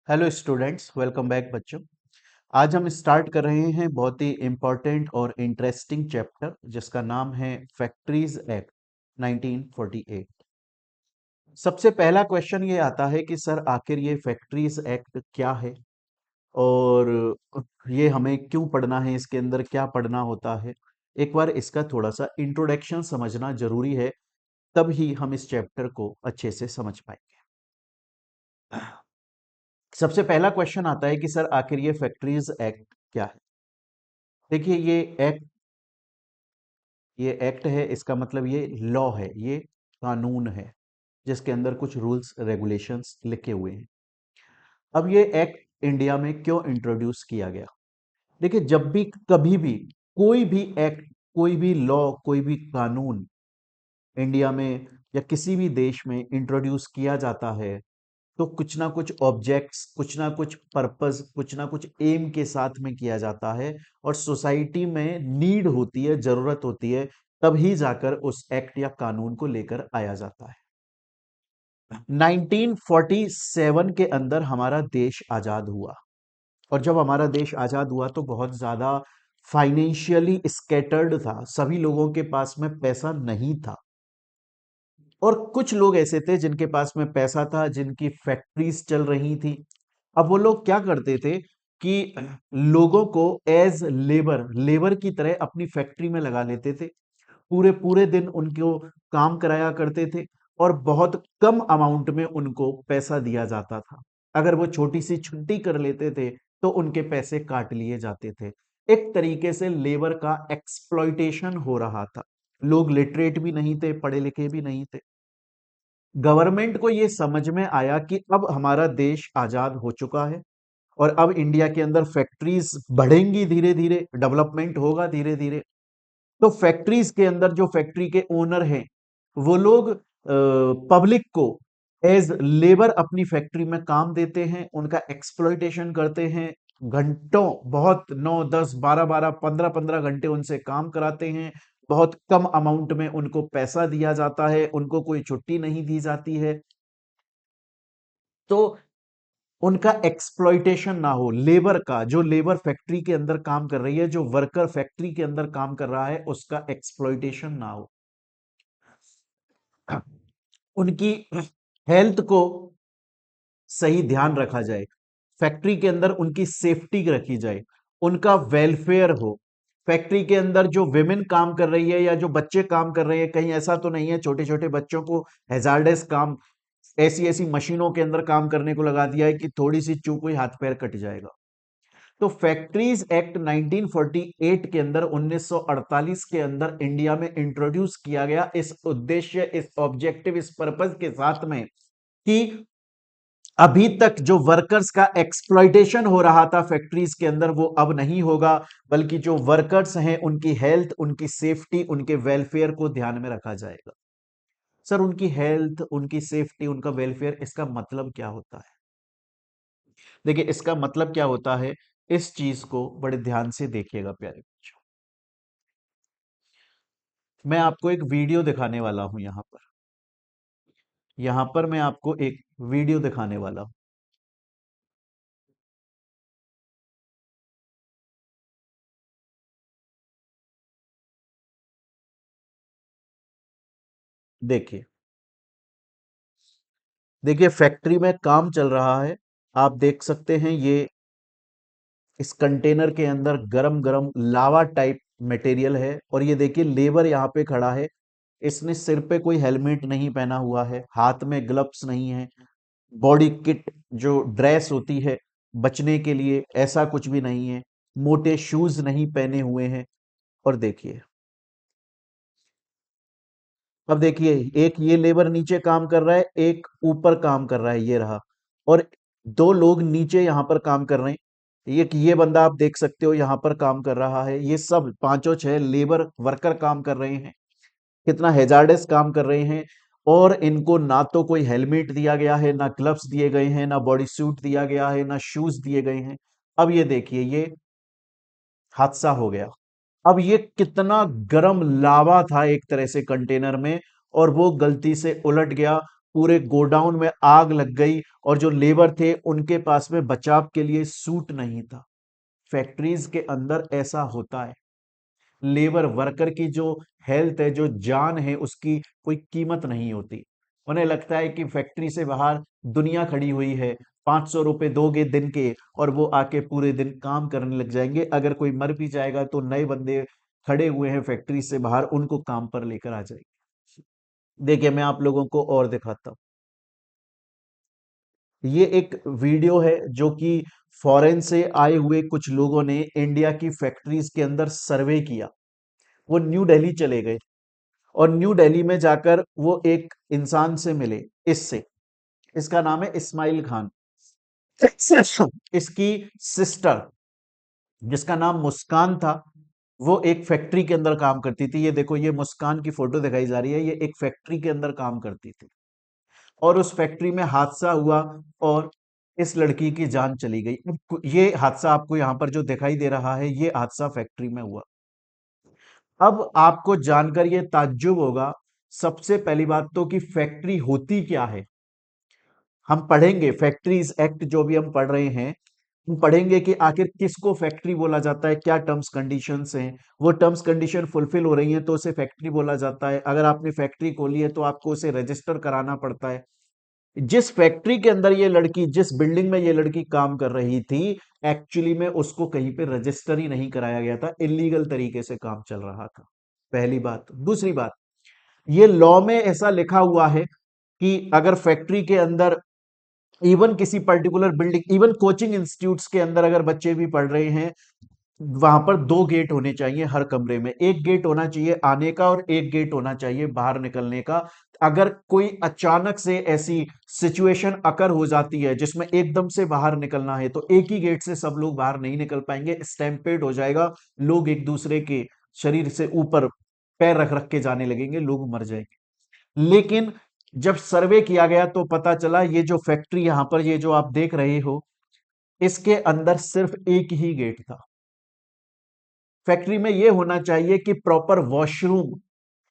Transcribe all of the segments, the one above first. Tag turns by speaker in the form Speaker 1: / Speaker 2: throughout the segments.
Speaker 1: Hello students, welcome back बच्चों। आज हम स्टार्ट कर रहे हैं बहुत ही इम्पोर्टेंट और इंटरेस्टिंग चैप्टर जिसका नाम है फैक्ट्रीज एक्ट 1948। सबसे पहला क्वेश्चन ये आता है कि सर आखिर ये फैक्ट्रीज एक्ट क्या है और ये हमें क्यों पढ़ना है, इसके अंदर क्या पढ़ना होता है। एक बार इसका थोड़ा सा इंट्रोडक्शन समझना जरूरी है, तब ही हम इस चैप्टर को अच्छे से समझ पाएंगे। सबसे पहला क्वेश्चन आता है कि सर आखिर ये फैक्ट्रीज एक्ट क्या है। देखिए ये एक्ट है, इसका मतलब ये लॉ है, ये कानून है जिसके अंदर कुछ रूल्स रेगुलेशंस लिखे हुए हैं। अब ये एक्ट इंडिया में क्यों इंट्रोड्यूस किया गया। देखिए, जब भी कभी भी कोई भी एक्ट, कोई भी लॉ, कोई भी कानून इंडिया में या किसी भी देश में इंट्रोड्यूस किया जाता है तो कुछ ना कुछ ऑब्जेक्ट्स, कुछ ना कुछ पर्पस, कुछ ना कुछ एम के साथ में किया जाता है और सोसाइटी में नीड होती है, जरूरत होती है, तभी जाकर उस एक्ट या कानून को लेकर आया जाता है। 1947 के अंदर हमारा देश आजाद हुआ और जब हमारा देश आजाद हुआ तो बहुत ज्यादा फाइनेंशियली स्कैटर्ड था, सभी लोगों के पास में पैसा नहीं था और कुछ लोग ऐसे थे जिनके पास में पैसा था, जिनकी फैक्ट्रीज चल रही थी। अब वो लोग क्या करते थे कि लोगों को एज लेबर लेबर की तरह अपनी फैक्ट्री में लगा लेते थे। पूरे पूरे दिन उनको काम कराया करते थे और बहुत कम अमाउंट में उनको पैसा दिया जाता था। अगर वो छोटी सी छुट्टी कर लेते थे तो उनके पैसे काट लिए जाते थे। एक तरीके से लेबर का एक्सप्लॉइटेशन हो रहा था। लोग लिटरेट भी नहीं थे, पढ़े लिखे भी नहीं थे। गवर्नमेंट को ये समझ में आया कि अब हमारा देश आजाद हो चुका है और अब इंडिया के अंदर फैक्ट्रीज बढ़ेंगी, धीरे धीरे डेवलपमेंट होगा धीरे धीरे। तो फैक्ट्रीज के अंदर जो फैक्ट्री के ओनर हैं वो लोग पब्लिक को एज लेबर अपनी फैक्ट्री में काम देते हैं, उनका एक्सप्लॉइटेशन करते हैं। घंटों, बहुत 9 10 12 12 15 15 घंटे उनसे काम कराते हैं। बहुत कम अमाउंट में उनको पैसा दिया जाता है, उनको कोई छुट्टी नहीं दी जाती है। तो उनका एक्सप्लॉइटेशन ना हो, लेबर का, जो लेबर फैक्ट्री के अंदर काम कर रही है, जो वर्कर फैक्ट्री के अंदर काम कर रहा है, उसका एक्सप्लॉइटेशन ना हो। उनकी हेल्थ को सही ध्यान रखा जाए, फैक्ट्री के अंदर उनकी सेफ्टी रखी जाए, उनका वेलफेयर हो। फैक्ट्री के अंदर जो विमेन काम कर रही है या जो बच्चे काम कर रहे हैं, कहीं ऐसा तो नहीं है छोटे छोटे बच्चों को हैजार्डस काम, ऐसी ऐसी मशीनों के अंदर काम करने को लगा दिया है कि थोड़ी सी चूक हुई हाथ पैर कट जाएगा। तो फैक्ट्रीज एक्ट 1948 के अंदर 1948 के अंदर इंडिया में इंट्रोड्यूस किया गया, इस उद्देश्य, इस ऑब्जेक्टिव, इस पर्पस के साथ में कि अभी तक जो वर्कर्स का एक्सप्लॉइटेशन हो रहा था फैक्ट्रीज के अंदर वो अब नहीं होगा, बल्कि जो वर्कर्स हैं उनकी हेल्थ, उनकी सेफ्टी, उनके वेलफेयर को ध्यान में रखा जाएगा। सर, उनकी हेल्थ, उनकी सेफ्टी, उनका वेलफेयर, इसका मतलब क्या होता है। देखिए, इसका मतलब क्या होता है, इस चीज को बड़े ध्यान से देखिएगा प्यारे बच्चों। मैं आपको एक वीडियो दिखाने वाला हूं यहां पर मैं आपको एक वीडियो दिखाने वाला हूं। देखिए, देखिए फैक्ट्री में काम चल रहा है। आप देख सकते हैं, ये इस कंटेनर के अंदर गरम गरम लावा टाइप मटेरियल है और ये देखिए लेबर यहाँ पे खड़ा है। इसने सिर पे कोई हेलमेट नहीं पहना हुआ है, हाथ में ग्लव्स नहीं है, बॉडी किट जो ड्रेस होती है बचने के लिए, ऐसा कुछ भी नहीं है। मोटे शूज नहीं पहने हुए हैं। और देखिए, अब देखिए, एक ये लेबर नीचे काम कर रहा है, एक ऊपर काम कर रहा है, ये रहा। और दो लोग नीचे यहां पर काम कर रहे हैं। ये बंदा आप देख सकते हो यहां पर काम कर रहा है। ये सब पांचों छह लेबर वर्कर काम कर रहे हैं, कितना हेजार्डस काम कर रहे हैं। और इनको ना तो कोई हेलमेट दिया गया है, ना ग्लव्स दिए गए हैं, ना बॉडी सूट दिया गया है, ना शूज दिए गए हैं। अब ये देखिए, ये हादसा हो गया। अब ये कितना गरम लावा था एक तरह से कंटेनर में, और वो गलती से उलट गया पूरे गोडाउन में आग लग गई और जो लेबर थे उनके पास में बचाव के लिए सूट नहीं था। फैक्ट्रीज के अंदर ऐसा होता है। लेबर वर्कर की जो हेल्थ है, जो जान है, उसकी कोई कीमत नहीं होती। उन्हें लगता है कि फैक्ट्री से बाहर दुनिया खड़ी हुई है, 500 रुपए दोगे दिन के और वो आके पूरे दिन काम करने लग जाएंगे। अगर कोई मर भी जाएगा तो नए बंदे खड़े हुए हैं फैक्ट्री से बाहर, उनको काम पर लेकर आ जाएंगे। देखिए मैं आप लोगों को और दिखाता हूँ। ये एक वीडियो है जो कि फॉरेन से आए हुए कुछ लोगों ने इंडिया की फैक्ट्रीज के अंदर सर्वे किया। वो न्यू दिल्ली चले गए और न्यू दिल्ली में जाकर वो एक इंसान से मिले, इससे। इसका नाम है इस्माइल खान। इसकी सिस्टर, जिसका नाम मुस्कान था, वो एक फैक्ट्री के अंदर काम करती थी। ये देखो, ये मुस्कान की फोटो दिखाई जा रही है। ये एक फैक्ट्री के अंदर काम करती थी और उस फैक्ट्री में हादसा हुआ और इस लड़की की जान चली गई। ये हादसा आपको यहां पर जो दिखाई दे रहा है, ये हादसा फैक्ट्री में हुआ। अब आपको जानकर ये ताज्जुब होगा, सबसे पहली बात तो, कि फैक्ट्री होती क्या है। हम पढ़ेंगे फैक्ट्रीज एक्ट जो भी हम पढ़ रहे हैं, हम पढ़ेंगे कि आखिर किसको फैक्ट्री बोला जाता है, क्या टर्म्स कंडीशंस हैं। वो टर्म्स कंडीशन फुलफिल हो रही हैं तो उसे फैक्ट्री बोला जाता है। अगर आपने फैक्ट्री खोली है तो आपको उसे रजिस्टर कराना पड़ता है। जिस फैक्ट्री के अंदर ये लड़की, जिस बिल्डिंग में ये लड़की काम कर रही थी, एक्चुअली में उसको कहीं पे रजिस्टर ही नहीं कराया गया था। इलीगल तरीके से काम चल रहा था। पहली बात। दूसरी बात, ये लॉ में ऐसा लिखा हुआ है कि अगर फैक्ट्री के अंदर, इवन किसी particular building, even coaching institutes के अंदर अगर बच्चे भी पढ़ रहे हैं, वहां पर दो गेट होने चाहिए हर कमरे में। एक गेट होना चाहिए आने का और एक गेट होना चाहिए बाहर निकलने का। अगर कोई अचानक से ऐसी सिचुएशन अकर हो जाती है जिसमें एकदम से बाहर निकलना है, तो एक ही गेट से सब लोग बाहर नहीं निकल पाएंगे, स्टैम्पेड हो जाएगा। लोग एक दूसरे के शरीर से ऊपर पैर रख रख के जाने लगेंगे, लोग मर जाएंगे। लेकिन जब सर्वे किया गया तो पता चला ये जो फैक्ट्री यहां पर, ये जो आप देख रहे हो, इसके अंदर सिर्फ एक ही गेट था। फैक्ट्री में यह होना चाहिए कि प्रॉपर वॉशरूम,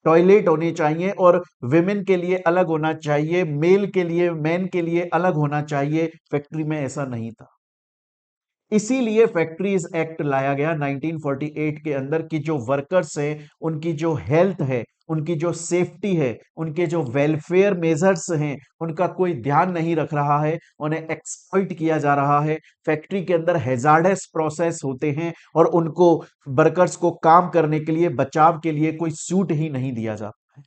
Speaker 1: टॉयलेट होने चाहिए और विमेन के लिए अलग होना चाहिए, मेल के लिए, मैन के लिए अलग होना चाहिए। फैक्ट्री में ऐसा नहीं था। इसीलिए फैक्ट्रीज एक्ट लाया गया 1948 के अंदर, कि जो वर्कर्स हैं उनकी जो हेल्थ है, उनकी जो सेफ्टी है, उनके जो वेलफेयर मेजर्स हैं, उनका कोई ध्यान नहीं रख रहा है, उन्हें एक्सप्लॉइट किया जा रहा है। फैक्ट्री के अंदर हैजार्डस प्रोसेस होते हैं और उनको, वर्कर्स को काम करने के लिए, बचाव के लिए कोई सूट ही नहीं दिया जाता है।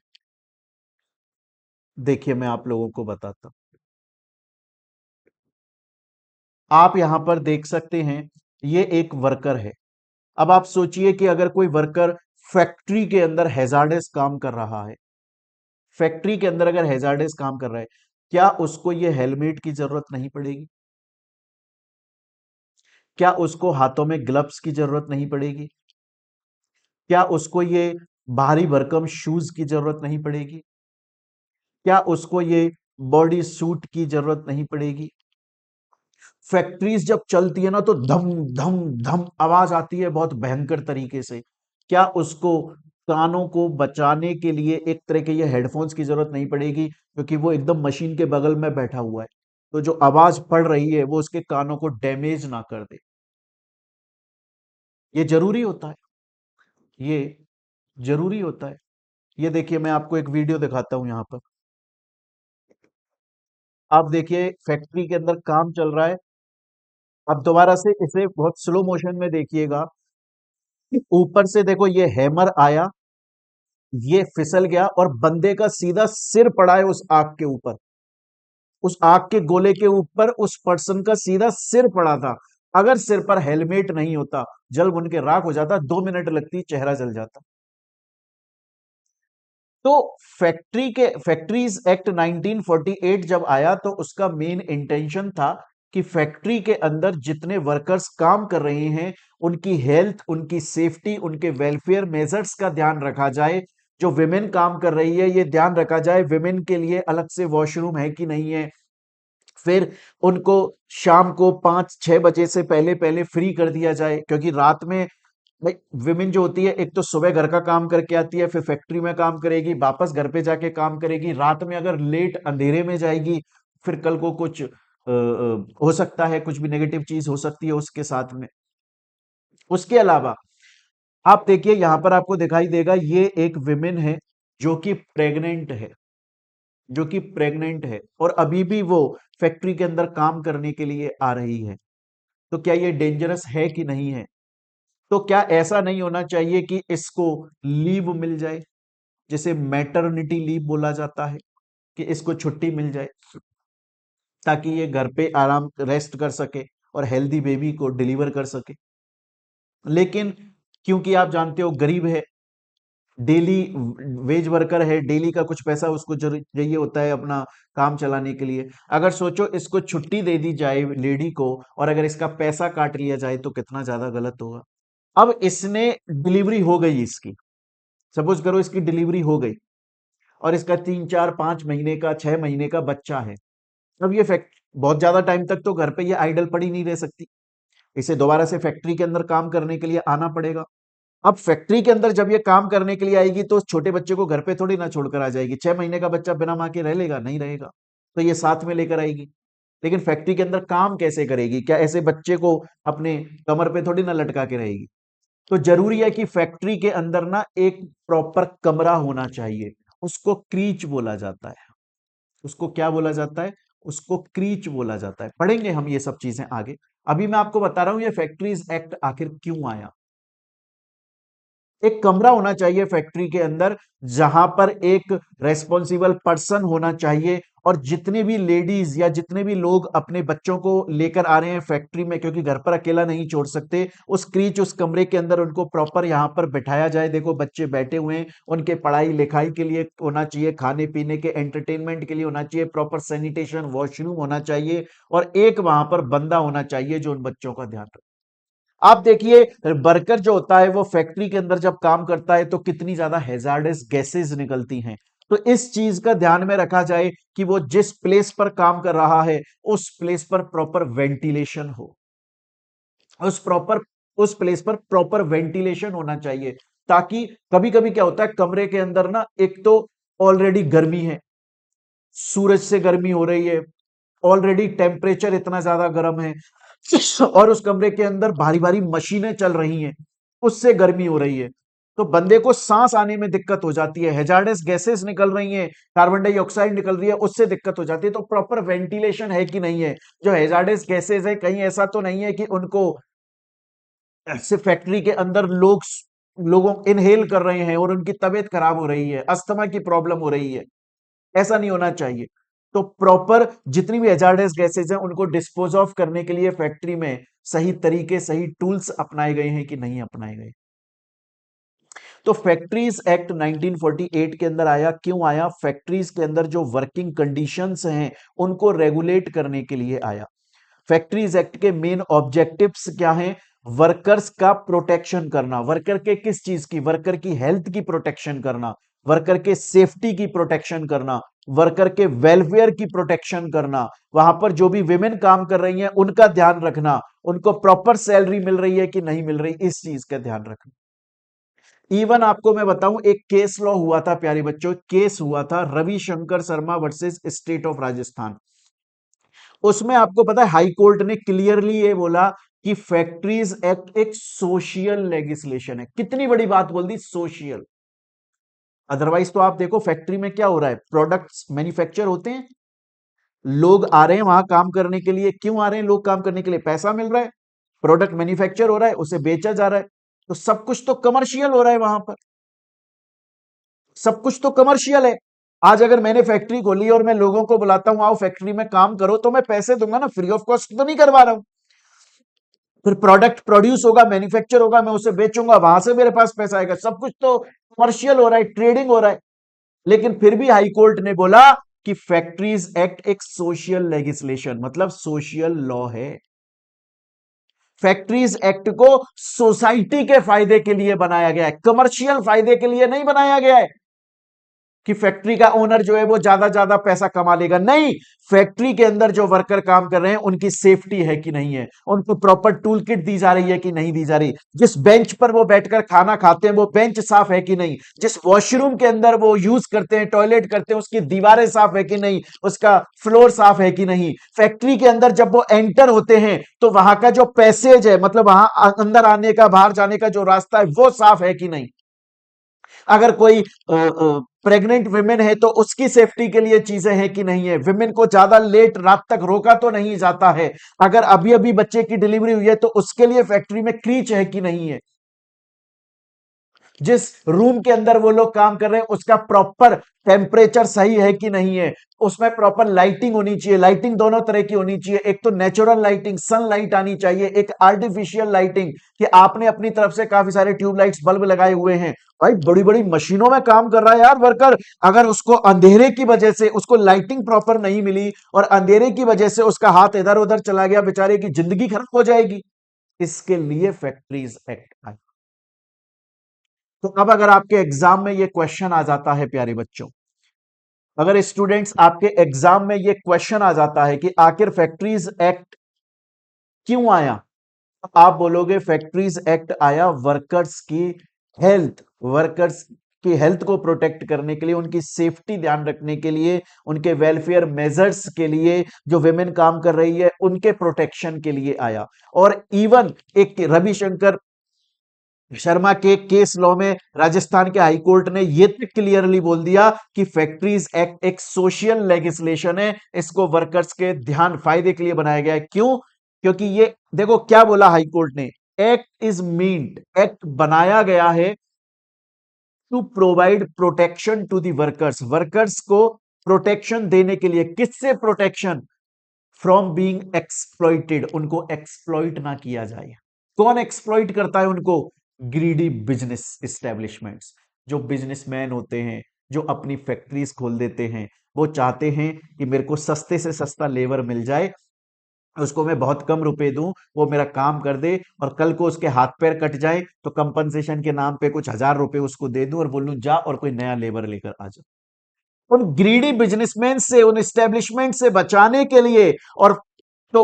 Speaker 1: देखिए मैं आप लोगों को बताता हूं। आप यहां पर देख सकते हैं, ये एक वर्कर है। अब आप सोचिए कि अगर कोई वर्कर फैक्ट्री के अंदर हैजार्डस काम कर रहा है, फैक्ट्री के अंदर अगर हैजार्डस काम कर रहा है, क्या उसको ये हेलमेट की जरूरत नहीं पड़ेगी? क्या उसको हाथों में ग्लव्स की जरूरत नहीं पड़ेगी? क्या उसको ये भारी भरकम शूज की जरूरत नहीं पड़ेगी? क्या उसको ये बॉडी सूट की जरूरत नहीं पड़ेगी? फैक्ट्रीज जब चलती है ना तो धम धम धम आवाज आती है बहुत भयंकर तरीके से। क्या उसको कानों को बचाने के लिए एक तरह के ये हेडफोन्स की जरूरत नहीं पड़ेगी, क्योंकि वो एकदम मशीन के बगल में बैठा हुआ है, तो जो आवाज पड़ रही है वो उसके कानों को डैमेज ना कर दे। ये जरूरी होता है। ये जरूरी होता है। ये देखिए मैं आपको एक वीडियो दिखाता हूं यहां पर। आप देखिए फैक्ट्री के अंदर काम चल रहा है। अब दोबारा से इसे बहुत स्लो मोशन में देखिएगा। ऊपर से देखो ये हैमर आया, ये फिसल गया और बंदे का सीधा सिर पड़ा है उस आग के ऊपर। उस आग के गोले के ऊपर उस पर्सन का सीधा सिर पड़ा था। अगर सिर पर हेलमेट नहीं होता, जल भुन के राख हो जाता, 2 मिनट लगती, चेहरा जल जाता। तो फैक्ट्रीज एक्ट 1948 जब आया तो उसका मेन इंटेंशन था कि फैक्ट्री के अंदर जितने वर्कर्स काम कर रहे हैं, उनकी हेल्थ, उनकी सेफ्टी, उनके वेलफेयर मेजर्स का ध्यान रखा जाए। जो विमेन काम कर रही है, ये ध्यान रखा जाए विमेन के लिए अलग से वॉशरूम है कि नहीं है। फिर उनको शाम को 5-6 बजे से पहले पहले फ्री कर दिया जाए, क्योंकि रात में भाई विमेन जो होती है, एक तो सुबह घर का काम करके आती है, फिर फैक्ट्री में काम करेगी, वापस घर पे जाके काम करेगी, रात में अगर लेट अंधेरे में जाएगी, फिर कल को कुछ हो सकता है, कुछ भी नेगेटिव चीज हो सकती है उसके साथ में। उसके अलावा आप देखिए यहां पर आपको दिखाई देगा, ये एक विमेन है जो कि प्रेग्नेंट है, जो कि प्रेग्नेंट है और अभी भी वो फैक्ट्री के अंदर काम करने के लिए आ रही है। तो क्या ये डेंजरस है कि नहीं है? तो क्या ऐसा नहीं होना चाहिए कि इसको लीव मिल जाए, जिसे मैटरनिटी लीव बोला जाता है, कि इसको छुट्टी मिल जाए ताकि ये घर पे आराम रेस्ट कर सके और हेल्दी बेबी को डिलीवर कर सके। लेकिन क्योंकि आप जानते हो गरीब है, डेली वेज वर्कर है, डेली का कुछ पैसा उसको चाहिए होता है अपना काम चलाने के लिए। अगर सोचो इसको छुट्टी दे दी जाए लेडी को, और अगर इसका पैसा काट लिया जाए तो कितना ज्यादा गलत होगा। अब इसने डिलीवरी हो गई इसकी, सपोज करो इसकी डिलीवरी हो गई और इसका 3 4 5 महीने का 6 महीने का बच्चा है। अब ये फैक्ट बहुत ज्यादा टाइम तक तो घर पे ये आइडल पड़ी नहीं रह सकती, इसे दोबारा से फैक्ट्री के अंदर काम करने के लिए आना पड़ेगा। अब फैक्ट्री के अंदर जब ये काम करने के लिए आएगी तो छोटे बच्चे को घर पे थोड़ी ना छोड़कर आ जाएगी। 6 महीने का बच्चा बिना माँ के रह लेगा? नहीं रहेगा। तो ये साथ में लेकर आएगी। लेकिन फैक्ट्री के अंदर काम कैसे करेगी? क्या ऐसे बच्चे को अपने कमर पे थोड़ी ना लटका के रहेगी? तो जरूरी है कि फैक्ट्री के अंदर ना एक प्रॉपर कमरा होना चाहिए। उसको क्रीच बोला जाता है। उसको क्या बोला जाता है? उसको क्रीच बोला जाता है। पढ़ेंगे हम ये सब चीजें आगे। अभी मैं आपको बता रहा हूं ये फैक्ट्रीज एक्ट आखिर क्यों आया। एक कमरा होना चाहिए फैक्ट्री के अंदर, जहां पर एक रेस्पॉन्सिबल पर्सन होना चाहिए, और जितने भी लेडीज या जितने भी लोग अपने बच्चों को लेकर आ रहे हैं फैक्ट्री में, क्योंकि घर पर अकेला नहीं छोड़ सकते, उस क्रीच उस कमरे के अंदर उनको प्रॉपर यहां पर बिठाया जाए। देखो बच्चे बैठे हुए हैं, उनके पढ़ाई लिखाई के लिए होना चाहिए, खाने पीने के एंटरटेनमेंट के लिए होना चाहिए, प्रॉपर सैनिटेशन वॉशरूम होना चाहिए, और एक वहां पर बंदा होना चाहिए जो उन बच्चों का ध्यान रखे। आप देखिए वर्कर जो होता है वो फैक्ट्री के अंदर जब काम करता है तो कितनी ज्यादा हैजार्डस गैसेस निकलती हैं। तो इस चीज का ध्यान में रखा जाए कि वो जिस प्लेस पर काम कर रहा है उस प्लेस पर प्रॉपर वेंटिलेशन हो, उस प्लेस पर प्रॉपर वेंटिलेशन होना चाहिए। ताकि कभी कभी क्या होता है कमरे के अंदर ना, एक तो ऑलरेडी गर्मी है, सूरज से गर्मी हो रही है, ऑलरेडी टेम्परेचर इतना ज्यादा गर्म है, और उस कमरे के अंदर भारी भारी मशीनें चल रही हैं, उससे गर्मी हो रही है, तो बंदे को सांस आने में दिक्कत हो जाती है, हैजार्डस गैसेस निकल रही हैं, कार्बन डाइऑक्साइड निकल रही है, उससे दिक्कत हो जाती है। तो प्रॉपर वेंटिलेशन है कि नहीं है? जो हैजार्डस गैसेस है कहीं ऐसा तो नहीं है कि उनको सिर्फ फैक्ट्री के अंदर लोगों इनहेल कर रहे हैं और उनकी तबीयत खराब हो रही है, अस्थमा की प्रॉब्लम हो रही है? ऐसा नहीं होना चाहिए। तो प्रॉपर जितनी भी हैजार्डस गैसेज हैं उनको डिस्पोज ऑफ करने के लिए फैक्ट्री में सही तरीके, सही टूल्स अपनाए गए हैं कि नहीं अपनाए गए। तो फैक्ट्रीज एक्ट 1948 के अंदर आया। क्यों आया? फैक्ट्रीज के अंदर जो वर्किंग कंडीशंस हैं उनको रेगुलेट करने के लिए आया। फैक्ट्रीज एक्ट के मेन ऑब्जेक्टिव्स क्या हैं? वर्कर्स का प्रोटेक्शन करना। वर्कर के किस चीज की? वर्कर की हेल्थ की प्रोटेक्शन करना, वर्कर के सेफ्टी की प्रोटेक्शन करना, वर्कर के वेलफेयर की प्रोटेक्शन करना, वहां पर जो भी विमेन काम कर रही हैं उनका ध्यान रखना, उनको प्रॉपर सैलरी मिल रही है कि नहीं मिल रही, इस चीज का ध्यान रखना। इवन आपको मैं बताऊं, एक केस लॉ हुआ था प्यारे बच्चों, केस हुआ था Ravishankar Sharma versus state of Rajasthan. उसमें आपको पता है हाई कोर्ट ने क्लियरली ये बोला कि फैक्ट्रीज एक्ट एक सोशल लेगिस्लेशन है। कितनी बड़ी बात बोल दी, सोशल। अदरवाइज तो आप देखो फैक्ट्री में क्या हो रहा है, प्रोडक्ट्स मैन्युफैक्चर होते हैं, लोग आ रहे हैं वहां काम करने के लिए। क्यों आ रहे हैं लोग काम करने के लिए? पैसा मिल रहा है, प्रोडक्ट मैन्युफैक्चर हो रहा है, उसे बेचा जा रहा है, तो सब कुछ तो कमर्शियल हो रहा है वहां पर, सब कुछ तो कमर्शियल है। आज अगर मैंने फैक्ट्री खोली और मैं लोगों को बुलाता हूं आओ फैक्ट्री में काम करो, तो मैं पैसे दूंगा ना, फ्री ऑफ कॉस्ट तो नहीं करवा रहा हूं। फिर प्रोडक्ट प्रोड्यूस होगा, मैन्युफैक्चर होगा, मैं उसे बेचूंगा, वहां से मेरे पास पैसा आएगा। सब कुछ तो कमर्शियल हो रहा है, ट्रेडिंग हो रहा है। लेकिन फिर भी हाई कोर्ट ने बोला कि फैक्ट्रीज एक्ट एक सोशल लेगिस्लेशन, मतलब सोशल लॉ है। फैक्ट्रीज एक्ट को सोसाइटी के फायदे के लिए बनाया गया है, कमर्शियल फायदे के लिए नहीं बनाया गया है। कि फैक्ट्री का ओनर जो है वो ज्यादा ज्यादा पैसा कमा लेगा। नहीं, फैक्ट्री के अंदर जो वर्कर काम कर रहे हैं उनकी सेफ्टी है कि नहीं है, उनको प्रॉपर टूल किट दी जा रही है कि नहीं दी जा रही, जिस बेंच पर वो बैठकर खाना खाते हैं वो बेंच साफ है कि नहीं, जिस वॉशरूम के अंदर वो यूज करते हैं, टॉयलेट करते हैं, उसकी दीवारें साफ है कि नहीं, उसका फ्लोर साफ है कि नहीं। फैक्ट्री के अंदर जब वो एंटर होते हैं तो वहां का जो पैसेज है, मतलब वहां अंदर आने का बाहर जाने का जो रास्ता है वो साफ है कि नहीं। अगर कोई प्रेग्नेंट विमेन है तो उसकी सेफ्टी के लिए चीजें हैं कि नहीं है, विमेन को ज्यादा लेट रात तक रोका तो नहीं जाता है, अगर अभी अभी बच्चे की डिलीवरी हुई है तो उसके लिए फैक्ट्री में क्रीच है कि नहीं है, जिस रूम के अंदर वो लोग काम कर रहे हैं उसका प्रॉपर टेम्परेचर सही है कि नहीं है, उसमें प्रॉपर लाइटिंग होनी चाहिए, लाइटिंग दोनों तरह की होनी चाहिए, एक तो नेचुरल लाइटिंग सनलाइट आनी चाहिए, एक आर्टिफिशियल लाइटिंग कि आपने अपनी तरफ से काफी सारे ट्यूबलाइट्स बल्ब लगाए हुए हैं। भाई बड़ी बड़ी मशीनों में काम कर रहा है यार वर्कर, अगर उसको अंधेरे की वजह से उसको लाइटिंग प्रॉपर नहीं मिली और अंधेरे की वजह से उसका हाथ इधर उधर चला गया, बेचारे की जिंदगी खराब हो जाएगी। इसके लिए फैक्ट्रीज एक्ट आया। तो अब अगर आपके एग्जाम में ये क्वेश्चन आ जाता है प्यारे बच्चों, अगर स्टूडेंट्स आपके एग्जाम में ये क्वेश्चन आ जाता है कि आखिर फैक्ट्रीज एक्ट क्यों आया, तो आप बोलोगे फैक्ट्रीज एक्ट आया वर्कर्स की हेल्थ, वर्कर्स की हेल्थ को प्रोटेक्ट करने के लिए, उनकी सेफ्टी ध्यान रखने के लिए, उनके वेलफेयर मेजर्स के लिए, जो विमेन काम कर रही है उनके प्रोटेक्शन के लिए आया। और इवन एक रविशंकर शर्मा के केस लॉ में राजस्थान के हाई कोर्ट ने यह तक क्लियरली बोल दिया कि फैक्ट्रीज एक्ट एक सोशल लेजिस्लेशन है, इसको वर्कर्स के ध्यान फायदे के लिए बनाया गया है। क्यों? क्योंकि ये देखो क्या बोला हाई कोर्ट ने, एक्ट इज मीन्ड, एक्ट बनाया गया है to provide protection to the workers, workers को प्रोटेक्शन देने के लिए। किससे प्रोटेक्शन? फ्रॉम बीइंग एक्सप्लॉइटेड, उनको एक्सप्लॉइट ना किया जाए। कौन एक्सप्लॉइट करता है उनको? ग्रीडी बिजनेस एस्टेब्लिशमेंट्स, जो बिजनेसमैन होते हैं, जो अपनी फैक्ट्रीज खोल देते हैं, वो चाहते हैं कि मेरे को सस्ते से सस्ता लेबर मिल जाए, उसको मैं बहुत कम रुपए दूं, वो मेरा काम कर दे और कल को उसके हाथ पैर कट जाए तो कंपनसेशन के नाम पे कुछ हजार रुपए उसको दे दूं और बोलूं जा और कोई नया लेबर लेकर आ जा। उन ग्रीडी बिजनेसमैन से, उन एस्टेब्लिशमेंट से बचाने के लिए और तो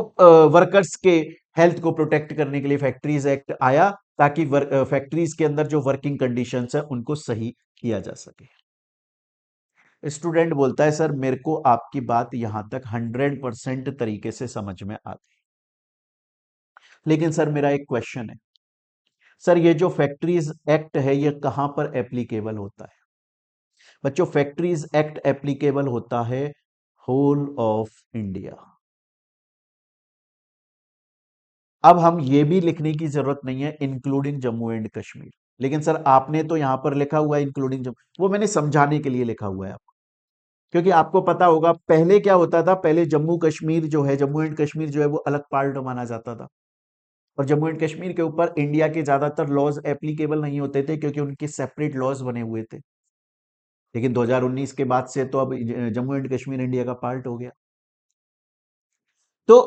Speaker 1: वर्कर्स के हेल्थ को प्रोटेक्ट करने के लिए फैक्ट्रीज एक्ट आया, ताकि फैक्ट्रीज के अंदर जो वर्किंग कंडीशंस है उनको सही किया जा सके। स्टूडेंट बोलता है सर मेरे को आपकी बात यहां तक 100% तरीके से समझ में आ गई, लेकिन सर मेरा एक क्वेश्चन है, सर ये जो फैक्ट्रीज एक्ट है ये कहां पर एप्लीकेबल होता है? बच्चों फैक्ट्रीज एक्ट एप्लीकेबल होता है होल ऑफ इंडिया। अब हम ये भी लिखने की जरूरत नहीं है इंक्लूडिंग जम्मू एंड कश्मीर, लेकिन सर आपने तो यहां पर लिखा हुआ है इंक्लूडिंग जम्मू, वो मैंने समझाने के लिए लिखा हुआ है आपको, क्योंकि आपको पता होगा पहले क्या होता था, पहले जम्मू कश्मीर जो है, जम्मू एंड कश्मीर जो है वो अलग पार्ट माना जाता था, और जम्मू एंड कश्मीर के ऊपर इंडिया के ज्यादातर लॉज एप्लीकेबल नहीं होते थे क्योंकि उनके सेपरेट लॉज बने हुए थे। लेकिन 2019 के बाद से तो अब जम्मू एंड कश्मीर इंडिया का पार्ट हो गया। तो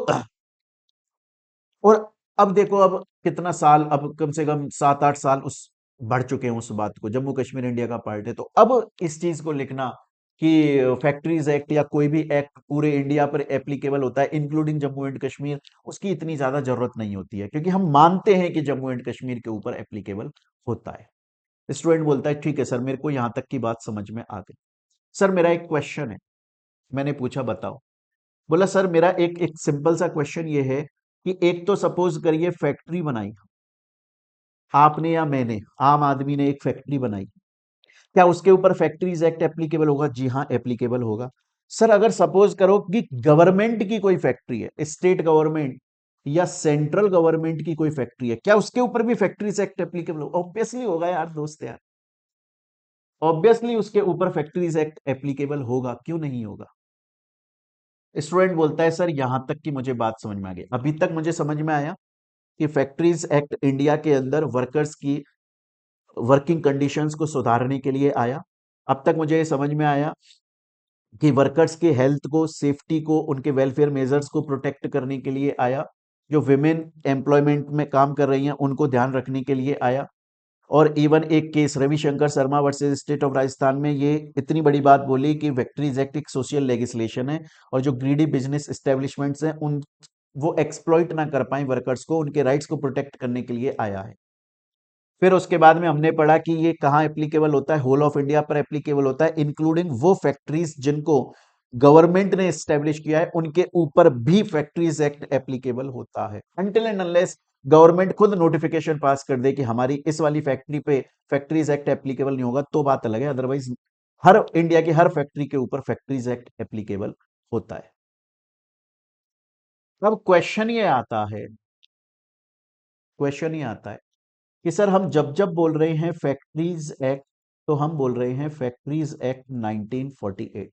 Speaker 1: और अब देखो अब कितना साल, अब कम से कम 7-8 साल उस बढ़ चुके हैं उस बात को, जम्मू कश्मीर इंडिया का पार्ट है। तो अब इस चीज को लिखना कि फैक्ट्रीज एक्ट या कोई भी एक्ट पूरे इंडिया पर एप्लीकेबल होता है इंक्लूडिंग जम्मू एंड कश्मीर, उसकी इतनी ज्यादा जरूरत नहीं होती है, क्योंकि हम मानते हैं कि जम्मू एंड कश्मीर के ऊपर एप्लीकेबल होता है। स्टूडेंट बोलता है ठीक है सर मेरे को यहां तक की बात समझ में आ गई। सर मेरा एक क्वेश्चन है, मैंने पूछा बताओ, बोला सर मेरा एक एक सिंपल सा क्वेश्चन ये है कि एक तो सपोज करिए फैक्ट्री बनाई आपने या मैंने, आम आदमी ने एक फैक्ट्री बनाई, क्या उसके ऊपर फैक्ट्रीज एक्ट एप्लीकेबल होगा? जी हाँ एप्लीकेबल होगा। सर अगर सपोज करो कि गवर्नमेंट की कोई फैक्ट्री है, स्टेट गवर्नमेंट या सेंट्रल गवर्नमेंट की कोई फैक्ट्री है, क्या उसके ऊपर भी फैक्ट्रीज एक्ट एप्लीकेबल होगा? ऑब्वियसली होगा यार दोस्त यार, ऑब्वियसली उसके ऊपर फैक्ट्रीज एक्ट एप्लीकेबल होगा, क्यों नहीं होगा? स्टूडेंट बोलता है सर यहां तक की मुझे बात समझ में आ गई, अभी तक मुझे समझ में आया कि फैक्ट्रीज एक्ट इंडिया के अंदर वर्कर्स की वर्किंग कंडीशंस को सुधारने के लिए आया। अब तक मुझे समझ में आया कि वर्कर्स के हेल्थ को, सेफ्टी को, उनके वेलफेयर मेजर्स को प्रोटेक्ट करने के लिए आया, जो विमेन एम्प्लॉयमेंट में काम कर रही हैं उनको ध्यान रखने के लिए आया। और इवन एक case Ravishankar Sharma versus state of Rajasthan में ये इतनी बड़ी बात बोली कि फैक्ट्रीज एक्ट एक सोशल लेजिस्लेशन है और जो ग्रीडी बिजनेस एस्टेब्लिशमेंट्स हैं उन वो एक्सप्लॉइट ना कर पाए वर्कर्स को, उनके राइट्स को प्रोटेक्ट करने के लिए आया है। फिर उसके बाद में हमने पढ़ा कि ये कहाँ एप्लीकेबल होता है, होल ऑफ इंडिया पर एप्लीकेबल होता है, इंक्लूडिंग वो फैक्ट्रीज जिनको गवर्नमेंट ने एस्टेब्लिश किया है उनके ऊपर भी फैक्ट्रीज एक्ट एप्लीकेबल होता है, अनटिल एंड अनलेस गवर्नमेंट खुद नोटिफिकेशन पास कर दे कि हमारी इस वाली फैक्ट्री पे फैक्ट्रीज एक्ट एप्लीकेबल नहीं होगा तो बात अलग है, अदरवाइज हर इंडिया की हर फैक्ट्री के ऊपर फैक्ट्रीज एक्ट एप्लीकेबल होता है। अब क्वेश्चन ये आता है कि सर हम जब जब बोल रहे हैं फैक्ट्रीज एक्ट तो हम बोल रहे हैं फैक्ट्रीज एक्ट 1948।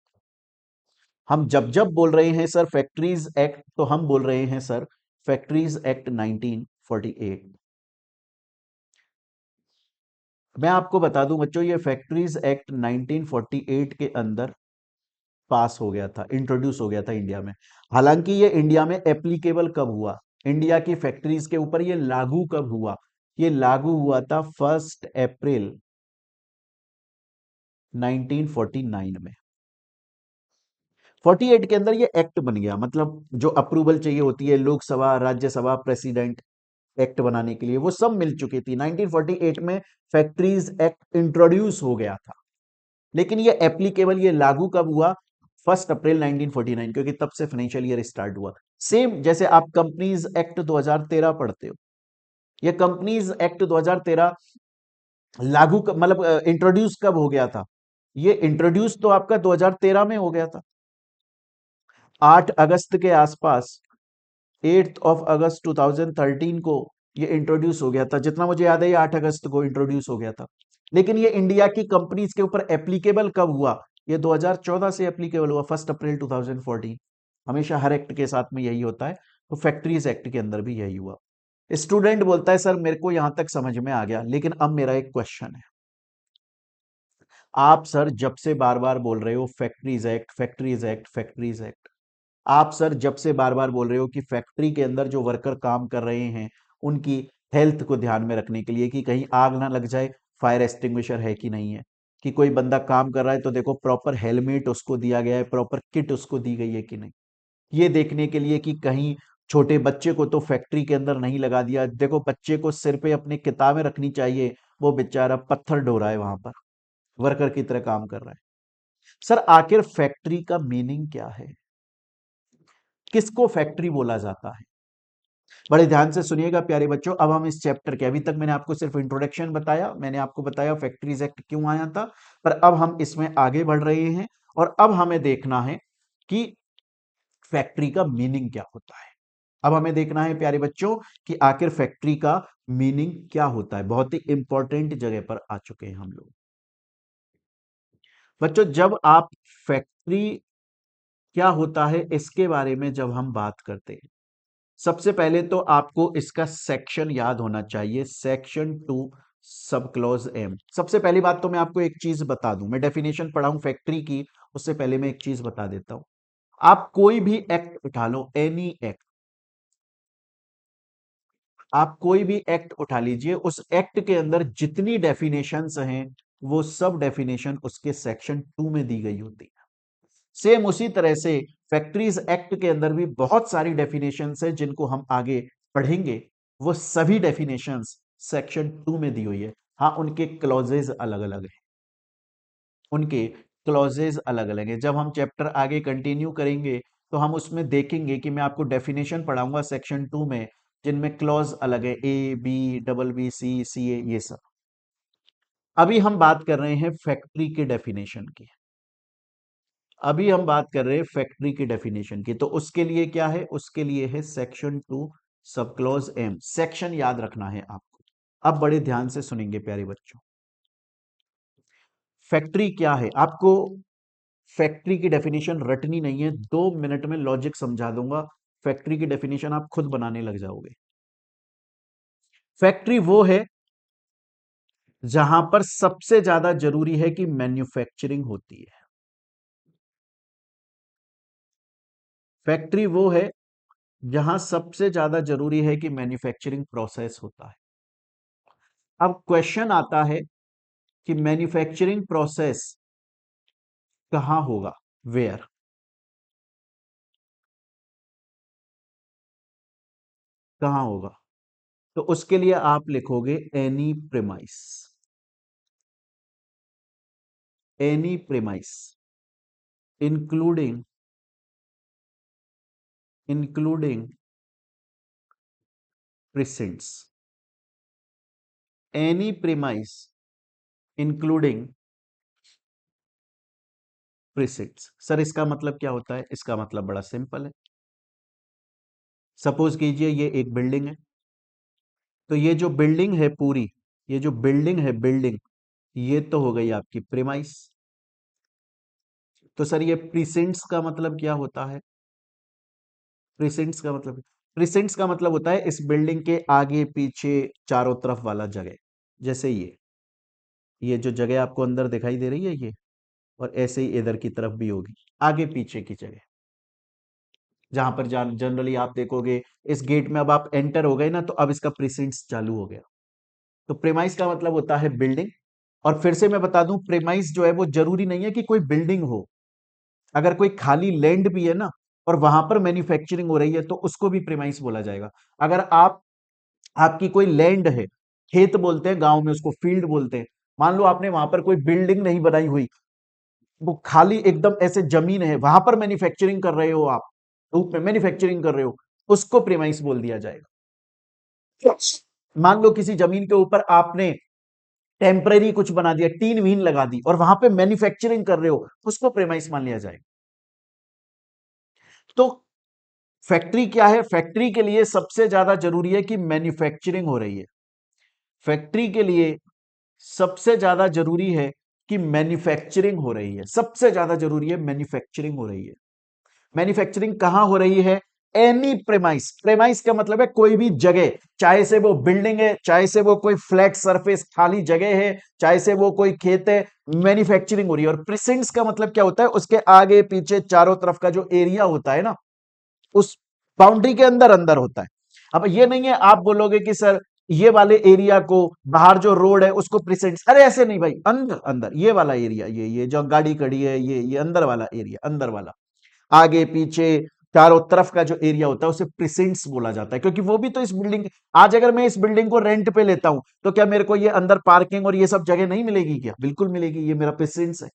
Speaker 1: हम जब जब बोल रहे हैं सर फैक्ट्रीज एक्ट तो हम बोल रहे हैं सर फैक्ट्रीज एक्ट 1948। मैं आपको बता दूं बच्चों ये फैक्ट्रीज एक्ट 1948 के अंदर पास हो गया था, इंट्रोड्यूस हो गया था इंडिया में। हालांकि ये इंडिया में एप्लीकेबल कब हुआ, इंडिया की फैक्ट्रीज के ऊपर ये लागू कब हुआ, ये लागू हुआ था 1 अप्रैल 1949 में। 48 के अंदर ये एक्ट बन गया, मतलब जो अप्रूवल चाहिए होती है लोकसभा राज्यसभा प्रेसिडेंट एक्ट बनाने के लिए वो सब मिल चुकी थी। 1948 में फैक्ट्रीज एक्ट इंट्रोड्यूस हो गया था, लेकिन ये एप्लीकेबल ये लागू कब हुआ, 1 अप्रैल 1949, क्योंकि तब से फाइनेंशियल ईयर स्टार्ट हुआ। सेम जैसे आप कंपनीज एक्ट 2013 पढ़ते हो, ये कंपनीज एक्ट 2013 मतलब इंट्रोड्यूस कब हो गया था, ये इंट्रोड्यूस तो आपका 2013 में हो गया था, 8 अगस्त के आसपास, 8 अगस्त 2013 को ये इंट्रोड्यूस हो गया था, जितना मुझे याद है ये 8 अगस्त को इंट्रोड्यूस हो गया था। लेकिन ये इंडिया की कंपनीज के ऊपर एप्लीकेबल कब हुआ, ये 2014 से एप्लीकेबल हुआ, 1 अप्रैल 2014। हमेशा हर एक्ट के साथ में यही होता है, तो फैक्ट्रीज एक्ट के अंदर भी यही हुआ। स्टूडेंट बोलता है सर मेरे को यहां तक समझ में आ गया, लेकिन अब मेरा एक क्वेश्चन है, आप सर जब से बार बार बोल रहे हो factories act factories act factories act, आप सर जब से बार बार बोल रहे हो कि फैक्ट्री के अंदर जो वर्कर काम कर रहे हैं उनकी हेल्थ को ध्यान में रखने के लिए कि कहीं आग ना लग जाए, फायर एक्सटिंग्विशर है कि नहीं है, कि कोई बंदा काम कर रहा है तो देखो प्रॉपर हेलमेट उसको दिया गया है, प्रॉपर किट उसको दी गई है कि नहीं, ये देखने के लिए कि कहीं छोटे बच्चे को तो फैक्ट्री के अंदर नहीं लगा दिया, देखो बच्चे को सिर पे अपनी किताबें रखनी चाहिए, वो बेचारा पत्थर ढो रहा है वहां पर, वर्कर की तरह काम कर रहा है। सर आखिर फैक्ट्री का मीनिंग क्या है, किसको फैक्ट्री बोला जाता है, बड़े ध्यान से सुनिएगा प्यारे बच्चों। अब हम इस चैप्टर के, अभी तक मैंने आपको सिर्फ इंट्रोडक्शन बताया, मैंने आपको बताया फैक्ट्रीज एक्ट क्यों आया था, पर अब हम इसमें आगे बढ़ रहे हैं और अब हमें देखना है कि फैक्ट्री का मीनिंग क्या होता है। अब हमें देखना है प्यारे बच्चों कि आखिर फैक्ट्री का मीनिंग क्या होता है, बहुत ही इंपॉर्टेंट जगह पर आ चुके हैं हम लोग। बच्चों जब आप फैक्ट्री क्या होता है इसके बारे में जब हम बात करते हैं, सबसे पहले तो आपको इसका सेक्शन याद होना चाहिए, सेक्शन 2 सब क्लॉज एम। सबसे पहली बात तो मैं आपको एक चीज बता दूं, मैं डेफिनेशन पढ़ाऊं फैक्ट्री की, उससे पहले मैं एक चीज बता देता हूं। आप कोई भी एक्ट उठा लो, एनी एक्ट, आप कोई भी एक्ट उठा लीजिए, उस एक्ट के अंदर जितनी डेफिनेशंस हैं वो सब डेफिनेशन उसके सेक्शन 2 में दी गई होती है। सेम उसी तरह से फैक्ट्रीज एक्ट के अंदर भी बहुत सारी डेफिनेशंस है जिनको हम आगे पढ़ेंगे, वो सभी डेफिनेशंस सेक्शन 2 में दी हुई है। हाँ उनके क्लॉजेज अलग अलग हैं, उनके क्लॉजेज अलग अलग हैं, जब हम चैप्टर आगे कंटिन्यू करेंगे तो हम उसमें देखेंगे कि मैं आपको डेफिनेशन पढ़ाऊंगा सेक्शन 2 में, जिनमें क्लॉज अलग है, A B double B C C A ये सब। अभी हम बात कर रहे हैं फैक्ट्री के डेफिनेशन की, अभी हम बात कर रहे हैं फैक्ट्री की डेफिनेशन की, तो उसके लिए क्या है, उसके लिए है section 2 sub clause M, section याद रखना है आपको। अब बड़े ध्यान से सुनेंगे प्यारे बच्चों, फैक्ट्री क्या है, आपको फैक्ट्री की डेफिनेशन रटनी नहीं है, 2 मिनट में लॉजिक समझा दूंगा, फैक्ट्री की डेफिनेशन आप खुद बनाने लग जाओगे। फैक्ट्री वो है जहां पर सबसे ज्यादा जरूरी है कि मैन्युफैक्चरिंग होती है, फैक्ट्री वो है जहां सबसे ज्यादा जरूरी है कि मैन्युफैक्चरिंग प्रोसेस होता है। अब क्वेश्चन आता है कि मैन्युफैक्चरिंग प्रोसेस कहां होगा, वेयर। कहां होगा? तो उसके लिए आप लिखोगे any premise. Any premise including including precincts. Any premise including precincts. Sir इसका मतलब क्या होता है? इसका मतलब बड़ा सिंपल है। सपोज कीजिए ये एक बिल्डिंग है, तो ये जो बिल्डिंग है पूरी, ये जो बिल्डिंग है बिल्डिंग, ये तो हो गई आपकी प्रीमाइस। तो सर ये प्रीसेंट्स का मतलब क्या होता है? प्रीसेंट्स का मतलब होता है इस बिल्डिंग के आगे पीछे चारों तरफ वाला जगह। जैसे ये जो जगह आपको अंदर दिखाई दे रही है ये, और ऐसे ही इधर की तरफ भी होगी, आगे पीछे की जगह। जहां पर जनरली आप देखोगे इस गेट में अब आप एंटर हो गए ना, तो अब इसका प्रीसेंट्स चालू हो गया। तो प्रेमाइस का मतलब होता है बिल्डिंग। और फिर से मैं बता दूं, प्रेमाइस जो है वो जरूरी नहीं है कि कोई बिल्डिंग हो। अगर कोई खाली लैंड भी है ना, और वहां पर मैन्युफैक्चरिंग हो रही है, तो उसको भी प्रेमाइस बोला जाएगा। अगर आपकी कोई लैंड है, खेत बोलते हैं गांव में उसको, फील्ड बोलते हैं। मान लो आपने वहां पर कोई बिल्डिंग नहीं बनाई हुई, वो खाली एकदम ऐसे जमीन है, वहां पर मैन्युफैक्चरिंग कर रहे हो आप, धूप में मैन्युफैक्चरिंग कर रहे हो, उसको प्रेमाइस बोल दिया जाएगा। मान लो किसी जमीन के ऊपर आपने टेम्पररी कुछ बना दिया, टीन वीन लगा दी, और वहां पे मैन्युफैक्चरिंग कर रहे हो, उसको प्रेमाइस मान लिया जाएगा। तो फैक्ट्री क्या है? फैक्ट्री के लिए सबसे ज्यादा जरूरी है कि मैन्युफैक्चरिंग हो रही है। फैक्ट्री के लिए सबसे ज्यादा जरूरी है कि मैन्युफैक्चरिंग हो रही है। सबसे ज्यादा जरूरी है मैन्युफैक्चरिंग हो रही है। मैन्युफैक्चरिंग कहां हो रही है? Any premise. प्रेमाइस का मतलब है कोई भी जगह, चाहे से वो बिल्डिंग है, चाहे से वो कोई फ्लैट सरफेस खाली जगह है, चाहे से वो कोई खेत है, मैन्युफैक्चरिंग हो रही है। और प्रेसेंट्स का मतलब क्या होता है? उसके आगे पीछे चारों तरफ का जो एरिया होता है ना, उस बाउंड्री के अंदर अंदर होता है। अब ये नहीं है आप बोलोगे कि सर ये वाले एरिया को, बाहर जो रोड है उसको प्रेसेंट्स, अरे ऐसे नहीं भाई, अंदर अंदर ये वाला एरिया, ये जो गाड़ी खड़ी है, ये अंदर वाला एरिया, अंदर वाला, आगे पीछे चारों तरफ का जो एरिया होता है उसे प्रिसेंट्स बोला जाता है। क्योंकि वो भी तो इस बिल्डिंग, आज अगर मैं इस बिल्डिंग को रेंट पे लेता हूं, तो क्या मेरे को ये अंदर पार्किंग और ये सब जगह नहीं मिलेगी? क्या बिल्कुल मिलेगी, ये मेरा प्रिसेंट्स है।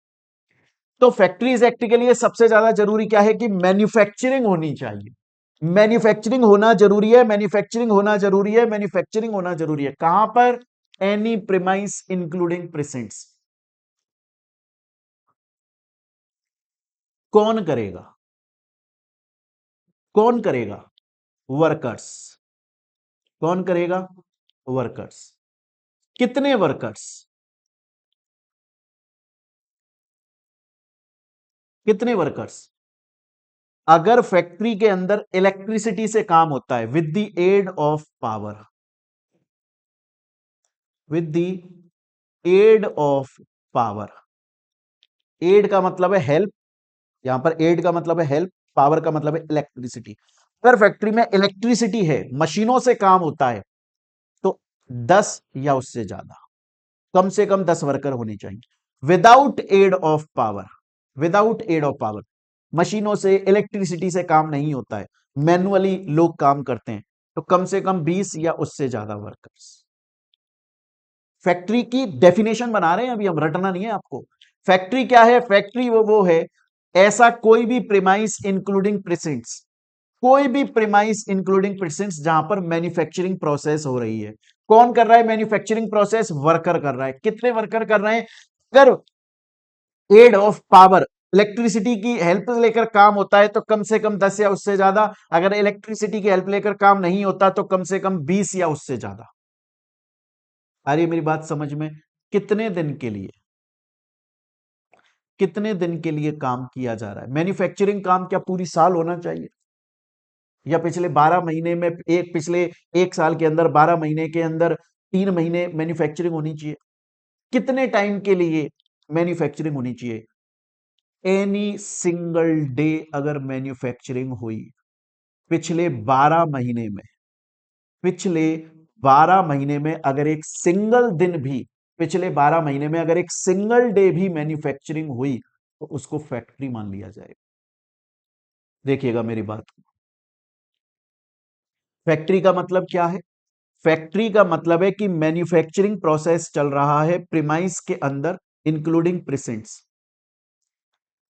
Speaker 1: तो फैक्ट्रीज एक्ट के लिए सबसे ज्यादा जरूरी क्या है? कि मैन्युफैक्चरिंग होनी चाहिए। मैन्युफैक्चरिंग होना जरूरी है, मैन्युफैक्चरिंग होना जरूरी है, मैन्युफैक्चरिंग होना जरूरी है। कहां पर? Any premise including precincts. कौन करेगा? कौन करेगा? वर्कर्स। कौन करेगा? वर्कर्स। कितने वर्कर्स? कितने वर्कर्स? अगर फैक्ट्री के अंदर इलेक्ट्रिसिटी से काम होता है, with the aid of power, with the aid of power. Aid का मतलब है हेल्प, यहां पर एड का मतलब है हेल्प, पावर का मतलब है इलेक्ट्रिसिटी। अगर फैक्ट्री में इलेक्ट्रिसिटी है, मशीनों से काम होता है, तो 10 या उससे ज्यादा, कम से कम 10 वर्कर होने चाहिए। Without aid of power, without aid of power, मशीनों से इलेक्ट्रिसिटी से काम नहीं होता है, मैनुअली लोग काम करते हैं, तो कम से कम 20 या उससे ज्यादा वर्कर्स। फैक्ट्री की डेफिनेशन बना रहे हैं अभी हम, रटना नहीं है आपको। फैक्ट्री क्या है? फैक्ट्री वो है ऐसा कोई भी प्रीमाइस इंक्लूडिंग प्रेसेंट्स, कोई भी प्रीमाइस इंक्लूडिंग प्रेसेंट्स जहां पर मैन्युफैक्चरिंग प्रोसेस हो रही है। कौन कर रहा है मैन्युफैक्चरिंग प्रोसेस? वर्कर कर रहा है। कितने वर्कर कर रहे हैं? अगर एड ऑफ पावर, इलेक्ट्रिसिटी की हेल्प लेकर काम होता है, तो कम से कम 10 या उससे ज्यादा। अगर इलेक्ट्रिसिटी की हेल्प लेकर काम नहीं होता, तो कम से कम 20 या उससे ज्यादा। आ रही है मेरी बात समझ में? कितने दिन के लिए, कितने दिन के लिए काम किया जा रहा है? मैन्युफैक्चरिंग काम क्या पूरी साल होना चाहिए? या पिछले 12 महीने में, एक पिछले एक साल के अंदर 12 महीने के अंदर 3 महीने मैन्युफैक्चरिंग होनी चाहिए? कितने टाइम के लिए मैन्युफैक्चरिंग होनी चाहिए? एनी सिंगल डे अगर मैन्युफैक्चरिंग हुई पिछले 12 महीने में, पिछले 12 महीने में अगर एक सिंगल दिन भी, पिछले 12 महीने में अगर एक सिंगल डे भी मैन्युफैक्चरिंग हुई तो उसको फैक्ट्री मान लिया जाएगा। देखिएगा मेरी बात को। फैक्ट्री का मतलब क्या है? फैक्ट्री का मतलब है कि मैन्युफैक्चरिंग प्रोसेस चल रहा है प्रीमाइस के अंदर, इंक्लूडिंग प्रिसेंट्स।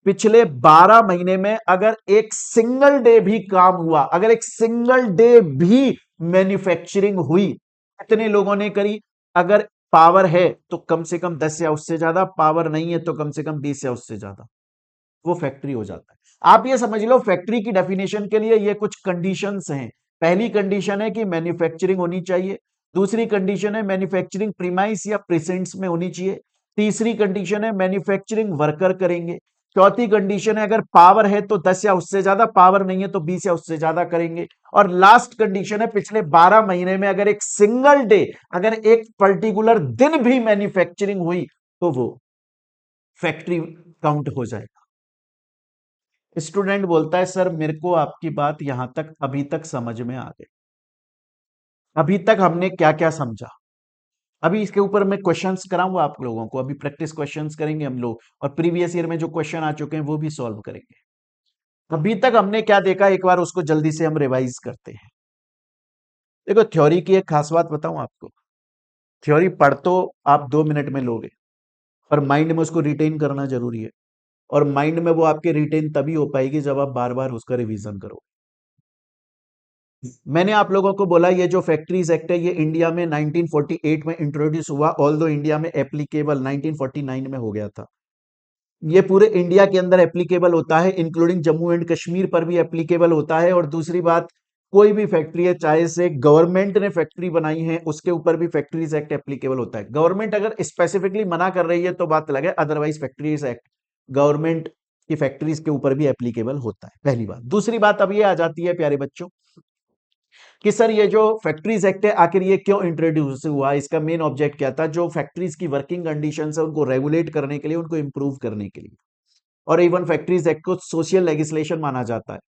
Speaker 1: पिछले 12 महीने में अगर एक सिंगल डे भी काम हुआ, अगर एक सिंगल डे भी मैन्युफैक्चरिंग हुई, कितने लोगों ने करी? अगर पावर है तो कम से कम 10 या उससे ज्यादा, पावर नहीं है तो कम से कम 20 या उससे ज्यादा, वो फैक्ट्री हो जाता है। आप ये समझ लो फैक्ट्री की डेफिनेशन के लिए ये कुछ कंडीशंस हैं। पहली कंडीशन है कि मैन्युफैक्चरिंग होनी चाहिए। दूसरी कंडीशन है मैन्युफैक्चरिंग प्रीमाइस या प्रीसेंट्स में होनी चाहिए। तीसरी कंडीशन है मैन्युफैक्चरिंग वर्कर करेंगे। चौथी कंडीशन है अगर पावर है तो 10 या उससे ज्यादा, पावर नहीं है तो 20 या उससे ज्यादा करेंगे। और लास्ट कंडीशन है पिछले 12 महीने में अगर एक सिंगल डे, अगर एक पर्टिकुलर दिन भी मैन्युफैक्चरिंग हुई तो वो फैक्ट्री काउंट हो जाए। स्टूडेंट बोलता है सर मेरे को आपकी बात यहां तक अभी तक समझ में आ गई, अभी तक हमने क्या क्या समझा। अभी इसके ऊपर मैं क्वेश्चंस कराऊंगा आप लोगों को, अभी प्रैक्टिस क्वेश्चंस करेंगे हम लोग, और प्रीवियस ईयर में जो क्वेश्चन आ चुके हैं वो भी सॉल्व करेंगे। अभी तक हमने क्या देखा एक बार उसको जल्दी से हम रिवाइज करते हैं। देखो थ्योरी की एक खास बात बताऊं आपको, थ्योरी पढ़ तो आप 2 मिनट में लोगे, पर माइंड में उसको रिटेन करना जरूरी है। और माइंड में वो आपके रिटेन तभी हो पाएगी जब आप बार बार उसका रिवीजन करो। मैंने आप लोगों को बोला ये जो फैक्ट्रीज एक्ट है ये इंडिया में 1948 में इंट्रोड्यूस हुआ, ऑल दो इंडिया में एप्लीकेबल 1949 में हो गया था। ये पूरे इंडिया के अंदर एप्लीकेबल होता है, इंक्लूडिंग जम्मू एंड कश्मीर पर भी एप्लीकेबल होता है। और दूसरी बात, कोई भी फैक्ट्री है, चाहे से गवर्नमेंट ने फैक्ट्री बनाई है उसके ऊपर भी फैक्ट्रीज एक्ट एप्लीकेबल होता है। गवर्नमेंट अगर स्पेसिफिकली मना कर रही है तो बात अलग है, अदरवाइज फैक्ट्रीज एक्ट गवर्नमेंट की फैक्ट्रीज के ऊपर भी एप्लीकेबल होता है, पहली बात। दूसरी बात अब ये आ जाती है प्यारे बच्चों कि सर ये जो फैक्ट्रीज एक्ट है आखिर ये क्यों इंट्रोड्यूस हुआ, इसका मेन ऑब्जेक्ट क्या था? जो फैक्ट्रीज की वर्किंग कंडीशंस है उनको रेगुलेट करने के लिए, उनको इंप्रूव करने के लिए। और इवन फैक्ट्रीज एक्ट को सोशल लेजिस्लेशन माना जाता है।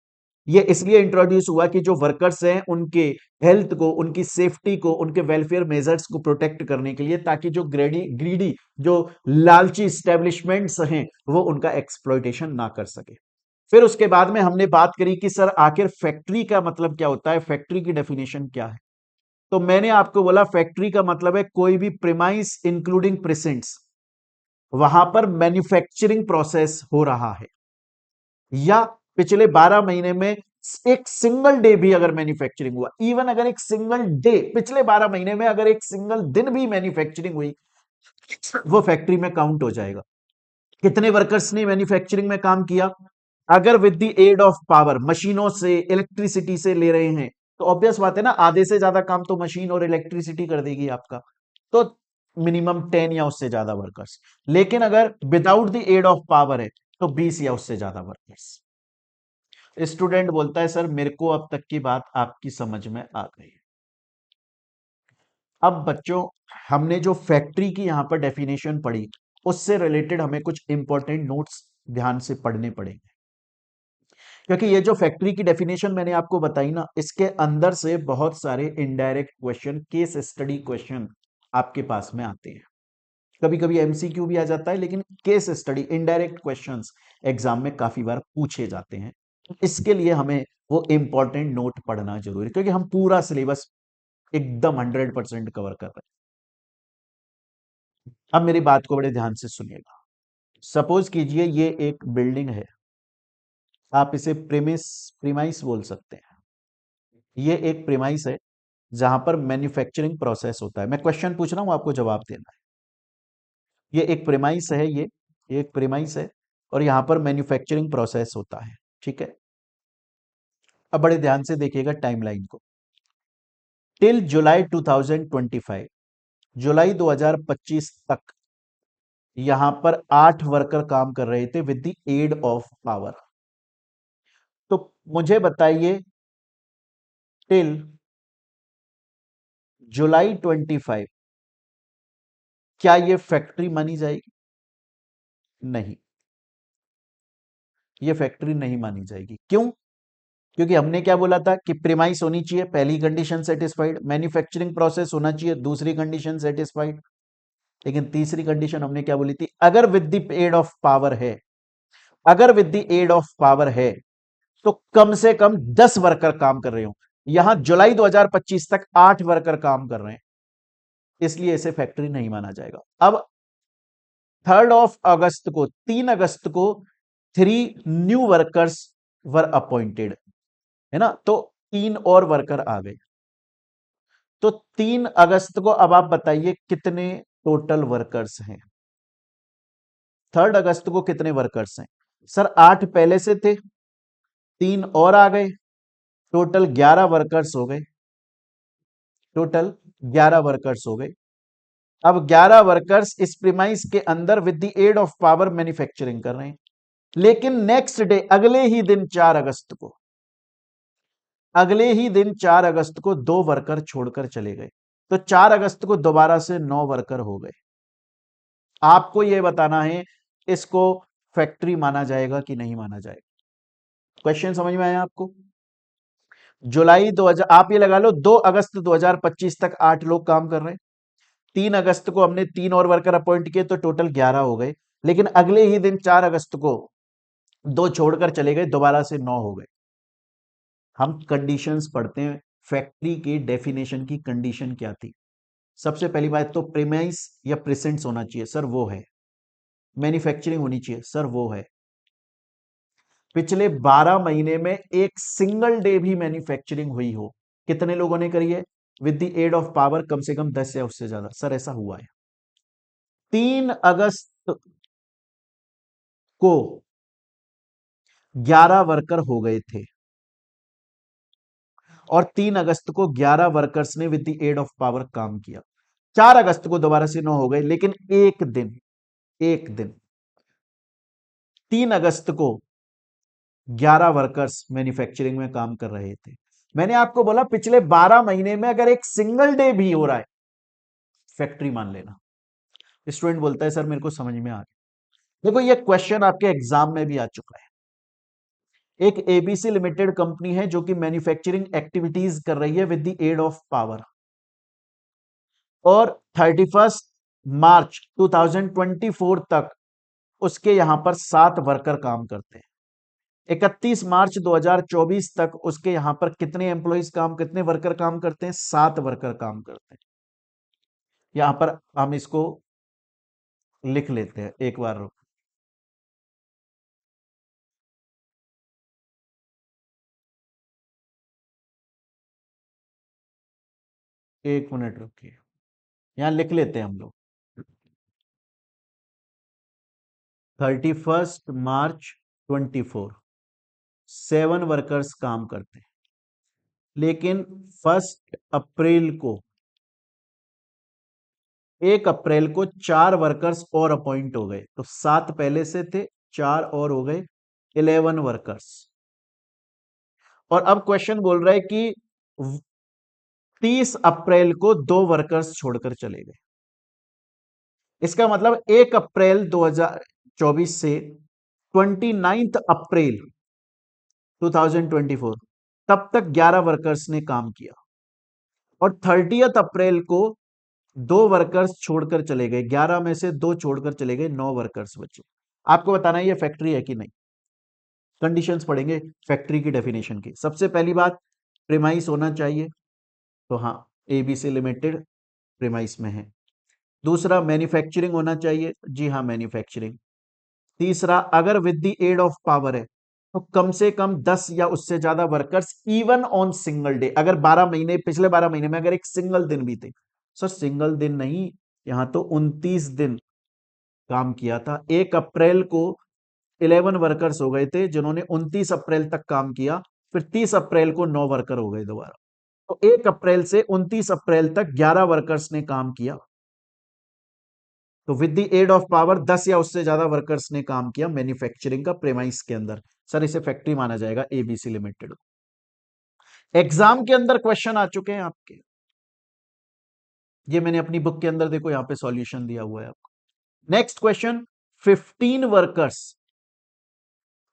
Speaker 1: ये इसलिए इंट्रोड्यूस हुआ कि जो वर्कर्स हैं उनके हेल्थ को, उनकी सेफ्टी को, उनके वेलफेयर मेजर्स को प्रोटेक्ट करने के लिए, ताकि जो ग्रीडी जो लालची स्टैब्लिशमेंट्स हैं वो उनका एक्सप्लॉयटेशन ना कर सके। फिर उसके बाद में हमने बात करी कि सर आखिर फैक्ट्री का मतलब क्या होता है, फैक्ट्री की डेफिनेशन क्या है। तो मैंने आपको बोला फैक्ट्री का मतलब है कोई भी प्रीमाइस इंक्लूडिंग प्रेजेंट्स, वहां पर मैन्युफैक्चरिंग प्रोसेस हो रहा है, या पिछले 12 महीने में एक सिंगल डे भी अगर मैन्युफैक्चरिंग हुआ, इवन अगर एक सिंगल डे पिछले 12 महीने में अगर एक सिंगल दिन भी मैन्युफैक्चरिंग हुई, वो फैक्ट्री में काउंट हो जाएगा। कितने वर्कर्स ने मैन्युफैक्चरिंग में काम किया? अगर with the aid of power, मशीनों से, इलेक्ट्रिसिटी से ले रहे हैं, तो ऑब्वियस बात है ना, आधे से ज्यादा काम तो मशीन और इलेक्ट्रिसिटी कर देगी आपका। तो मिनिमम 10 या उससे ज्यादा वर्कर्स। लेकिन अगर without the aid of power है तो 20 या उससे ज्यादा वर्कर्स। स्टूडेंट बोलता है सर मेरे को अब तक की बात आपकी समझ में आ गई। अब बच्चों हमने जो फैक्ट्री की यहां पर डेफिनेशन पढ़ी, उससे रिलेटेड हमें कुछ इंपॉर्टेंट नोट्स ध्यान से पढ़ने पड़ेंगे। क्योंकि ये जो फैक्ट्री की डेफिनेशन मैंने आपको बताई ना, इसके अंदर से बहुत सारे indirect question, case study question आपके पास में आते हैं। कभी कभी एमसीक्यू भी आ जाता है, लेकिन case study, indirect questions exam में काफी बार पूछे जाते हैं। इसके लिए हमें वो इंपॉर्टेंट नोट पढ़ना जरूरी है, क्योंकि हम पूरा सिलेबस एकदम 100% कवर कर रहे हैं। अब मेरी बात को बड़े ध्यान से सुनिएगा। सपोज कीजिए ये एक बिल्डिंग है, आप इसे प्रीमाइस बोल सकते हैं। ये एक प्रीमाइस है जहां पर मैन्युफैक्चरिंग प्रोसेस होता है। मैं क्वेश्चन पूछ रहा हूं, आपको जवाब देना है। ये एक प्रीमाइस है, ये एक प्रीमाइस है, और यहां पर मैन्युफैक्चरिंग प्रोसेस होता है। ठीक है, अब बड़े ध्यान से देखिएगा टाइमलाइन को। टिल जुलाई 2025, जुलाई 2025 तक यहां पर 8 वर्कर काम कर रहे थे with the aid of power. तो मुझे बताइए टिल जुलाई 25 क्या ये फैक्ट्री मानी जाएगी? नहीं, ये फैक्ट्री नहीं मानी जाएगी। क्यों? क्योंकि हमने क्या बोला था कि प्रीमाइस होनी चाहिए, पहली कंडीशन सेटिस्फाइड, मैन्युफैक्चरिंग प्रोसेस होना चाहिए, दूसरी कंडीशन सेटिस्फाइड। लेकिन तीसरी कंडीशन हमने क्या बोली थी, अगर with the aid of power है, अगर with the aid of power है तो कम से कम 10 वर्कर काम कर रहे हो। यहां जुलाई 2025 तक 8 वर्कर काम कर रहे हैं, इसलिए इसे फैक्ट्री नहीं माना जाएगा। अब 3 अगस्त को, 3 अगस्त को 3 न्यू वर्कर्स वर अपॉइंटेड, है ना, तो 3 और वर्कर आ गए। तो 3 अगस्त को अब आप बताइए कितने टोटल वर्कर्स हैं। 3 अगस्त को कितने वर्कर्स हैं? सर 8 पहले से थे, 3 और आ गए, टोटल 11 वर्कर्स हो गए, टोटल 11 वर्कर्स हो गए। अब 11 वर्कर्स इस प्रीमाइस के अंदर with the aid of power manufacturing कर रहे हैं। लेकिन नेक्स्ट डे, अगले ही दिन 4 अगस्त को, अगले ही दिन 4 अगस्त को 2 वर्कर छोड़कर चले गए। तो 4 अगस्त को दोबारा से 9 वर्कर हो गए। आपको यह बताना है इसको फैक्ट्री माना जाएगा कि नहीं माना जाएगा। क्वेश्चन समझ में आया आपको? जुलाई 2000, आप ये लगा लो 2 अगस्त 2025 तक 8 लोग काम कर रहे हैं। 3 अगस्त को हमने 3 और वर्कर अपॉइंट किए तो टोटल 11 हो गए। लेकिन अगले ही दिन 4 अगस्त को 2 छोड़कर चले गए, दोबारा से 9 हो गए। हम कंडीशंस पढ़ते हैं, फैक्ट्री की डेफिनेशन की कंडीशन क्या थी। सबसे पहली बात तो प्रीमाइस या प्रेजेंट्स होना चाहिए, सर वो है। मैन्युफैक्चरिंग होनी चाहिए, सर वो है। पिछले 12 महीने में एक सिंगल डे भी मैन्युफैक्चरिंग हुई हो, कितने लोगों ने करी है? With the aid of power कम से कम 10 या उससे ज्यादा, सर ऐसा हुआ है। 3 अगस्त को 11 वर्कर हो गए थे, और 3 अगस्त को 11 वर्कर्स ने with the aid of power काम किया। 4 अगस्त को दोबारा से 9 हो गए, लेकिन एक दिन 3 अगस्त को 11 वर्कर्स मैन्युफैक्चरिंग में काम कर रहे थे। मैंने आपको बोला पिछले 12 महीने में अगर एक सिंगल डे भी हो रहा है, फैक्ट्री मान लेना। स्टूडेंट बोलता है सर मेरे को समझ में आ गया। देखो ये क्वेश्चन आपके एग्जाम में भी आ चुका है। एक एबीसी लिमिटेड कंपनी है जो कि मैन्युफैक्चरिंग एक्टिविटीज कर रही है with the aid of power, और 31 मार्च 2024 तक उसके यहां पर 7 वर्कर काम करते हैं। 31 मार्च 2024 तक उसके यहां पर कितने एम्प्लॉइज काम, कितने वर्कर काम करते हैं? 7 वर्कर काम करते हैं। यहां पर हम इसको लिख लेते हैं, एक बार रुक, एक मिनट रुकिए, यहां लिख लेते हैं हम लोग। 31 मार्च 24 7 वर्कर्स काम करते हैं। लेकिन 1 अप्रैल को, 1 अप्रैल को 4 वर्कर्स और अपॉइंट हो गए। तो 7 पहले से थे, 4 और हो गए, 11 वर्कर्स। और अब क्वेश्चन बोल रहा है कि 30 अप्रैल को 2 वर्कर्स छोड़कर चले गए। इसका मतलब 1 अप्रैल 2024 से 29 अप्रैल 2024 तब तक 11 वर्कर्स ने काम किया, और 30 अप्रैल को 2 वर्कर्स छोड़कर चले गए। 11 में से 2 छोड़कर चले गए, 9 वर्कर्स बचे। आपको बताना है ये फैक्ट्री है कि नहीं। कंडीशंस पढ़ेंगे फैक्ट्री की डेफिनेशन की। सबसे पहली बात, प्रीमाइस होना चाहिए, तो हाँ एबीसी लिमिटेड प्रीमाइस में है। दूसरा, मैन्युफैक्चरिंग होना चाहिए, जी हाँ मैन्युफैक्चरिंग। तीसरा, अगर with the aid of power है तो कम से कम 10 या उससे ज्यादा workers even on single day. अगर 12 महीने, पिछले 12 महीने में अगर एक सिंगल दिन भी थे, सर सिंगल दिन नहीं, यहां तो 29 दिन काम किया था। 1 अप्रैल को 11 वर्कर्स हो गए थे जिन्होंने 29 अप्रैल तक काम किया, फिर 30 अप्रैल को 9 वर्कर हो गए दोबारा। तो 1 अप्रैल से 29 अप्रैल तक 11 वर्कर्स ने काम किया। तो with the aid of power 10 या उससे ज्यादा वर्कर्स ने काम किया मैन्युफैक्चरिंग का प्रेमाइस के अंदर, सर इसे फैक्ट्री माना जाएगा एबीसी लिमिटेड। एग्जाम के अंदर क्वेश्चन आ चुके हैं आपके, ये मैंने अपनी बुक के अंदर देखो यहां पे सॉल्यूशन दिया हुआ है आपको। Next question, 15 workers.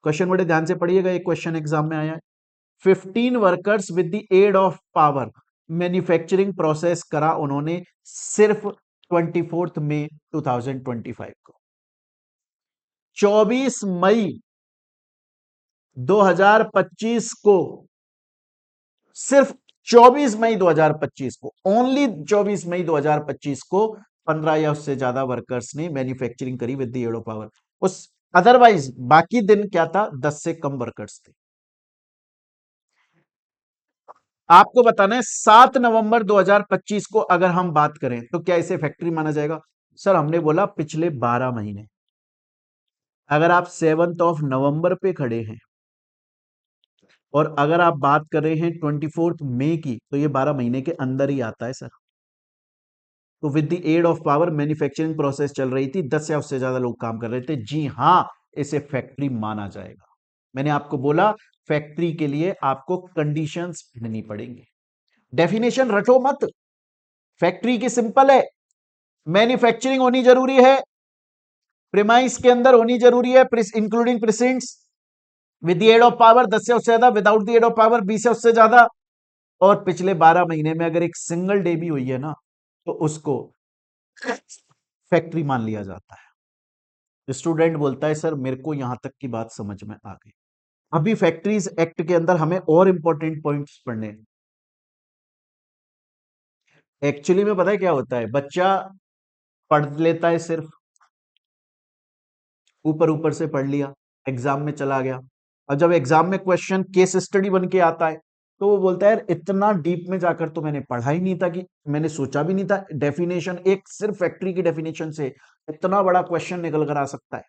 Speaker 1: क्वेश्चन बड़े ध्यान से पढ़िएगा, एक क्वेश्चन एग्जाम में आया है। 15 workers with the aid of power manufacturing process करा उन्होंने सिर्फ 24 मई 2025 को। 24 मई 2025 को, सिर्फ 24 मई 2025 को, ओनली 24 मई 2025 को 15 या उससे ज्यादा वर्कर्स ने मैन्युफैक्चरिंग करी with the aid of power. उस अदरवाइज बाकी दिन क्या था, 10 से कम वर्कर्स थे। आपको बताना है 7 नवंबर 2025 को अगर हम बात करें तो क्या इसे फैक्ट्री माना जाएगा? सर हमने बोला पिछले 12 महीने। अगर आप 7 नवंबर पे खड़े हैं और अगर आप बात कर रहे हैं 24 मई की, तो ये 12 महीने के अंदर ही आता है सर। तो with the aid of power manufacturing process चल रही थी, 10 या उससे ज्यादा लोग काम कर रहे थे। जी हां, इसे फैक्ट्री माना जाएगा। मैंने आपको बोला फैक्ट्री के लिए आपको कंडीशंस पढ़नी पड़ेंगी। डेफिनेशन रटो मत, फैक्ट्री की सिंपल है, मैन्युफैक्चरिंग होनी जरूरी है, प्रीमाइस के अंदर होनी जरूरी है, including precincts, with the aid of power 10 से उससे ज्यादा, without the aid of power 20 से उससे ज्यादा, और पिछले 12 महीने में अगर एक सिंगल डे भी हुई है ना, तो उसको फैक्ट्री मान लिया जाता है। स्टूडेंट बोलता है सर मेरे को यहां तक की बात समझ में आ गई। अभी फैक्ट्रीज एक्ट के अंदर हमें और इंपॉर्टेंट पॉइंट्स पढ़ने हैं। एक्चुअली में पता है क्या होता है, बच्चा पढ़ लेता है, सिर्फ ऊपर ऊपर से पढ़ लिया, एग्जाम में चला गया, और जब एग्जाम में क्वेश्चन केस स्टडी बन के आता है तो वो बोलता है यार इतना डीप में जाकर तो मैंने पढ़ा ही नहीं था, कि मैंने सोचा भी नहीं था डेफिनेशन, एक सिर्फ फैक्ट्री की डेफिनेशन से इतना बड़ा क्वेश्चन निकल कर आ सकता है।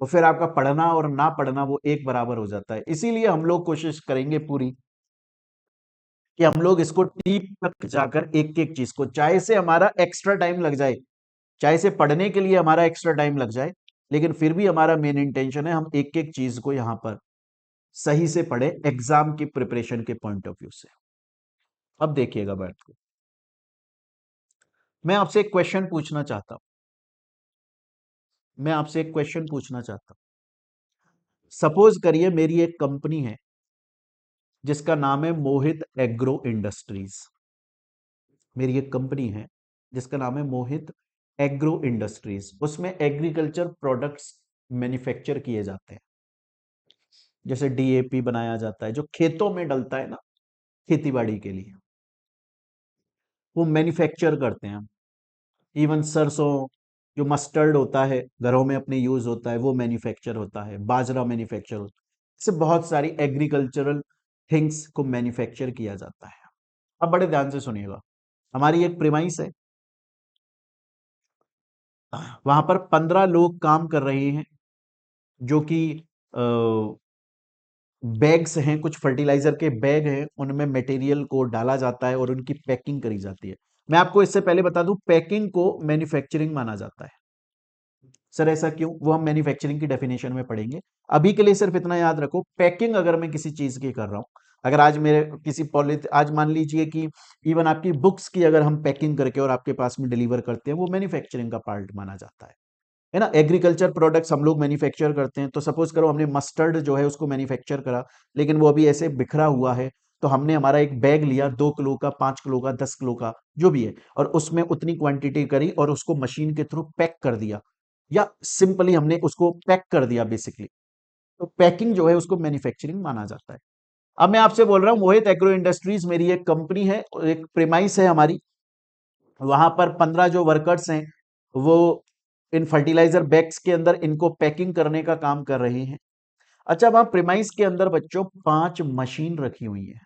Speaker 1: तो फिर आपका पढ़ना और ना पढ़ना वो एक बराबर हो जाता है। इसीलिए हम लोग कोशिश करेंगे पूरी कि हम लोग इसको डीप तक जाकर एक एक चीज को, चाहे से हमारा एक्स्ट्रा टाइम लग जाए, चाहे से पढ़ने के लिए हमारा एक्स्ट्रा टाइम लग जाए, लेकिन फिर भी हमारा मेन इंटेंशन है हम एक एक चीज को यहां पर सही से पढ़े एग्जाम की प्रिपरेशन के पॉइंट ऑफ व्यू से। अब देखिएगा बैठ के, मैं आपसे एक क्वेश्चन पूछना चाहता हूं, मैं आपसे एक क्वेश्चन पूछना चाहता हूं। सपोज करिए मेरी एक कंपनी है जिसका नाम है मोहित एग्रो इंडस्ट्रीज। मेरी एक कंपनी है जिसका नाम है मोहित एग्रो इंडस्ट्रीज, उसमें एग्रीकल्चर प्रोडक्ट्स मैन्युफैक्चर किए जाते हैं। जैसे डीएपी बनाया जाता है जो खेतों में डलता है ना, खेती बाड़ी के लिए, वो मैन्युफैक्चर करते हैं। इवन सरसों, जो मस्टर्ड होता है घरों में अपने यूज होता है, वो मैन्युफैक्चर होता है, बाजरा मैन्युफैक्चर होता है। इससे बहुत सारी एग्रीकल्चरल थिंग्स को मैन्युफैक्चर किया जाता है। अब बड़े ध्यान से सुनिएगा, हमारी एक प्रीमाइस है, वहां पर 15 लोग काम कर रहे हैं, जो कि बैग्स हैं, कुछ फर्टिलाइजर के बैग हैं, उनमें मटेरियल को डाला जाता है और उनकी पैकिंग करी जाती है। मैं आपको इससे पहले बता दूं, पैकिंग को मैन्युफैक्चरिंग माना जाता है। सर ऐसा क्यों, वो हम मैन्युफैक्चरिंग की डेफिनेशन में पढ़ेंगे। अभी के लिए सिर्फ इतना याद रखो, पैकिंग अगर मैं किसी चीज की कर रहा हूं, अगर आज मेरे किसी पॉलिथ आज मान लीजिए कि इवन आपकी बुक्स की अगर हम पैकिंग करके और आपके पास में डिलीवर करते हैं, वो मैन्युफैक्चरिंग का पार्ट माना जाता है ना। एग्रीकल्चर प्रोडक्ट्स हम लोग मैन्युफैक्चर करते हैं, तो सपोज करो हमने मस्टर्ड जो है उसको मैन्युफैक्चर करा, लेकिन वो अभी ऐसे बिखरा हुआ है, तो हमने हमारा एक बैग लिया, 2 किलो का, 5 किलो का, 10 किलो का, जो भी है, और उसमें उतनी क्वांटिटी करी और उसको मशीन के थ्रू पैक कर दिया, या सिंपली हमने उसको पैक कर दिया बेसिकली। तो पैकिंग जो है उसको मैन्युफैक्चरिंग माना जाता है। अब मैं आपसे बोल रहा हूं मोहित एग्रो इंडस्ट्रीज मेरी एक कंपनी है, एक प्रेमाइस है हमारी, वहां पर 15 जो वर्कर्स हैं वो इन फर्टिलाइजर बैग्स के अंदर इनको पैकिंग करने का काम कर रहे हैं। अच्छा, वहां प्रेमाइस के अंदर बच्चों 5 मशीन रखी हुई है,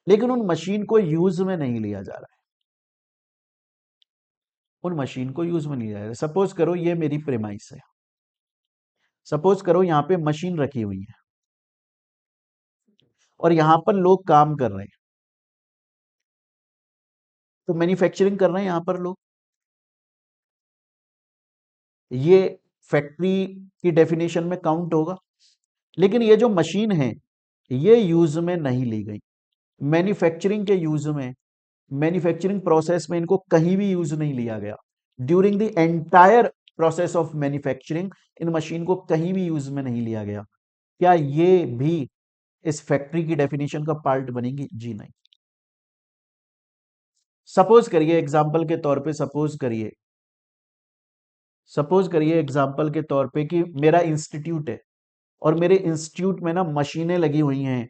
Speaker 1: लेकिन उन मशीन को यूज में नहीं लिया जा रहा है, उन मशीन को यूज में नहीं लिया जा रहा है। सपोज करो ये मेरी प्रेमाइस है, सपोज करो यहां पे मशीन रखी हुई है और यहां पर लोग काम कर रहे हैं, तो मैन्युफैक्चरिंग कर रहे हैं यहां पर लोग, ये फैक्ट्री की डेफिनेशन में काउंट होगा। लेकिन ये जो मशीन है ये यूज में नहीं ली गई, मैन्युफैक्चरिंग के यूज में, मैन्युफैक्चरिंग प्रोसेस में इनको कहीं भी यूज नहीं लिया गया। During the entire process of manufacturing in machine को कहीं भी यूज में नहीं लिया गया। क्या ये भी इस फैक्ट्री की डेफिनेशन का पार्ट बनेगी? जी नहीं। सपोज करिए एग्जाम्पल के तौर पे, सपोज करिए एग्जाम्पल के तौर पे कि मेरा इंस्टीट्यूट है और मेरे इंस्टीट्यूट में ना मशीनें लगी हुई हैं,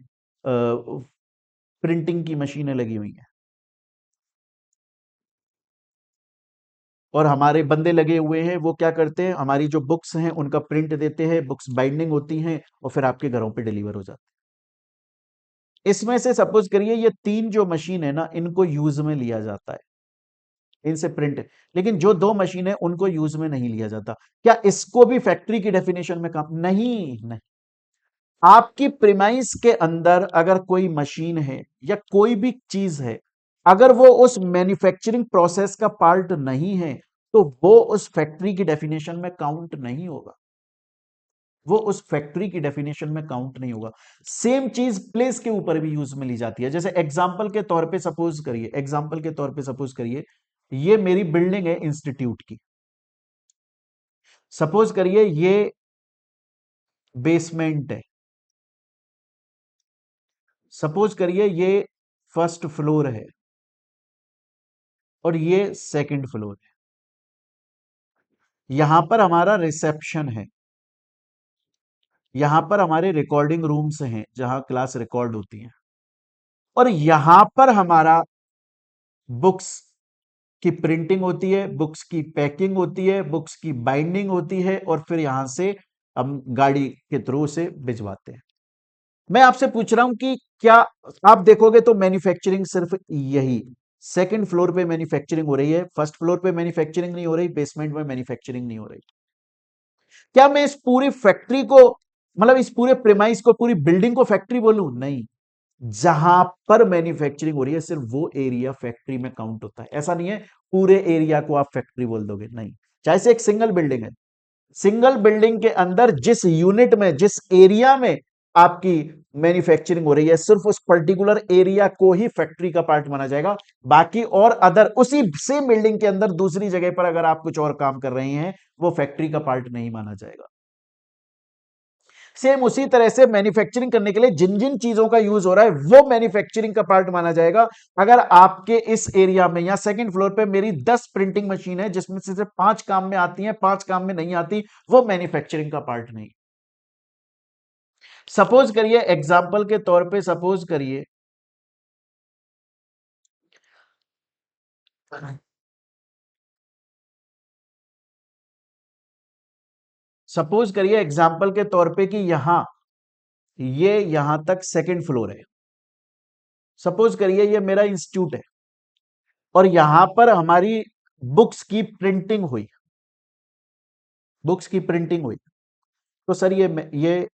Speaker 1: प्रिंटिंग की मशीनें लगी हुई हैं, और हमारे बंदे लगे हुए हैं। वो क्या करते हैं, हमारी जो बुक्स हैं उनका प्रिंट देते हैं, बुक्स बाइंडिंग होती हैं और फिर आपके घरों पे डिलीवर हो जाती है। इसमें से सपोज करिए ये तीन जो मशीन है ना, इनको यूज में लिया जाता है, इनसे प्रिंट, लेकिन जो दो मशीन है उनको यूज में नहीं लिया जाता। क्या इसको भी फैक्ट्री की डेफिनेशन में काम? नहीं, नहीं। आपकी प्रिमाइस के अंदर अगर कोई मशीन है या कोई भी चीज है, अगर वो उस मैन्युफैक्चरिंग प्रोसेस का पार्ट नहीं है, तो वो उस फैक्ट्री की डेफिनेशन में काउंट नहीं होगा। वो उस फैक्ट्री की डेफिनेशन में काउंट नहीं होगा। सेम चीज प्लेस के ऊपर भी यूज में ली जाती है। जैसे एग्जाम्पल के तौर पे सपोज करिए ये मेरी बिल्डिंग है इंस्टीट्यूट की। सपोज करिए ये बेसमेंट है, सपोज करिए ये फर्स्ट फ्लोर है और ये सेकंड फ्लोर है। यहां पर हमारा रिसेप्शन है, यहां पर हमारे रिकॉर्डिंग रूम्स हैं जहां क्लास रिकॉर्ड होती हैं, और यहां पर हमारा बुक्स की प्रिंटिंग होती है, बुक्स की पैकिंग होती है, बुक्स की बाइंडिंग होती है, और फिर यहां से हम गाड़ी के थ्रू से भिजवाते हैं। मैं आपसे पूछ रहा हूं कि क्या आप देखोगे तो मैन्युफैक्चरिंग सिर्फ यही सेकंड फ्लोर पे मैन्युफैक्चरिंग हो रही है, फर्स्ट फ्लोर पे मैन्युफैक्चरिंग नहीं हो रही, बेसमेंट में मैन्युफैक्चरिंग नहीं हो रही? क्या मैं इस पूरी फैक्ट्री को, मतलब इस पूरे प्रेमाइस को, पूरी बिल्डिंग को फैक्ट्री बोलूं? नहीं। जहां पर मैन्युफैक्चरिंग हो रही है सिर्फ वो एरिया फैक्ट्री में काउंट होता है। ऐसा नहीं है पूरे एरिया को आप फैक्ट्री बोल दोगे, नहीं। चाहे से एक सिंगल बिल्डिंग है, सिंगल बिल्डिंग के अंदर जिस यूनिट में, जिस एरिया में आपकी मैन्युफैक्चरिंग हो रही है, सिर्फ उस पर्टिकुलर एरिया को ही फैक्ट्री का पार्ट माना जाएगा। बाकी और अदर उसी सेम बिल्डिंग के अंदर दूसरी जगह पर अगर आप कुछ और काम कर रहे हैं, वो फैक्ट्री का पार्ट नहीं माना जाएगा। सेम उसी तरह से मैन्युफैक्चरिंग करने के लिए जिन जिन चीजों का यूज हो रहा है वो मैन्युफैक्चरिंग का पार्ट माना जाएगा। अगर आपके इस एरिया में या सेकंड फ्लोर पे मेरी 10 प्रिंटिंग मशीन है जिसमें से सिर्फ 5 काम में आती हैं, 5 काम में नहीं आती, वो मैन्युफैक्चरिंग का पार्ट नहीं। सपोज करिए एग्जाम्पल के तौर पे, सपोज करिए एग्जाम्पल के तौर पे कि ये यहां तक सेकंड फ्लोर है। सपोज करिए ये मेरा इंस्टीट्यूट है और यहां पर हमारी बुक्स की प्रिंटिंग हुई, बुक्स की प्रिंटिंग हुई। तो सर ये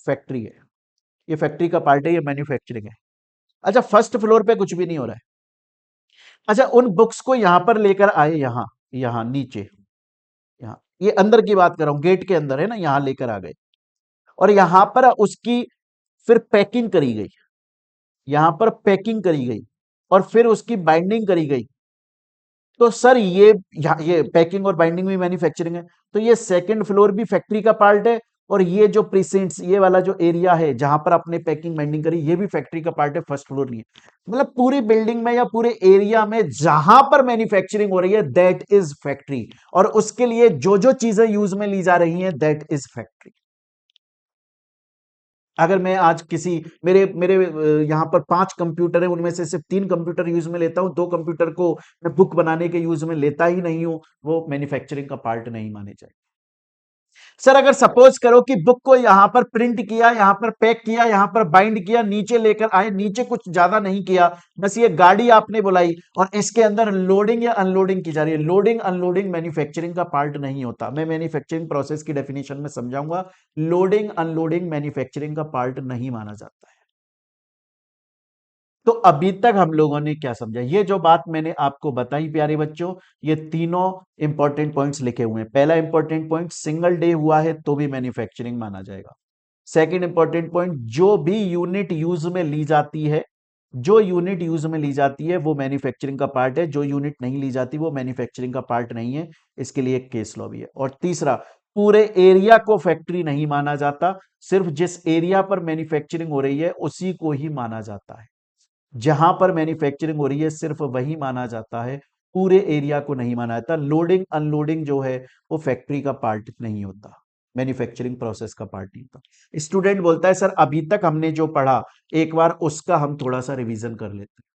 Speaker 1: फैक्ट्री है, ये फैक्ट्री का पार्ट है, ये मैन्युफैक्चरिंग है। अच्छा, फर्स्ट फ्लोर पे कुछ भी नहीं हो रहा है। अच्छा, उन बुक्स को यहां पर लेकर आए, यहां यहां नीचे, यहां ये अंदर की बात कर रहा हूं, गेट के अंदर है ना, यहां लेकर आ गए और यहां पर उसकी फिर पैकिंग करी गई, यहां पर पैकिंग करी गई और फिर उसकी बाइंडिंग करी गई। तो सर ये पैकिंग और बाइंडिंग भी मैन्युफैक्चरिंग है। तो ये सेकंड फ्लोर भी फैक्ट्री का पार्ट है, और ये जो प्रीसेंट्स, ये वाला जो एरिया है जहां पर आपने पैकिंग बाइंडिंग करी, ये भी फैक्ट्री का पार्ट है, फर्स्ट फ्लोर नहीं है। मतलब पूरी बिल्डिंग में या पूरे एरिया में जहां पर मैन्युफैक्चरिंग हो रही है दैट इज फैक्ट्री, और उसके लिए जो जो चीजें यूज में ली जा रही हैं दैट इज फैक्ट्री। अगर मैं आज किसी, मेरे मेरे यहाँ पर 5 कंप्यूटर है, उनमें से सिर्फ 3 कंप्यूटर यूज में लेता हूं, 2 कंप्यूटर को मैं बुक बनाने के यूज में लेता ही नहीं हूं, वो मैन्युफैक्चरिंग का पार्ट नहीं माने जाए। सर अगर सपोज करो कि बुक को यहां पर प्रिंट किया, यहां पर पैक किया, यहां पर बाइंड किया, नीचे लेकर आए, नीचे कुछ ज्यादा नहीं किया, बस ये गाड़ी आपने बुलाई और इसके अंदर लोडिंग या अनलोडिंग की जा रही है, लोडिंग अनलोडिंग मैन्युफैक्चरिंग का पार्ट नहीं होता। मैं मैन्युफैक्चरिंग प्रोसेस की डेफिनेशन में समझाऊंगा, लोडिंग अनलोडिंग मैन्युफैक्चरिंग का पार्ट नहीं माना जाता है। तो अभी तक हम लोगों ने क्या समझा, ये जो बात मैंने आपको बताई प्यारे बच्चों, ये तीनों इंपॉर्टेंट पॉइंट्स लिखे हुए हैं। पहला इंपॉर्टेंट पॉइंट, सिंगल डे हुआ है तो भी मैन्युफैक्चरिंग माना जाएगा। सेकंड इंपॉर्टेंट पॉइंट, जो भी यूनिट यूज में ली जाती है, जो यूनिट यूज में ली जाती है वो मैन्युफैक्चरिंग का पार्ट है, जो यूनिट नहीं ली जाती वो मैन्युफैक्चरिंग का पार्ट नहीं है। इसके लिए एक केस लॉ भी है। और तीसरा, पूरे एरिया को फैक्ट्री नहीं माना जाता, सिर्फ जिस एरिया पर मैन्युफैक्चरिंग हो रही है उसी को ही माना जाता है। जहां पर मैन्युफैक्चरिंग हो रही है सिर्फ वही माना जाता है, पूरे एरिया को नहीं माना जाता। लोडिंग अनलोडिंग जो है वो फैक्ट्री का पार्ट नहीं होता, मैन्युफैक्चरिंग प्रोसेस का पार्ट नहीं होता। स्टूडेंट बोलता है सर अभी तक हमने जो पढ़ा एक बार उसका हम थोड़ा सा रिवीजन कर लेते हैं।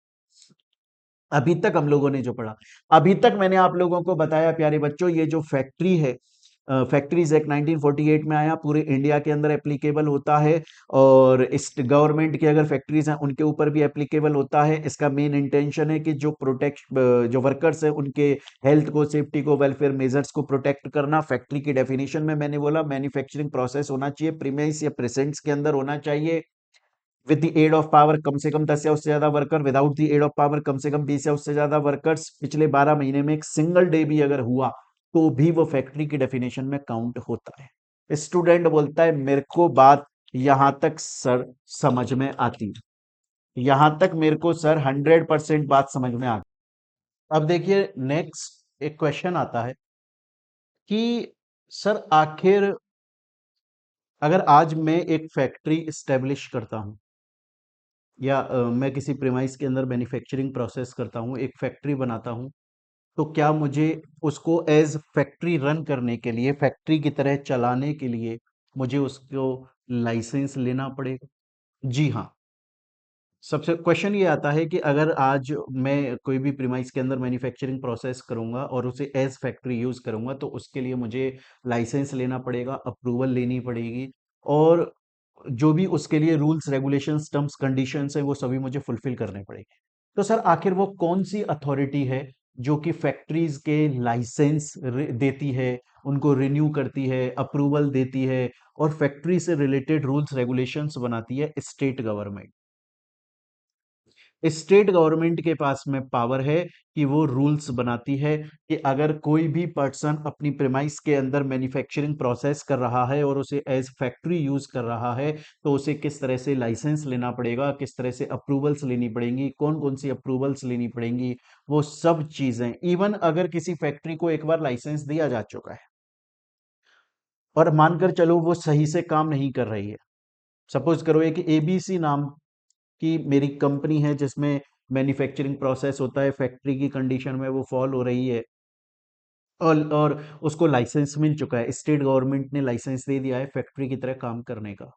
Speaker 1: अभी तक हम लोगों ने जो पढ़ा, अभी तक मैंने आप लोगों को बताया प्यारे बच्चों, ये जो फैक्ट्री है, फैक्ट्रीज एक्ट 1948 में आया, पूरे इंडिया के अंदर एप्लीकेबल होता है। और इस गवर्नमेंट की अगर फैक्ट्रीज हैं उनके ऊपर भी एप्लीकेबल होता है। इसका मेन इंटेंशन है कि जो प्रोटेक्ट जो वर्कर्स हैं उनके हेल्थ को, सेफ्टी को, वेलफेयर मेजर्स को प्रोटेक्ट करना। फैक्ट्री की डेफिनेशन में मैंने बोला मैन्युफैक्चरिंग प्रोसेस होना चाहिए, प्रीमाइस या प्रेजेंट्स के अंदर होना चाहिए, with the aid of power कम से कम 10 या उससे ज्यादा worker, without the aid of power कम से कम 20 या उससे ज्यादा वर्कर्स, पिछले 12 महीने में एक सिंगल डे भी अगर हुआ तो भी वो फैक्ट्री की डेफिनेशन में काउंट होता है। स्टूडेंट बोलता है मेरे को बात यहां तक सर समझ में आती है, यहां तक मेरे को सर 100% बात समझ में आ गई। अब देखिए नेक्स्ट एक क्वेश्चन आता है कि सर आखिर अगर आज मैं एक फैक्ट्री स्टेब्लिश करता हूं या मैं किसी प्रेमाइस के अंदर मैन्युफैक्चरिंग प्रोसेस करता हूँ, एक फैक्ट्री बनाता हूँ, तो क्या मुझे उसको एज फैक्ट्री रन करने के लिए, फैक्ट्री की तरह चलाने के लिए मुझे उसको लाइसेंस लेना पड़ेगा? जी हाँ। सबसे क्वेश्चन ये आता है कि अगर आज मैं कोई भी प्रीमाइस के अंदर मैन्युफैक्चरिंग प्रोसेस करूंगा और उसे एज फैक्ट्री यूज करूंगा तो उसके लिए मुझे लाइसेंस लेना पड़ेगा, अप्रूवल लेनी पड़ेगी, और जो भी उसके लिए रूल्स रेगुलेशंस टर्म्स कंडीशंस है वो सभी मुझे फुलफिल करने पड़ेंगे। तो सर आखिर वो कौन सी अथॉरिटी है जो कि फैक्ट्रीज के लाइसेंस देती है, उनको रिन्यू करती है, अप्रूवल देती है और फैक्ट्री से रिलेटेड रूल्स रेगुलेशंस बनाती है? State government. स्टेट गवर्नमेंट के पास में पावर है कि वो रूल्स बनाती है कि अगर कोई भी पर्सन अपनी प्रेमाइस के अंदर मैन्युफैक्चरिंग प्रोसेस कर रहा है और उसे एज फैक्ट्री यूज कर रहा है तो उसे किस तरह से लाइसेंस लेना पड़ेगा, किस तरह से अप्रूवल्स लेनी पड़ेंगी, कौन कौन सी अप्रूवल्स लेनी पड़ेंगी, वो सब चीजें। इवन अगर किसी फैक्ट्री को एक बार लाइसेंस दिया जा चुका है और मानकर चलो वो सही से काम नहीं कर रही है, सपोज करो एक एबीसी नाम कि मेरी कंपनी है जिसमें मैन्युफैक्चरिंग प्रोसेस होता है, फैक्ट्री की कंडीशन में वो फॉल हो रही है, और उसको लाइसेंस मिल चुका है, स्टेट गवर्नमेंट ने लाइसेंस दे दिया है फैक्ट्री की तरह काम करने का,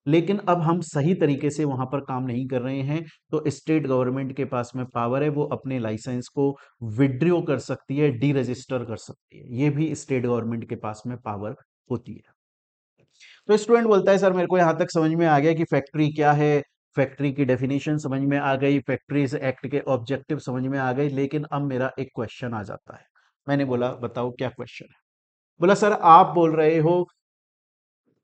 Speaker 1: लेकिन अब हम सही तरीके से वहां पर काम नहीं कर रहे हैं, तो स्टेट गवर्नमेंट के पास में पावर है, वो अपने लाइसेंस को विड्रॉ कर सकती है, डी रजिस्टर कर सकती है, ये भी स्टेट गवर्नमेंट के पास में पावर होती है। तो स्टूडेंट बोलता है सर मेरे को यहाँ तक समझ में आ गया कि फैक्ट्री क्या है, फैक्ट्री की डेफिनेशन समझ में आ गई, फैक्ट्रीज एक्ट के ऑब्जेक्टिव समझ में आ गई, लेकिन अब मेरा एक क्वेश्चन आ जाता है। मैंने बोला बताओ क्या क्वेश्चन है? बोला सर आप बोल रहे हो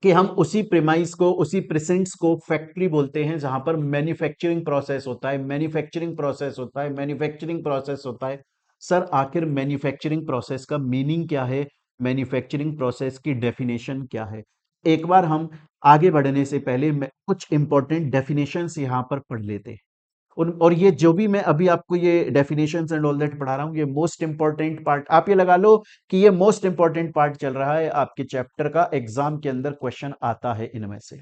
Speaker 1: कि हम उसी प्रेमाइस को, उसी प्रेसेंट्स को फैक्ट्री बोलते हैं जहां पर मैन्युफैक्चरिंग प्रोसेस होता है, मैन्युफैक्चरिंग प्रोसेस होता है, मैन्युफैक्चरिंग प्रोसेस होता है। सर आखिर मैन्युफैक्चरिंग प्रोसेस का मीनिंग क्या है, मैन्युफैक्चरिंग प्रोसेस की डेफिनेशन क्या है? एक बार हम आगे बढ़ने से पहले कुछ इंपॉर्टेंट डेफिनेशंस यहां पर पढ़ लेते हैं। और ये जो भी मैं अभी आपको ये डेफिनेशंस एंड ऑल दैट पढ़ा रहा हूँ, ये मोस्ट इंपॉर्टेंट पार्ट, आप ये लगा लो कि ये मोस्ट इंपॉर्टेंट पार्ट चल रहा है आपके चैप्टर का, एग्जाम के अंदर क्वेश्चन आता है इनमें से।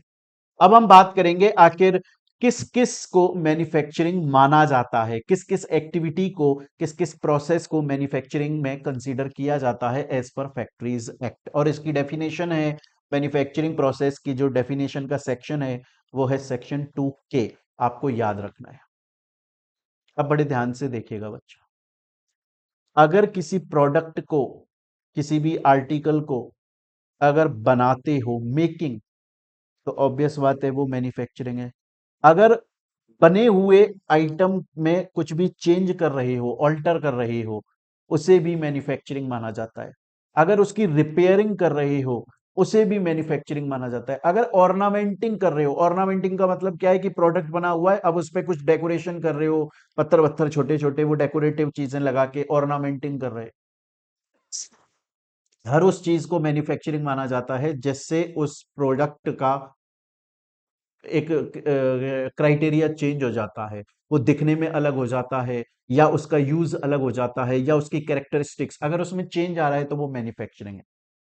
Speaker 1: अब हम बात करेंगे आखिर किस किस को मैन्युफैक्चरिंग माना जाता है, किस किस एक्टिविटी को, किस किस प्रोसेस को मैन्युफैक्चरिंग में कंसीडर किया जाता है एज पर फैक्ट्रीज एक्ट, और इसकी डेफिनेशन है, मैन्युफैक्चरिंग प्रोसेस की जो डेफिनेशन का सेक्शन है वो है सेक्शन 2 के, आपको याद रखना है। अब बड़े ध्यान से देखिएगा बच्चा, अगर किसी प्रोडक्ट को, किसी भी आर्टिकल को अगर बनाते हो, मेकिंग, तो ऑब्वियस बात है वो मैन्युफैक्चरिंग है। अगर बने हुए आइटम में कुछ भी चेंज कर रहे हो, ऑल्टर कर रहे हो, उसे भी मैन्युफैक्चरिंग माना जाता है। अगर उसकी रिपेयरिंग कर रहे हो, उसे भी मैन्युफैक्चरिंग माना जाता है। अगर ऑर्नामेंटिंग कर रहे हो, ऑर्नामेंटिंग का मतलब क्या है कि प्रोडक्ट बना हुआ है, अब उस पर कुछ डेकोरेशन कर रहे हो, पत्थर वत्थर छोटे छोटे वो डेकोरेटिव चीजें लगा के ऑर्नामेंटिंग कर रहे हैं, हर उस चीज को मैन्युफैक्चरिंग माना जाता है जिससे उस प्रोडक्ट का एक क्राइटेरिया चेंज हो जाता है, वो दिखने में अलग हो जाता है, या उसका यूज अलग हो जाता है, या उसकी कैरेक्टरिस्टिक्स अगर उसमें चेंज आ रहा है तो वो मैन्युफैक्चरिंग है।